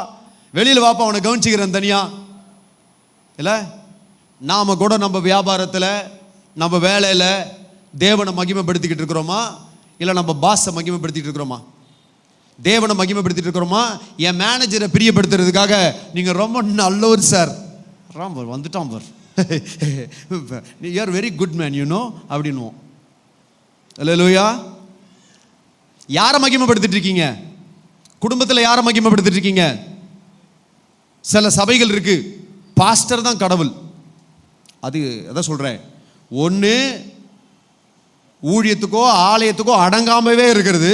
வெளியில் வாப்பா, அவனை கவனிச்சுக்கிறேன் தனியா. இல்லை, நாம கூட நம்ம வியாபாரத்தில் நம்ம வேலையில் தேவனை மகிமைப்படுத்திக்கிட்டு இருக்கிறோமா, இல்லை நம்ம பாஸை மகிமைப்படுத்திட்டு இருக்கிறோமா? தேவனை மகிமைப்படுத்திட்டு இருக்கிறோமா? என் மேனேஜரை பிரியப்படுத்துறதுக்காக நீங்கள் ரொம்ப நல்லவர் சார், ராம்பர் வந்துட்டான் பார், you are very good man you know அப்படின்னுவோம். அல்லேலூயா. யாரை மகிமைப்படுத்திட்டு இருக்கீங்க? குடும்பத்தில் யாரை மகிமைப்படுத்திட்டு இருக்கீங்க? சில சபைகள் இருக்கு, பாஸ்டர் தான் கடவுள். அது எதை சொல்கிறேன், ஒன்று ஊழியத்துக்கோ ஆலயத்துக்கோ அடங்காமவே இருக்கிறது,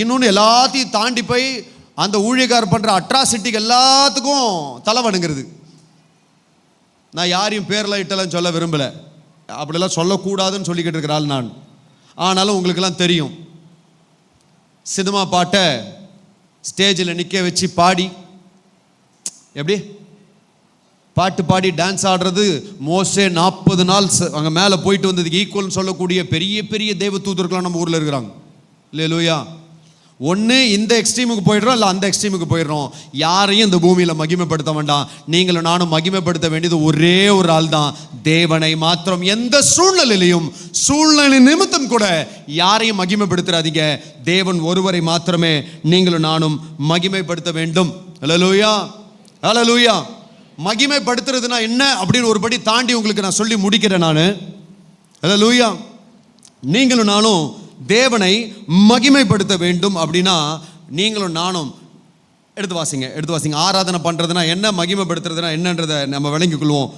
இன்னொன்று எல்லாத்தையும் தாண்டி போய் அந்த ஊழியக்காரர் பண்ணுற அட்ராசிட்டிக்கு எல்லாத்துக்கும் தலை வணங்குறது. நான் யாரையும் பேரில் இட்டலாம் சொல்ல விரும்பலை, அப்படிலாம் சொல்லக்கூடாதுன்னு சொல்லிக்கிட்டு இருக்கிற ஆள் நான். ஆனாலும் உங்களுக்கெல்லாம் தெரியும், சினிமா பாட்டை ஸ்டேஜில் நிற்க வச்சு பாடி, எப்படி பாட்டு பாடி டான்ஸ் ஆடுறது மோசே 40 நாள் அங்கே மேலே போயிட்டு வந்ததுக்கு ஈக்குவல்னு சொல்லக்கூடிய பெரிய பெரிய தேவ தூதர்கள்லாம் நம்ம ஊரில் இருக்கிறாங்க. இல்லையா? ஒன்று இந்த எக்ஸ்ட்ரீமுக்கு போயிடுறோம், இல்லை அந்த எக்ஸ்ட்ரீமுக்கு போயிடுறோம். யாரையும் இந்த பூமியில் மகிமைப்படுத்த வேண்டாம். நீங்களும் நானும் மகிமைப்படுத்த வேண்டியது ஒரே ஒரு ஆள் தான், தேவனை மாத்திரம். எந்த சூழ்நிலையிலையும் சூழ்நிலை நிமித்தம் கூட யாரையும் மகிமைப்படுத்துறாதீங்க. தேவன் ஒருவரை மாத்திரமே நீங்களும் நானும் மகிமைப்படுத்த வேண்டும். அல்லேலூயா, அல்லேலூயா. மகிமைப்படுத்துறதுனா என்ன அப்படின்னு ஒரு படி தாண்டி உங்களுக்கு நான் சொல்லி முடிக்கிறேன் நான். அல்லேலூயா. நீங்களும் நானும் தேவனை மகிமைப்படுத்த வேண்டும் அப்படின்னா நீங்களும் நானும் எடுத்து வாசிங்க. ஆராதனை பண்ணுறதுனா என்ன, மகிமைப்படுத்துறதுனா என்னன்றதை நம்ம விளங்கிக் கொள்வோம்.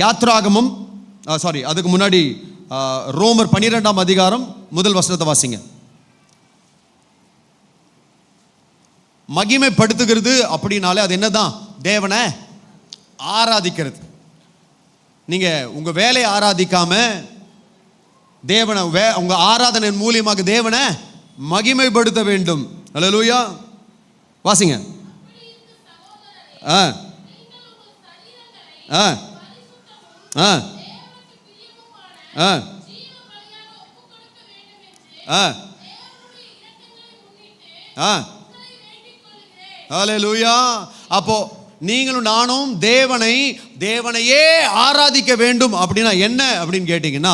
யாத்ராகமம் அதுக்கு முன்னாடி ரோமர் 12ஆம் அதிகாரம் 1 வசனத்தை வாசிங்க. மகிமைப்படுத்துகிறது அப்படின்னாலே அது என்னதான்? தேவனை ஆராதிக்கிறது. நீங்க உங்க வேலையை ஆராதிக்காம தேவனை உங்க ஆராதனை மூலியமாக தேவனை மகிமைப்படுத்த வேண்டும். அல்லேலூயா. வாசிங்க. ஆ ஆ ஆ ஆ ஆ ஆ அல்லேலூயா. அப்போ நீங்களும் நானும் தேவனையே ஆராதிக்க வேண்டும் அப்படின்னா என்ன அப்படின்னு கேட்டீங்கன்னா,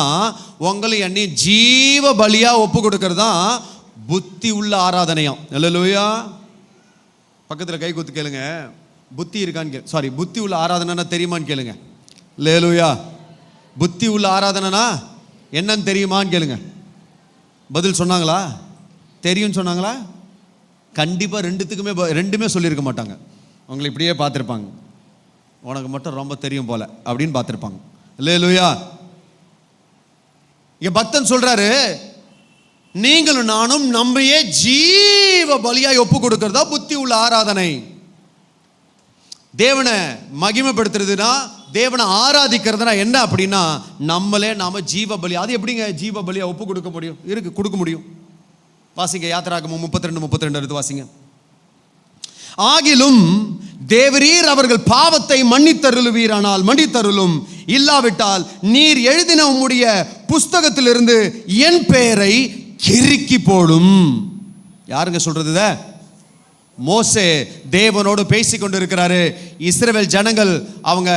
உங்களை எண்ணி ஜீவ பலியா ஒப்பு கொடுக்கறது தான் புத்தி உள்ள ஆராதனையாம். அல்லேலூயா. பக்கத்தில் கை குத்து கேளுங்க, புத்தி இருக்கான்னு புத்தி உள்ள ஆராதனைனா தெரியுமான்னு கேளுங்க. அல்லேலூயா. புத்தி உள்ள ஆராதனைனா என்னன்னு தெரியுமான்னு கேளுங்க. பதில் சொன்னாங்களா? தெரியும்னு சொன்னாங்களா? கண்டிப்பாக ரெண்டுமே சொல்லியிருக்க மாட்டாங்க. உங்களை இப்படியே பார்த்துருப்பாங்க, உனக்கு மட்டும் ரொம்ப தெரியும் போல அப்படின்னு பார்த்துருப்பாங்க. அல்லேலூயா. இங்க பக்தன் சொல்றாரு, நீங்களும் நானும் நம்மையே ஜீவ பலியாய் ஒப்பு கொடுக்கறதா புத்தி உள்ள ஆராதனை. தேவனை மகிமைப்படுத்துறதுனா, தேவனை ஆராதிக்கிறதுனா என்ன அப்படின்னா, நாம ஜீவ பலி. அது எப்படிங்க ஜீவ பலியா ஒப்பு கொடுக்க முடியும்? கொடுக்க முடியும். வாசிங்க யாத்திராகமம் 32 எடுத்து வாசிங்க. ஆகிலும் தேவரீர் அவர்கள் பாவத்தை மன்னித்தருளுவீரானால் மன்னித்தருளும், இல்லாவிட்டால் நீர் எழுதின உம்முடைய புஸ்தகத்திலிருந்து என் பெயரை கிறுக்கி போடும். யாருங்க சொல்றது? மோசே தேவனோடு பேசி கொண்டு இருக்கிறாரு. இஸ்ரவேல் ஜனங்கள் அவங்க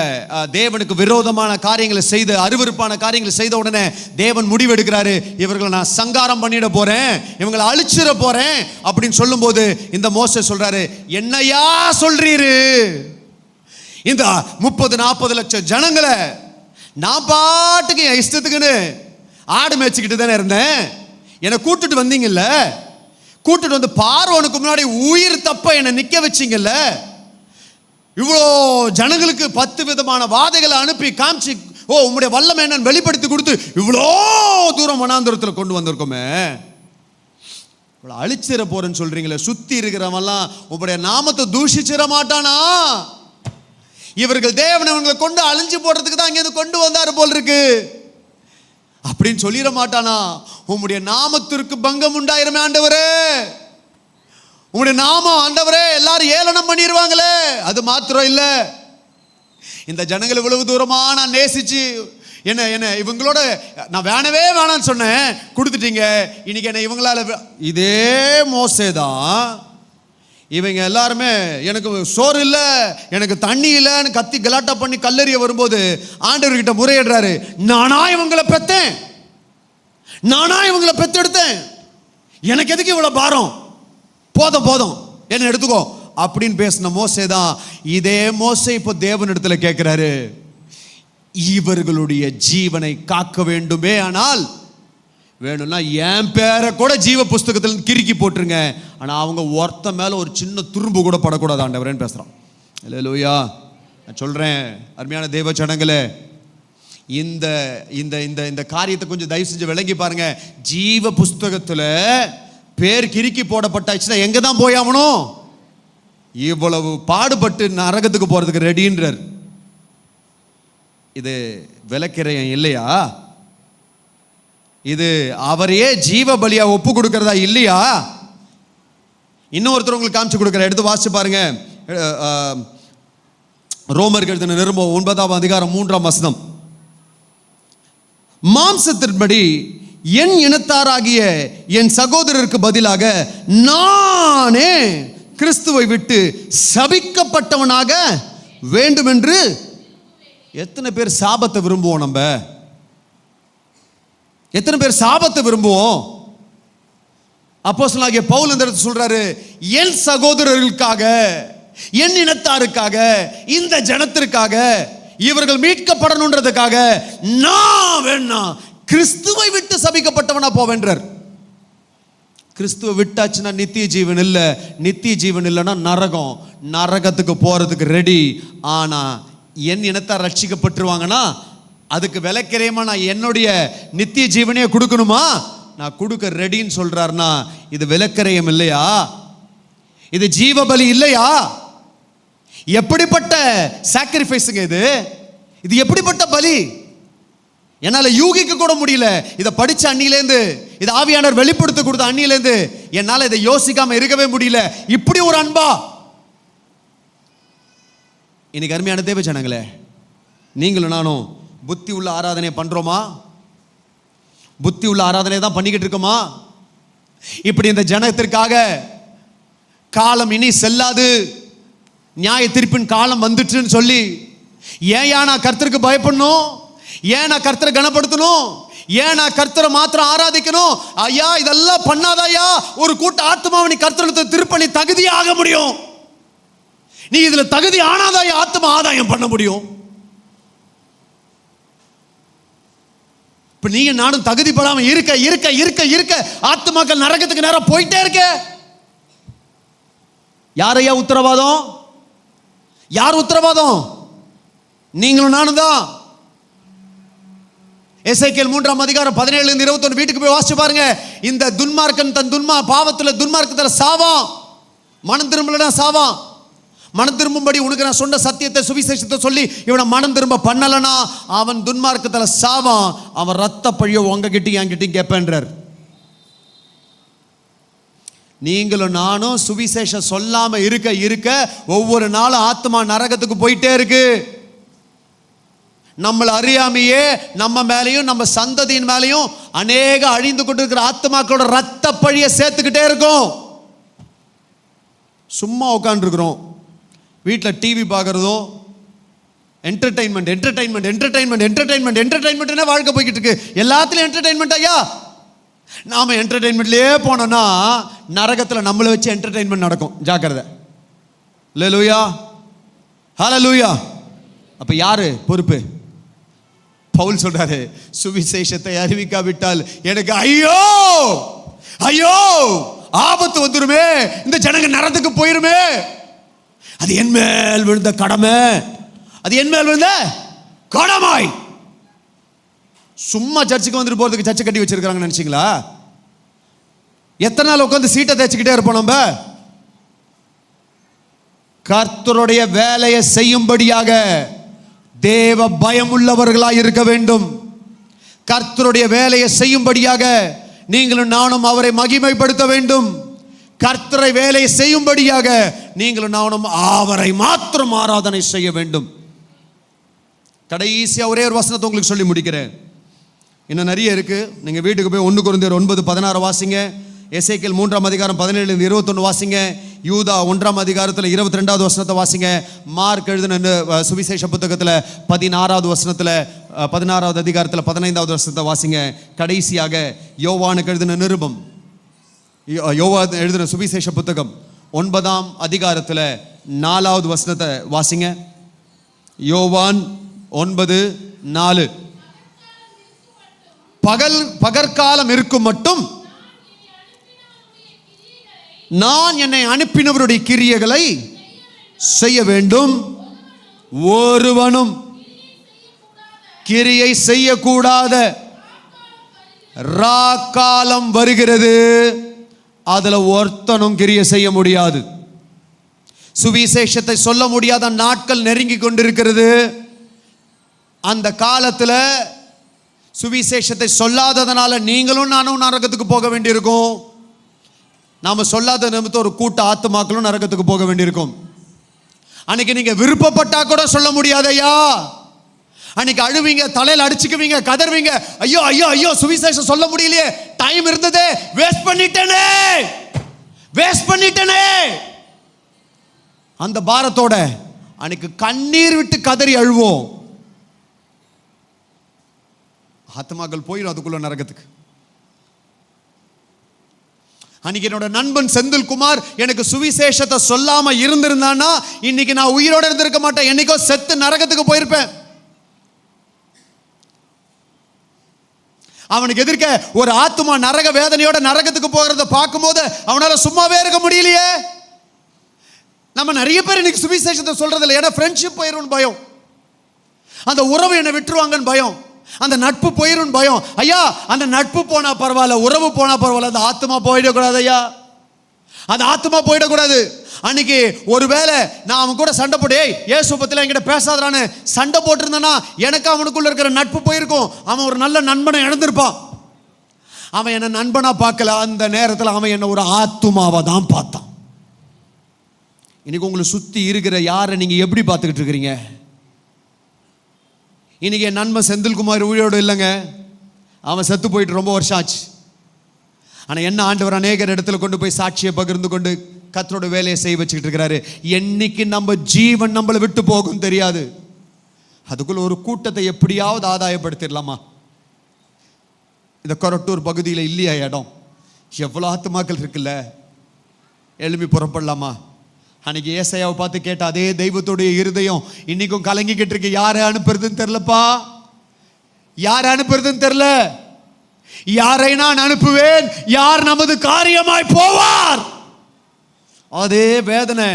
தேவனுக்கு விரோதமான காரியங்களை செய்து, அருவருப்பான காரியங்களை செய்த உடனே தேவன் முடிவெடுக்கிறாரு, இவர்களை நான் சங்காரம் பண்ணிட போறேன், இவங்களை அழிச்சிட போறேன் அப்படின்னு சொல்லும்போது இந்த மோசே சொல்றாரு, என்னையா சொல்றீரு? இந்த 30-40 லட்சம் ஜனங்களை நான் பாட்டுக்கு என் இஷ்டத்துக்குன்னு ஆடு மேய்ச்சிக்கிட்டு தானே இருந்தேன், என்னை கூட்டுட்டு வந்தீங்கல்ல, கூட்டுட்டு வந்து பார்வோனுக்கு முன்னாடி உயிர் தப்ப என்னை நிக்க வச்சிங்கல்ல, இவ்வளோ ஜனங்களுக்கு 10 விதமான வாதைகளை அனுப்பி காமிச்சு, உம்முடைய வல்லமை என்னன்னு வெளிப்படுத்தி கொடுத்து இவ்வளோ தூரம் வனாந்தரத்தில் கொண்டு வந்திருக்கோமே, இவ்வளோ அழிச்சிட போறேன்னு சொல்றீங்களே, சுத்தி இருக்கிறவெல்லாம் உங்களுடைய நாமத்தை தூஷிச்சிட மாட்டானா? இவர்கள் தேவனை அவங்களை கொண்டு அழிஞ்சு போடுறதுக்கு தான் அங்கேருந்து கொண்டு வந்தாரு போல் இருக்கு அப்படின்னு சொல்லிட மாட்டானா? உம்முடைய நாமத்திற்கு பங்கம் உண்டாயிருமே ஆண்டவரே, உம்முடைய நாமம் ஆண்டவரே எல்லாரும் ஏளனம் பண்ணிடுவாங்களே. அது மாத்திரம் இல்ல, இந்த ஜனங்கள் இவ்வளவு தூரமா நான் நேசிச்சு என்ன இவங்களோட நான் வேணவே வேணான்னு சொன்னேன், கொடுத்துட்டீங்க, இன்னைக்கு என்ன இவங்களால. இதே மோசே தான் இவங்க எல்லாருமே எனக்கு சோறு இல்லை, எனக்கு தண்ணி இல்லைன்னு கத்தி கலாட்டா பண்ணி கல்லெறிய வரும்போது ஆண்டவர்கிட்ட முறையிடுறாரு, நானா இவங்களை பெத்தேன், நானா இவங்களை பெத்தெடுத்தேன், எனக்கு எதுக்கு இவ்வளவு பாரம், போதும் என்ன எடுத்துக்கோ அப்படின்னு பேசின மோசே தான். இதே மோசே இப்போ தேவனிடத்துல கேட்கிறாரு, இவர்களுடைய ஜீவனை காக்க வேண்டுமே, ஆனால் வேணும்னா என் பேரை கூட ஜீவ புஸ்தகத்தில் கிறுக்கி போட்டுருங்க, ஆனால் அவங்க ஒருத்த மேலே ஒரு சின்ன துரும்பு கூட படக்கூடாது ஆண்டவரேன்னு பேசுகிறான். அல்லேலூயா. நான் சொல்கிறேன் அருமையான தேவ ஜனங்களே, இந்த இந்த இந்த இந்த காரியத்தை கொஞ்சம் தயவு செஞ்சு விளங்கி பாருங்க. ஜீவ புஸ்தகத்தில் பேர் கிறுக்கி போடப்பட்டாச்சுன்னா எங்கே தான் போயாகணும்? இவ்வளவு பாடுபட்டு நரகத்துக்கு போகிறதுக்கு ரெடின்றார். இது விலைக்கிரயம் இல்லையா? இது அவரையே ஜீவ பலியா ஒப்பு கொடுக்கறதா இல்லையா? இன்னொருத்தர் உங்களுக்கு காமிச்சு கொடுக்குற, எடுத்து வாசிச்சு பாருங்க. ரோமருக்கு எழுதின நிருபம் 9ஆம் அதிகாரம் 3ஆம் வசனம். மாம்சத்தின்படி என் இனத்தாராகிய என் சகோதரருக்கு பதிலாக நானே கிறிஸ்துவை விட்டு சபிக்கப்பட்டவனாக வேண்டும் என்று. எத்தனை பேர் சாபத்தை விரும்புவோம்? நம்ம எத்தனை பேர் சாபத்தை விரும்புவோம்? அப்போஸ்தலனாகிய பவுல் இந்த இடத்துல சொல்றாரு, என் சகோதரர்களுக்காக, என் இனத்தாருக்காக, இந்த ஜனத்திற்காக, இவர்கள் மீட்கப்படணுன்றதுக்காக நான் வேணா கிறிஸ்துவை விட்டு சபிக்கப்பட்டவனா போவேன்றார். கிறிஸ்துவை விட்டாச்சுன்னா நித்திய ஜீவன் இல்லை, நித்திய ஜீவன் இல்லைன்னா நரகம். நரகத்துக்கு போறதுக்கு ரெடி. ஆனா என் இனத்தார் ரட்சிக்கப்பட்டுருவாங்கன்னா அதுக்கு விலைக்கிரயமா நான் என்னுடைய நித்திய ஜீவனையே கொடுக்கணுமா? நான் கொடுக்க ரெடின்னு சொல்றாருன்னா இது விலைக்கிரயம் இல்லையா? இது ஜீவபலி இல்லையா? எப்படிப்பட்ட சாக்ரிஃபைஸுங்க இது? இது எப்படிப்பட்ட பலி? என்னால யூகிக்க கூட முடியல. இதை படிச்ச அன்னிலேருந்து, இது ஆவியானவர் வெளிப்படுத்த கொடுத்த அன்னிலேருந்து என்னால இதை யோசிக்காம இருக்கவே முடியல. இப்படி ஒரு அன்பா? இன்னைக்கு அருமையான தேவ ஜனங்களே, நீங்களும் நானும் புத்தி உள்ள ஆராதனை பண்றோமா? புத்தி உள்ள ஆராதனை தான் பண்ணிக்கிட்டு இருக்கோமா? இப்படி இந்த ஜனத்திற்காக காலம் இனி செல்லாது, நியாய தீர்ப்பின் காலம் வந்துச்சுன்னு சொல்லி ஏன் நான் கர்த்தருக்கு பயப்படணும்? ஏன் நான் கர்த்தரை கனப்படுத்தணும்? ஏன் நான் கர்த்தரை மாத்திரம் ஆராதிக்கணும்? ஐயா, இதெல்லாம் பண்ணாதாயா ஒரு கூட்ட ஆத்மாவை நீ கர்த்தருக்கு திருப்பணி தகுதியாக முடியும். நீ இதுல தகுதி ஆனாதாயா ஆத்மா ஆதாயம் பண்ண முடியும். இப்ப நீங்க நானும் தகுதிப்படாம இருக்க இருக்க இருக்க இருக்க ஆத்மாக்கள் நரகத்துக்கு நேரம் போயிட்டே இருக்க. யாரையா உத்தரவாதம்? யார் உத்தரவாதம்? நீங்களும் நானும் தான். எசேக்கியேல் 3ஆம் அதிகாரம் 17 21 வீட்டுக்கு போய் வாசிச்சு பாருங்க. இந்த துன்மார்க்கன் தன் பாவத்துல துன்மார்க்கத்துல சாவான். மனம் திரும்பலனா சாவான். மனம் திரும்பும்படி உனக்கு நான் சொன்ன சத்தியத்தை சுவிசேஷத்தை சொல்லி இவனை மனம் திரும்ப பண்ணலனா அவன் துன்மார்க்கத்துல சாவான். அவன் ரத்த பழியோ உங்ககிட்டயும் என்கிட்டயும் கேட்பேன்றார். நீங்களும் நானும் சுவிசேஷம் சொல்லாம இருக்க இருக்க ஒவ்வொரு நாளும் ஆத்மா நரகத்துக்கு போயிட்டே இருக்கு. நம்மளை அறியாமையே நம்ம மேலையும் நம்ம சந்ததியின் மேலையும் அநேக அழிந்து கொண்டிருக்கிற ஆத்மாக்களோட ரத்த பழியை சேர்த்துக்கிட்டே இருக்கும். சும்மா உட்காந்துருக்கிறோம், வீட்டில் டிவி பார்க்கறதோ, என்டர்டைன்மெண்ட் என்டர்டைன்மெண்ட் என்டர்டைன்மெண்ட் என்டர்டைன்மெண்ட் என்டர்டைன்மெண்ட்னே வாழ்க்கை போய்கிட்டு இருக்கு. எல்லாத்துலையும் என்டர்டைன்மெண்ட். ஐயா, நாம என்டர்டைன்மெண்ட்லயே போனோம்னா நரகத்தில் நம்மளை வச்சு என்டர்டைன்மெண்ட் நடக்கும். ஜாக்கிரதை. அல்லேலூயா, ஹல்லேலூயா. அப்ப யாரு பொறுப்பு? பவுல் சொல்றாரு, சுவிசேஷத்தை அறிவிக்காவிட்டால் எனக்கு ஐயோ ஐயோ ஆபத்து வந்துருமே, இந்த ஜனங்க நரகத்துக்கு போயிருமே. அது என் மேல் விழுந்த கடமை, அது என் மேல் விழுந்த கடமை. சும்மா சர்ச்சுக்கு வந்துட்டு போறதுக்கு சர்ச்சை கட்டி வச்சிருக்காங்கன்னு நினைச்சீங்களா? எத்தனை நாள் உட்காந்து சீட்டை தேய்ச்சிக்கிட்டே இருப்போம் நம்ம? கர்த்தருடைய வேலையை செய்யும்படியாக தேவ பயம் உள்ளவர்களாய் இருக்க வேண்டும். கர்த்தருடைய வேலையை செய்யும்படியாக நீங்களும் நானும் அவரை மகிமைப்படுத்த வேண்டும். கர்த்தரை வேலையை செய்யும்படியாக நீங்களும் நானும் அவரை மாத்திரம் ஆராதனை செய்ய வேண்டும். கடைசியா ஒரே ஒரு வசனத்தை உங்களுக்கு சொல்லி முடிக்கிறேன். இன்னும் நிறைய இருக்கு. நீங்க வீட்டுக்கு போய் 1 கொரிந்தியர் 9:16 வாசிங்க. எசேக்கியேல் 3ஆம் அதிகாரம் 17-21 வாசிங்க. யூதா 1ஆம் அதிகாரத்தில் 22வது வசனத்தை வாசிங்க. மார்க் எழுதின சுவிசேஷ புத்தகத்தில் 16வது வசனத்தில் 16வது அதிகாரத்தில் 15வது வசனத்தை வாசிங்க. கடைசியாக யோவானுக்கு எழுதின நிருபம், யோவான் எழுதின சுவிசேஷ புத்தகம் 9ஆம் அதிகாரத்தில் 4வது வசனத்தை வாசிங்க. யோவான் 9:4. பகற்காலம் இருக்கும் மட்டும் நான் என்னை அனுப்பினவருடைய கிரியைகளை செய்ய வேண்டும். ஒருவனும் கிரியை செய்யக்கூடாத ராக்காலம் வருகிறது, அதுல ஒருத்தனும் கிரியை செய்ய முடியாது. சுவிசேஷத்தை சொல்ல முடியாத நாட்கள் நெருங்கி கொண்டிருக்கிறது. அந்த காலத்துல சுவிசேஷத்தை சொல்லாததனால நீங்களும் நானும் நரகத்துக்கு போக வேண்டியிருக்கும். நாம சொல்லாத நிமித்தம் ஒரு கூட்ட ஆத்துமாக்களும் நரகத்துக்கு போக வேண்டியிருக்கும். அன்னைக்கு நீங்க விருப்பப்பட்டா கூட சொல்ல முடியாதையா. அன்னைக்கு அழுவீங்க, தலையில அடிச்சுக்குவீங்க, கதறுவீங்க, ஐயோ ஐயோ ஐயோ சுவிசேஷம் சொல்ல முடியலையே, டைம் இருந்ததே, வேஸ்ட் பண்ணிட்டேனே. அந்த பாரத்தோட அன்னைக்கு கண்ணீர் விட்டு கதறி அழுவோம். ஆத்துமாக்கள் போயிடும் அதுக்குள்ள நரகத்துக்கு. அன்னைக்கு என்னோட நண்பன் செந்தில்குமார் எனக்கு சுவிசேஷத்தை சொல்லாம இருந்திருந்தான்னா இன்னைக்கு நான் உயிரோட இருந்திருக்க மாட்டேன், என்னைக்கோ செத்து நரகத்துக்கு போயிருப்பேன். அவனுக்கு எதிர்க்க ஒரு ஆத்துமா நரக வேதனையோட நரகத்துக்கு போகிறத பார்க்கும்போது அவனால சும்மாவே இருக்க முடியலையே. நம்ம நிறைய பேர் இன்னைக்கு சுவிசேஷத்தை சொல்றது இல்லை. ஏன்னா ஃப்ரெண்ட்ஷிப் போயிரும் பயம், அந்த உறவு என்னை விட்டுருவாங்கன்னு பயம், அந்த நட்பு போயிரும் பயம். ஐயா அந்த நட்பு போனா பரவாயில்ல, உறவு போனா பரவாயில்ல, அந்த ஆத்துமா போயிடக்கூடாது. ஐயா அந்த ஆத்துமா போயிடக்கூடாது. அன்னைக்கு ஒருவேளை நான் அவன் கூட சண்டை போட்டு ஏசு பத்தில என்கிட்ட பேசாதான்னு சண்டை போட்டிருந்தானா எனக்கு அவனுக்குள்ள இருக்கிற நட்பு போயிருக்கும். அவன் ஒரு நல்ல நண்பனை இழந்திருப்பான். அவன் என்ன நண்பனா பார்க்கல, அந்த நேரத்தில் அவன் என்ன ஒரு ஆத்துமாவை தான் பார்த்தான். இன்னைக்கு உங்களை சுத்தி இருக்கிற யாரை நீங்க எப்படி பார்த்துக்கிட்டு இருக்கிறீங்க? இன்னைக்கு என் நண்பன் செந்தில்குமார் உயிரோடு இல்லைங்க, அவன் செத்து போயிட்டு ரொம்ப வருஷம் ஆச்சு. ஆனால் என்ன ஆண்டவர் அநேகர் இடத்துல கொண்டு போய் சாட்சியை பகிர்ந்து கொண்டு கர்த்தரோட வேலையை செய்ய வச்சுக்கிட்டு இருக்கிறாரு. என்னைக்கு நம்ம ஜீவன் நம்மளை விட்டு போகும் தெரியாது. அதுக்குள்ள ஒரு கூட்டத்தை எப்படியாவது ஆதாயப்படுத்திடலாமா? இந்த கொரட்டூர் பகுதியில் இல்லையா இடம்? எவ்வளோ ஆத்துமாக்கள் இருக்குல்ல, எழுப்பி புறப்படலாமா? அன்னைக்கு ஏசாயாவை பார்த்து கேட்ட அதே தெய்வத்துடைய இருதயம் இன்னைக்கும் கலங்கிக்கிட்டு இருக்கு. யாரை அனுப்புறதுன்னு தெரியலப்பா, யாரை அனுப்புறதுன்னு தெரியல. யாரை நான் அனுப்புவேன், யார் நமது காரியமாய் போவார்? அதே வேதனை,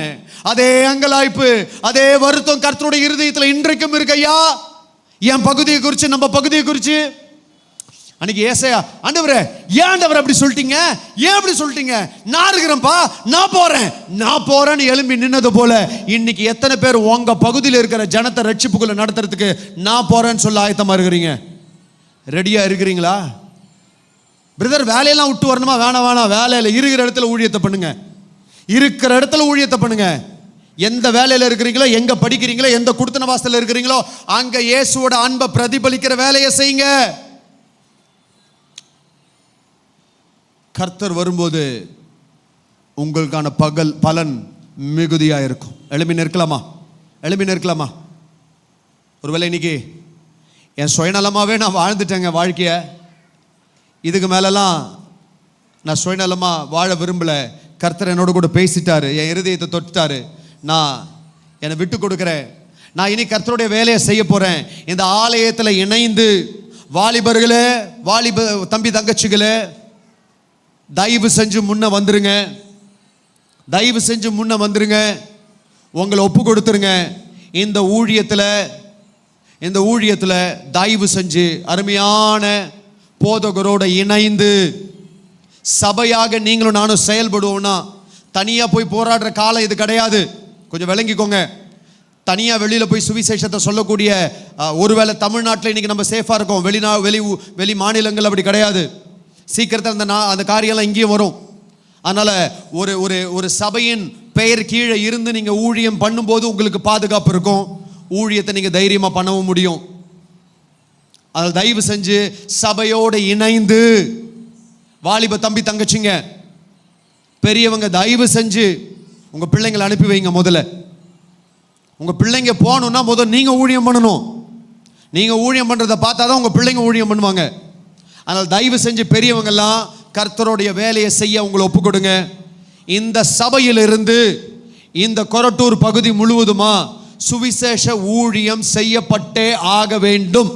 அதே அங்கலாய்ப்பு, அதே வருத்தம் கர்த்தருடைய இருதயத்தில் இன்றைக்கும் இருக்கையா. என் பகுதியை குறித்து, நம்ம பகுதியை குறித்து. அன்னைக்கு ஏசாயா, ஆண்டவரே ஏன் ஆண்டவர் அப்படி சொல்லிட்டீங்க, ஏன் அப்படி சொல்லிட்டீங்க, நான் இருக்கிறேன்ப்பா, நான் போறேன்னு எழும்பி நின்னது போல இன்னைக்கு எத்தனை பேர் உங்க பகுதியில் இருக்கிற ஜனத்தை ரட்சிப்புக்குள்ள நடத்துறதுக்கு நான் போறேன்னு சொல்ல ஆயத்தமா இருக்கிறீங்க? ரெடியா இருக்கிறீங்களா? பிரதர் வேலையெல்லாம் விட்டு வரணுமா? வேணாம், வேலையில் இருக்கிற இடத்துல ஊழியத்தை பண்ணுங்க, இருக்கிற இடத்துல ஊழியத்தை பண்ணுங்க. எந்த வேலையில் இருக்கிறீங்களோ, எங்க படிக்கிறீங்களோ, எந்த குடுத்தன வாசல்ல இருக்கிறீங்களோ அங்க இயேசுவோட அன்பை பிரதிபலிக்கிற வேலையை செய்யுங்க. கர்த்தர் வரும்போது உங்களுக்கான பலன் மிகுதியா இருக்கும். எழுப்பி நிற்கலாமா? ஒருவேளை இன்னைக்கு என் சுயநலமாவே நான் வாழ்ந்துட்டேங்க வாழ்க்கைய, இதுக்கு மேலெல்லாம் நான் சுயநலமாக வாழ விரும்பலை, கர்த்தர் என்னோட கூட பேசிட்டாரு, என் இருதயத்தை தொட்டுட்டாரு, நான் என்னை விட்டு கொடுக்குறேன், நான் இனி கர்த்தருடைய வேலையை செய்ய போகிறேன். இந்த ஆலயத்தில் இணைந்து வாலிபர்களே, தம்பி தங்கச்சிகளே, தயவு செஞ்சு முன்ன வந்துருங்க, உங்களை ஒப்பு கொடுத்துருங்க. இந்த ஊழியத்தில் தயவு செஞ்சு அருமையான போதகரோட இணைந்து சபையாக நீங்களும் நானும் செயல்படுவோம்னா, தனியாக போய் போராடுற காலம் இது கிடையாது. கொஞ்சம் விளங்கிக்கோங்க. தனியாக வெளியில் போய் சுவிசேஷத்தை சொல்லக்கூடிய ஒருவேளை தமிழ்நாட்டில் இன்றைக்கி நம்ம சேஃபாக இருக்கோம், வெளி மாநிலங்கள் அப்படி கிடையாது. சீக்கிரத்தில் அந்த காரியம்லாம் இங்கேயும் வரும். அதனால் ஒரு சபையின் பெயர் கீழே இருந்து நீங்கள் ஊழியம் பண்ணும்போது உங்களுக்கு பாதுகாப்பு இருக்கும், ஊழியத்தை நீங்கள் தைரியமாக பண்ணவும் முடியும். அதில் தயவு செஞ்சு சபையோடு இணைந்து வாலிப தம்பி தங்கச்சிங்க பெரியவங்க தயவு செஞ்சு உங்கள் பிள்ளைங்களை அனுப்பி வைங்க. முதல்ல உங்கள் பிள்ளைங்க போகணுன்னா முதல் நீங்கள் ஊழியம் பண்ணணும். நீங்கள் ஊழியம் பண்ணுறதை பார்த்தா தான் உங்கள் பிள்ளைங்க ஊழியம் பண்ணுவாங்க. அதனால் தயவு செஞ்சு பெரியவங்கெல்லாம் கர்த்தருடைய வேலையை செய்ய உங்களை ஒப்பு கொடுங்க. இந்த சபையிலிருந்து இந்த கொரட்டூர் பகுதி முழுவதுமா சுவிசேஷ ஊழியம் செய்யப்பட்டே ஆக வேண்டும்.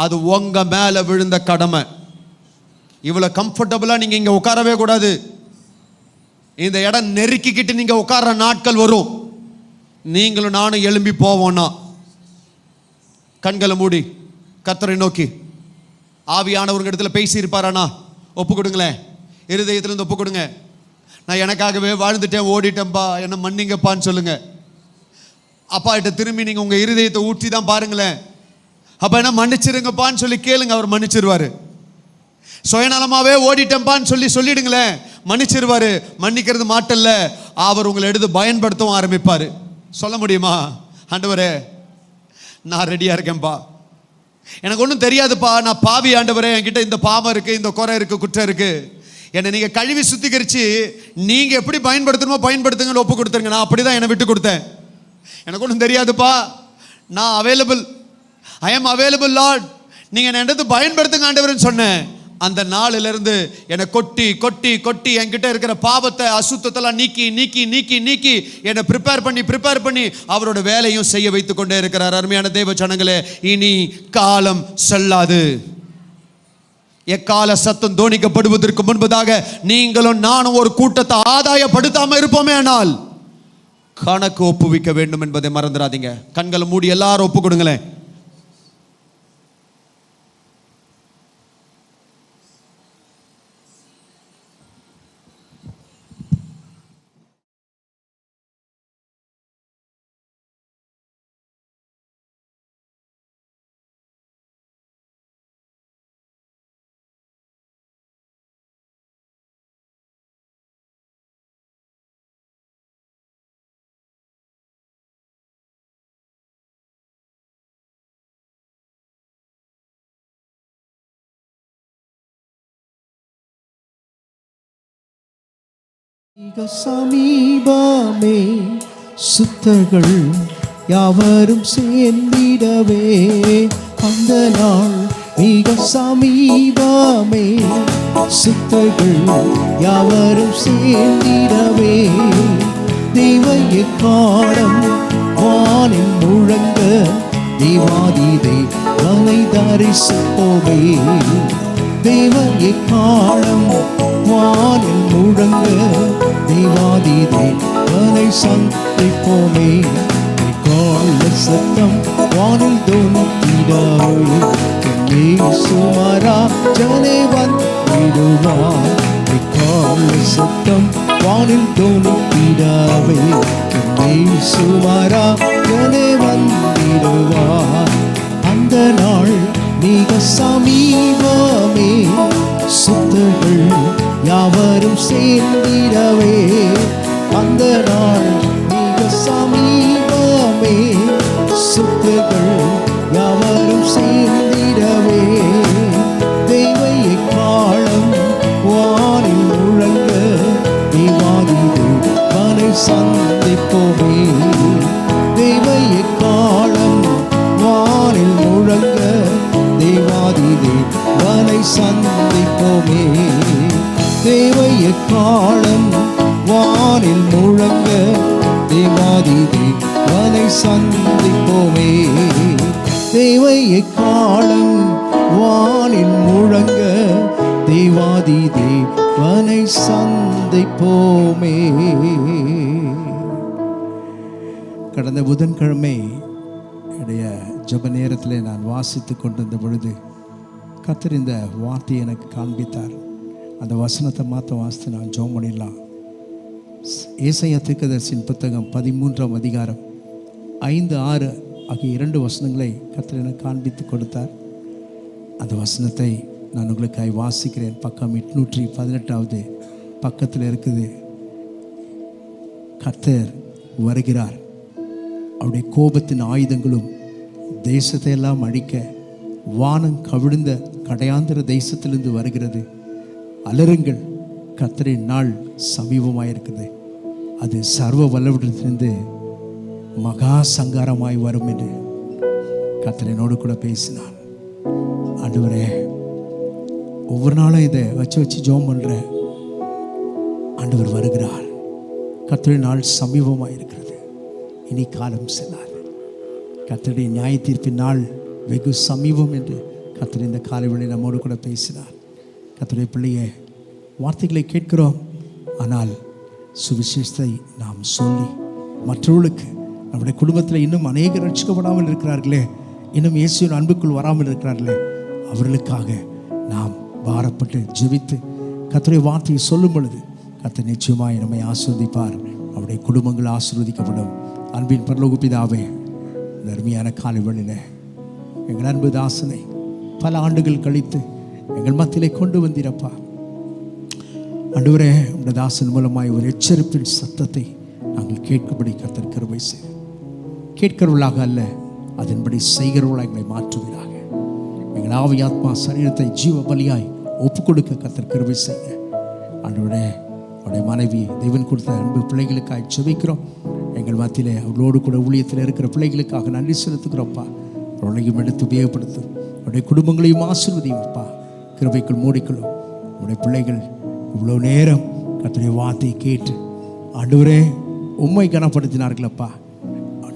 அது உங்க மேல விழுந்த கடமை. இவ்வளவு கம்ஃபர்டபுளா நீங்க இங்க உட்காரவே கூடாது. இந்த இடம் நெருக்கிக்கிட்டு நீங்க உட்கார்ற நாட்கள் வரும். நீங்களும் நானும் எழும்பி போவோம்னா கண்களை மூடி கர்த்தரை நோக்கி ஆவியானவர்கள் இடத்துல பேசி இருப்பாரானா ஒப்பு கொடுங்களேன். இருதயத்திலிருந்து ஒப்பு கொடுங்க. நான் எனக்காகவே வாழ்ந்துட்டேன், ஓடிட்டேன்பா, என்ன மன்னிங்கப்பான்னு சொல்லுங்க. அப்பா கிட்ட திரும்பி நீங்கள் உங்கள் இருதயத்தை ஊற்றி தான் பாருங்களேன். அப்போ என்ன, மன்னிச்சிருங்கப்பான்னு சொல்லி கேளுங்க, அவர் மன்னிச்சிருவாரு. சுயநலமாவே ஓடிட்டேன்பான்னு சொல்லிடுங்களேன், மன்னிச்சிருவாரு. மன்னிக்கிறது மாட்டல்ல, அவர் உங்களை எடுத்து பயன்படுத்தவும் ஆரம்பிப்பார். சொல்ல முடியுமா, ஆண்டவரே நான் ரெடியாக இருக்கேன்ப்பா, எனக்கு ஒன்றும் தெரியாதுப்பா, நான் பாவி ஆண்டவரே, என்கிட்ட இந்த பாவம் இருக்குது, இந்த குறை இருக்குது, குற்றம் இருக்குது, என்னை நீங்கள் கழுவி சுத்திகரித்து நீங்கள் எப்படி பயன்படுத்தணுமோ பயன்படுத்துங்கன்னு ஒப்பு கொடுத்துருங்க. நான் அப்படி தான் என்னை விட்டு கொடுத்தேன். எனக்கு ஒன்றும் தெரியாதுப்பா, நான் available, I am available Lord, நீங்கள் என்னை எடுத்து பயன்படுத்துங்க ஆண்டவர்னு சொன்னேன். அந்த நாளிலிருந்து என்னை கொட்டி கொட்டி கொட்டி என்கிட்ட இருக்கிற பாவத்தை அசுத்தத்தெல்லாம் நீக்கி நீக்கி நீக்கி நீக்கி என்னை ப்ரிப்பேர் பண்ணி அவரோட வேலையும் செய்ய வைத்து கொண்டே இருக்கிறார். அருமையான தேவ ஜனங்களே, இனி காலம் செல்லாது. எக்கால சத்தம் தோணிக்கப்படுவதற்கு முன்பதாக நீங்களும் நானும் ஒரு கூட்டத்தை ஆதாயப்படுத்தாம இருப்போமே, ஆனால் கணக்கு ஒப்புவிக்க வேண்டும் என்பதை மறந்துடாதீங்க. கண்களை மூடி எல்லாரும் ஒப்பு கொடுங்களேன். மிக சமீபமே சுத்தர்கள் யாவரும் சேர்ந்திடவே, அந்த நாள் மிக சமீபமே சுத்தர்கள் யாவரும் சேர்ந்திடவே, தெய்வ எக்காலம் வானில் முழங்க தேவாதிதை வலை தரிசிப்போமே, தெய்வ எக்காலம் வானில் முழங்க தேவாதிதை வலை சந்திப்போமே, கால சத்தம் வானில் தோன்றிடவே, சுமராஜனே வந்திடுவார், கால சத்தம் வானில் தோன்றிடவே, சுமராஜனே வந்திடுவார், அந்த நாள் மிக சமீபமே சுத்தர்கள் யாவரும் சேர்ந்திடவே, அந்த நாள் மிக சமீபமே சுத்தர்கள் யாவரும் சேர்ந்திடவே, தெய்வ எக்காலம் வானில் முழங்க தேவாதிதை வலை சந்திப்போமே, தெய்வ எக்காலம் வானில் முழங்க தேவாதிதை வலை சந்திப்போமே, தேவ எக்காலம் வானில் முழங்க தேவாதிதை வலை சந்திப்போமே, தேவ எக்காலம் வானில் முழங்க தேவாதிதை வலை சந்திப்போமே. கடந்த புதன்கிழமை என்னுடைய ஜெப நேரத்தில் நான் வாசித்து கொண்டிருந்த பொழுது கர்த்தர் இந்த வார்த்தையை எனக்கு காண்பித்தார். அந்த வசனத்தை மாற்ற வாசித்து நான் ஜெபம் பண்ணிடலாம். ஏசாயா தீர்க்கதரிசியின் புத்தகம் 13ஆம் அதிகாரம் 5, 6 ஆகிய 2 வசனங்களை கர்த்தர் எனக்கு காண்பித்து கொடுத்தார். அந்த வசனத்தை நான் உங்களுக்காக வாசிக்கிறேன். பக்கம் 818 பக்கத்தில் இருக்குது. கர்த்தர் வருகிறார், அவருடைய கோபத்தின் ஆயுதங்களும் தேசத்தை எல்லாம் அழிக்க வானம் கவிழ்ந்த கடையாந்திர தேசத்திலிருந்து வருகிறது. அலறுங்கள், கர்த்தரின் நாள் சமீபமாயிருக்குது, அது சர்வ வல்லவரிடத்திலிருந்து மகா சங்காரமாய் வரும் என்று கர்த்தர் என்னோடு கூட பேசினார். ஆண்டவரே, ஒவ்வொரு நாளும் இதை வச்சு ஜெபம் பண்ணுறேன். ஆண்டவர் வருகிறார், கர்த்தரின் நாள் சமீபமாக இருக்கிறது, இனி காலம் செல்லாது. கர்த்தருடைய நியாய தீர்ப்பின் நாள் வெகு சமீபம் என்று கர்த்தர் இந்த காலைவேளை நம்மோடு கூட பேசினார். கர்த்தருடைய பிள்ளையே, வார்த்தைகளை கேட்கிறோம், ஆனால் சுவிசேஷத்தை நாம் சொல்லி மற்றவர்களுக்கு, நம்முடைய குடும்பத்தில் இன்னும் அநேகர் ரட்சிக்கப்படாமல் இருக்கிறார்களே, இன்னும் இயேசுவின் அன்புக்குள் வராமல் இருக்கிறார்களே, அவர்களுக்காக நாம் பாரப்பட்டு ஜெபித்து கர்த்தருடைய வார்த்தையை சொல்லும் பொழுது கர்த்தர் நிச்சயமாய் நம்மை ஆசீர்வதிப்பார். அவருடைய குடும்பங்கள் ஆசீர்வதிக்கப்படும். அன்பின் பரலோக பிதாவே, இந்த அருமையான காலை வேளையிலே எங்கள் அன்பு தாசனை பல ஆண்டுகள் கழித்து எங்கள் மத்தியிலே கொண்டு வந்தீரப்பா. ஆண்டவரே, உடைய தாசன் மூலமாய் ஒரு எச்சரிப்பின் சத்தத்தை நாங்கள் கேட்கும்படி கர்த்தர் கிருபை செய்து, கேட்கிறவர்களாக அல்ல அதன்படி செய்கிறவர்களாக எங்களை மாற்றுவீராக. எங்கள் ஆவி ஆத்மா சரீரத்தை ஜீவ பலியாய் ஒப்பு கொடுக்க கர்த்தர் கிருபை செய்ய. ஆண்டவரே, அவருடைய மனைவி தேவன் கொடுத்த அன்பு பிள்ளைகளுக்காக செபிக்கிறோம். எங்கள் மத்தியிலே அவர்களோடு கூட ஊழியத்தில் இருக்கிற பிள்ளைகளுக்காக நன்றி செலுத்துகிறோம்ப்பா. அவர்களையும் எடுத்து உபயோகப்படுத்தும், அவருடைய குடும்பங்களையும் ஆசீர்வதியும்ப்பா. கிருபைக்குள் மூடிக்கொள்ளும். அவருடைய பிள்ளைகள் இவ்வளோ நேரம் கர்த்தருடைய வார்த்தையை கேட்டு ஆண்டவரே உம்மை கனப்படுத்தினார்களப்பா.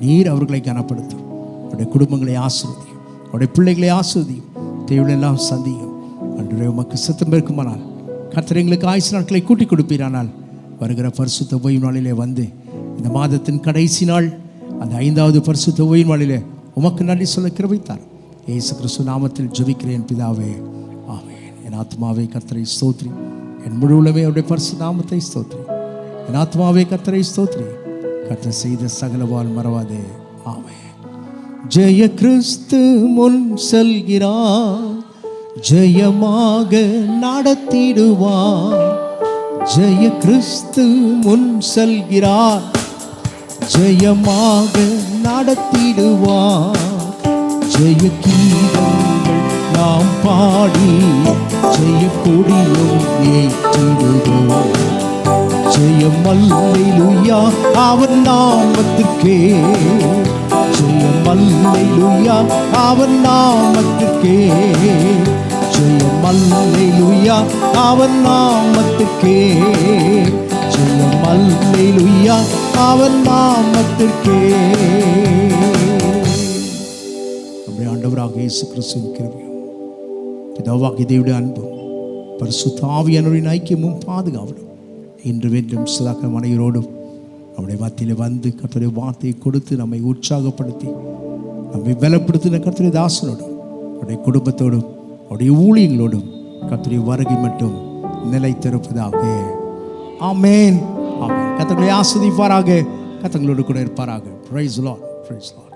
நீர் அவர்களை கனப்படுத்தும். அவருடைய குடும்பங்களை ஆசீர்வதியும், அவருடைய பிள்ளைகளை ஆசீர்வதியும், தேவையெல்லாம் சந்தியும். ஆண்டவரே, உமக்கு சித்தம் இருக்குமானால் கர்த்தர் எங்களுக்கு ஆயுசு நாட்களை கூட்டி கொடுப்பீரானால் வருகிற பரிசுத்த ஓய்வு நாளிலே வந்து இந்த மாதத்தின் கடைசி நாள் அந்த 5வது பரிசுத்த ஓய்வு நாளிலே உமக்கு நன்றி சொல்ல கிருபைத்தார். இயேசு கிறிஸ்து நாமத்தில் ஜெபிக்கிறேன் பிதாவே, ஆமென். என் ஆத்மாவே கர்த்தரை ஸ்தோத்திரி, என் முழு உள்ளமே அவருடைய பரிசுத்த நாமத்தை ஸ்தோத்திரி. என் ஆத்மாவே கர்த்தரை ஸ்தோத்திரி, கர்த்தர் செய்த சகலவால் மறவாதே, ஆமென். ஜெய கிறிஸ்து முன் செல்கிறார், ஜெயமாக நடத்திடுவார். ஜெய கிறிஸ்து முன் செல்கிறார், ஜெயமாக நடத்திடுவார். ஜெய கீதங்கள் நாம் பாடி ஜெய கொடியும் ஏற்றிடுவோம். ஜெயம் அல்லேலூயா அவர் நாமத்துக்கே, ஜெயம் அல்லேலூயா அவர் நாமத்துக்கே, ஜெயம் அல்லேலூயா அவர் நாமத்துக்கே, ஜெயம் அல்லேலூயா அவர் நாமத்துக்கே. நம்முடைய ஆண்டவராக இயேசு கிறிஸ்துவின் கிருபையும் பிதாவாகிய தேவனுடைய அன்பும் பரிசுத்த ஆவியானவரின் ஐக்கியமும் பாதுகாவலும் இன்று வென்றும் சதாக்கம் அனைவரோடும் நம்முடைய மத்தியில் வந்து கர்த்தருடைய வார்த்தையை கொடுத்து நம்மை உற்சாகப்படுத்தி நம்மை பலப்படுத்தின கர்த்தருடைய தாசனோடும் அவருடைய குடும்பத்தோடும் அவருடைய ஊழியங்களோடும் கர்த்தருடைய வருகை மட்டும் நிலைத்திருப்பதாக. ஆமென், ஆமென். கர்த்தரை ஆசீர்வதிப்பாராக, கர்த்தரோடு கூட இருப்பாராக. Praise the Lord, praise the Lord.